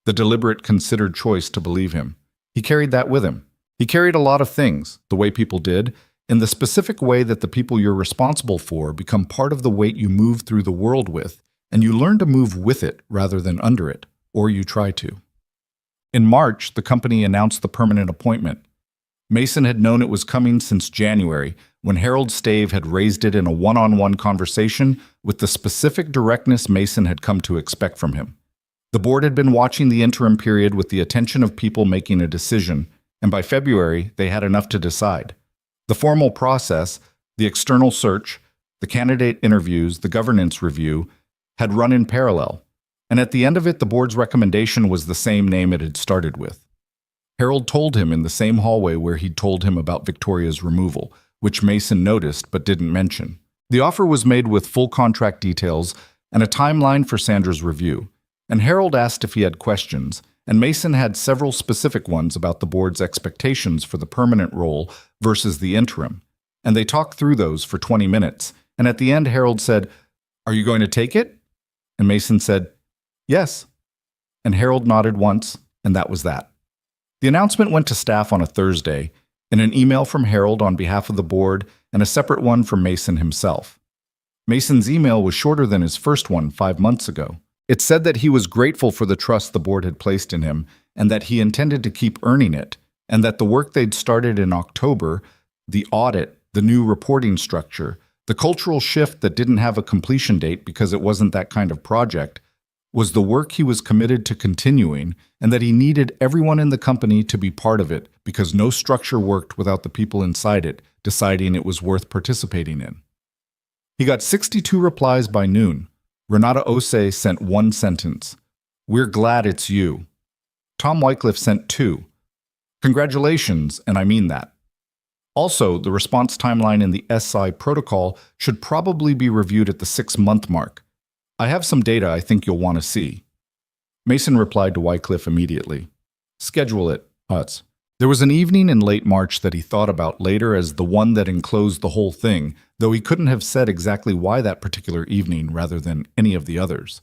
The deliberate, considered choice to believe him. He carried that with him. He carried a lot of things, the way people did, in the specific way that the people you're responsible for become part of the weight you move through the world with, and you learn to move with it rather than under it, or you try to. In March, the company announced the permanent appointment. Mason had known it was coming since January, when Harold Stave had raised it in a one-on-one conversation with the specific directness Mason had come to expect from him. The board had been watching the interim period with the attention of people making a decision, and by February, they had enough to decide. The formal process, the external search, the candidate interviews, the governance review, had run in parallel, and at the end of it, the board's recommendation was the same name it had started with. Harold told him in the same hallway where he'd told him about Victoria's removal, which Mason noticed but didn't mention. The offer was made with full contract details and a timeline for Sandra's review, and Harold asked if he had questions, and Mason had several specific ones about the board's expectations for the permanent role versus the interim, and they talked through those for 20 minutes, and at the end Harold said, "Are you going to take it?" And Mason said, "Yes." And Harold nodded once, and that was that. The announcement went to staff on a Thursday, in an email from Harold on behalf of the board and a separate one from Mason himself. Mason's email was shorter than his first one 5 months ago. It said that he was grateful for the trust the board had placed in him and that he intended to keep earning it, and that the work they'd started in October, the audit, the new reporting structure, the cultural shift that didn't have a completion date because it wasn't that kind of project, was the work he was committed to continuing, and that he needed everyone in the company to be part of it because no structure worked without the people inside it deciding it was worth participating in. He got 62 replies by noon. Renata Ose sent one sentence. "We're glad it's you." Tom Wycliffe sent 2. "Congratulations, and I mean that." Also, the response timeline in the SI protocol should probably be reviewed at the 6-month mark. "I have some data I think you'll want to see." Mason replied to Wycliffe immediately. "Schedule it, Utz." There was an evening in late March that he thought about later as the one that enclosed the whole thing, though he couldn't have said exactly why that particular evening rather than any of the others.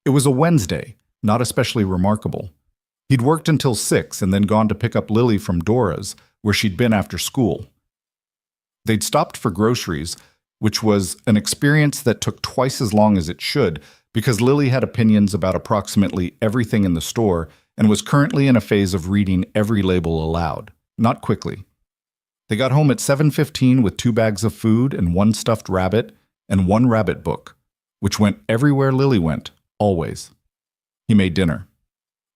It was a Wednesday, not especially remarkable. He'd worked until 6 and then gone to pick up Lily from Dora's, where she'd been after school. They'd stopped for groceries, which was an experience that took twice as long as it should because Lily had opinions about approximately everything in the store and was currently in a phase of reading every label aloud, not quickly. They got home at 7:15 with 2 bags of food and 1 stuffed rabbit and 1 rabbit book, which went everywhere Lily went, always. He made dinner.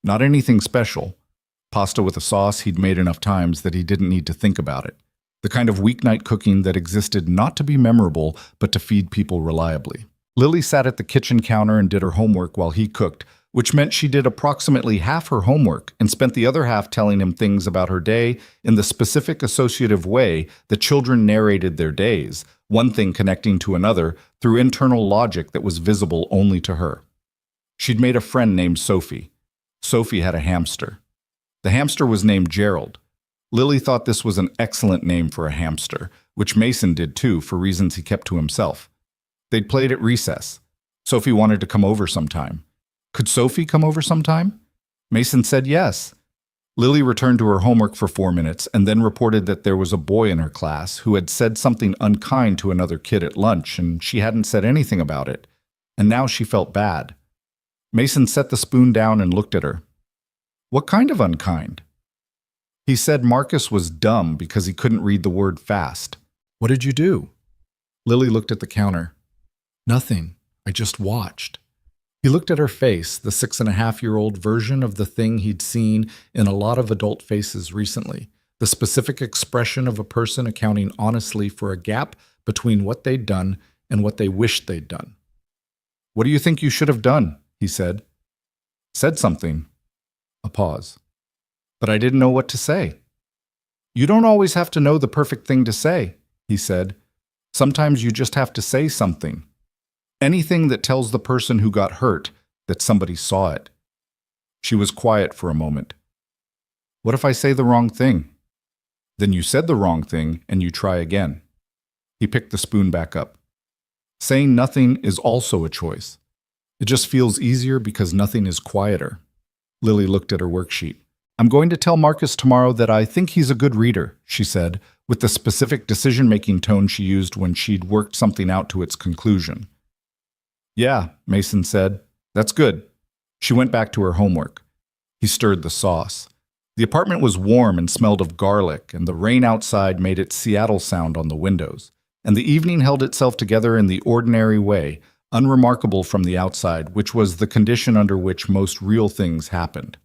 Not anything special. Pasta with a sauce he'd made enough times that he didn't need to think about it. The kind of weeknight cooking that existed not to be memorable, but to feed people reliably. Lily sat at the kitchen counter and did her homework while he cooked, which meant she did approximately half her homework and spent the other half telling him things about her day in the specific associative way the children narrated their days, one thing connecting to another through internal logic that was visible only to her. She'd made a friend named Sophie. Sophie had a hamster. The hamster was named Gerald. Lily thought this was an excellent name for a hamster, which Mason did too for reasons he kept to himself. They'd played at recess. Sophie wanted to come over sometime. Could Sophie come over sometime? Mason said yes. Lily returned to her homework for 4 minutes and then reported that there was a boy in her class who had said something unkind to another kid at lunch and she hadn't said anything about it, and now she felt bad. Mason set the spoon down and looked at her. "What kind of unkind?" He said Marcus was dumb because he couldn't read the word fast. "What did you do?" Lily looked at the counter. "Nothing. I just watched." He looked at her face, the 6.5-year-old version of the thing he'd seen in a lot of adult faces recently, the specific expression of a person accounting honestly for a gap between what they'd done and what they wished they'd done. "What do you think you should have done?" he said. "Said something." A pause. "But I didn't know what to say." "You don't always have to know the perfect thing to say," he said. "Sometimes you just have to say something. Anything that tells the person who got hurt that somebody saw it." She was quiet for a moment. "What if I say the wrong thing?" "Then you said the wrong thing and you try again." He picked the spoon back up. Saying nothing is also a choice. It just feels easier because nothing is quieter. Lily looked at her worksheet. "I'm going to tell Marcus tomorrow that I think he's a good reader," she said, with the specific decision-making tone she used when she'd worked something out to its conclusion. "Yeah," Mason said. "That's good." She went back to her homework. He stirred the sauce. The apartment was warm and smelled of garlic, and the rain outside made its Seattle sound on the windows. And the evening held itself together in the ordinary way, unremarkable from the outside, which was the condition under which most real things happened.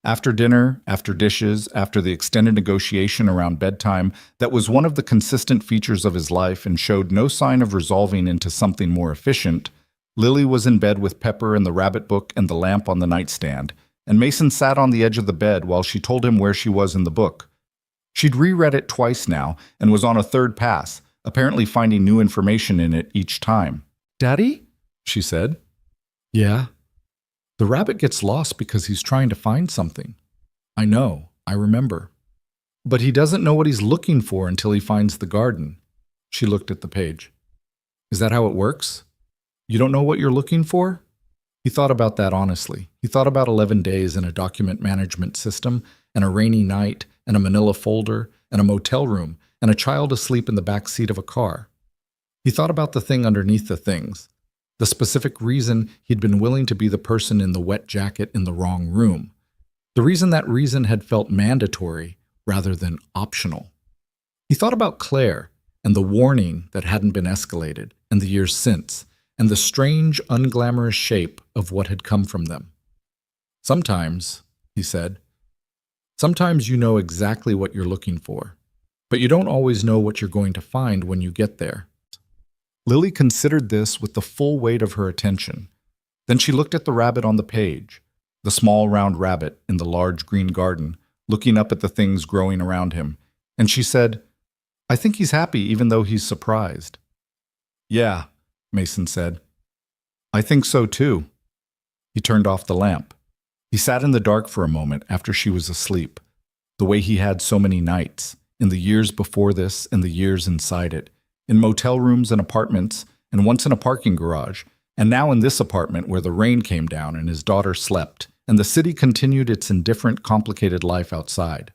After dinner, after dishes, after the extended negotiation around bedtime, that was one of the consistent features of his life and showed no sign of resolving into something more efficient, Lily was in bed with Pepper and the rabbit book and the lamp on the nightstand, and Mason sat on the edge of the bed while she told him where she was in the book. She'd reread it twice now and was on a third pass, apparently finding new information in it each time. "Daddy?" she said. "Yeah." "The rabbit gets lost because he's trying to find something." "I know, I remember." "But he doesn't know what he's looking for until he finds the garden." She looked at the page. "Is that how it works? You don't know what you're looking for?" He thought about that honestly. He thought about 11 days in a document management system, and a rainy night, and a manila folder, and a motel room, and a child asleep in the back seat of a car. He thought about the thing underneath the things, the specific reason he'd been willing to be the person in the wet jacket in the wrong room, the reason that reason had felt mandatory rather than optional. He thought about Claire and the warning that hadn't been escalated, and the years since, and the strange, unglamorous shape of what had come from them. "Sometimes," he said, "sometimes you know exactly what you're looking for, but you don't always know what you're going to find when you get there." Lily considered this with the full weight of her attention. Then she looked at the rabbit on the page, the small round rabbit in the large green garden, looking up at the things growing around him, and she said, "I think he's happy even though he's surprised." "Yeah," Mason said. "I think so too." He turned off the lamp. He sat in the dark for a moment after she was asleep, the way he had so many nights, in the years before this and the years inside it, in motel rooms and apartments, and once in a parking garage, and now in this apartment where the rain came down and his daughter slept, and the city continued its indifferent, complicated life outside.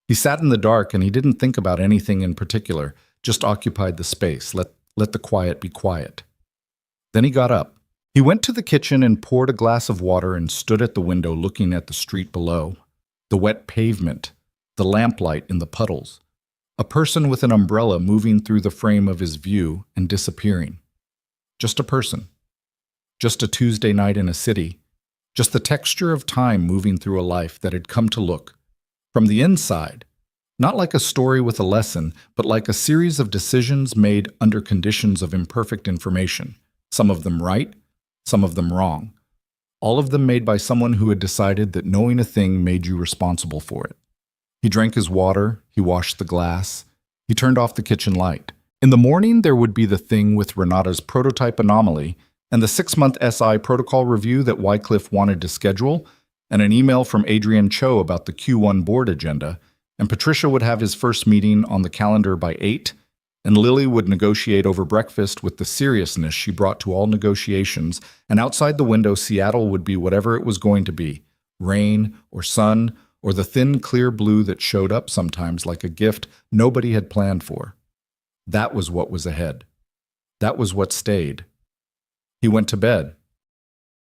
He sat in the dark and he didn't think about anything in particular, just occupied the space, let the quiet be quiet. Then he got up. He went to the kitchen and poured a glass of water and stood at the window looking at the street below, the wet pavement, the lamplight in the puddles, a person with an umbrella moving through the frame of his view and disappearing. Just a person. Just a Tuesday night in a city. Just the texture of time moving through a life that had come to look, from the inside, not like a story with a lesson, but like a series of decisions made under conditions of imperfect information, some of them right, some of them wrong, all of them made by someone who had decided that knowing a thing made you responsible for it. He drank his water, he washed the glass, he turned off the kitchen light. In the morning, there would be the thing with Renata's prototype anomaly and the 6-month SI protocol review that Wycliffe wanted to schedule, and an email from Adrian Cho about the Q1 board agenda, and Patricia would have his first meeting on the calendar by 8, and Lily would negotiate over breakfast with the seriousness she brought to all negotiations, and outside the window Seattle would be whatever it was going to be, rain or sun, or the thin, clear blue that showed up sometimes like a gift nobody had planned for. That was what was ahead. That was what stayed. He went to bed.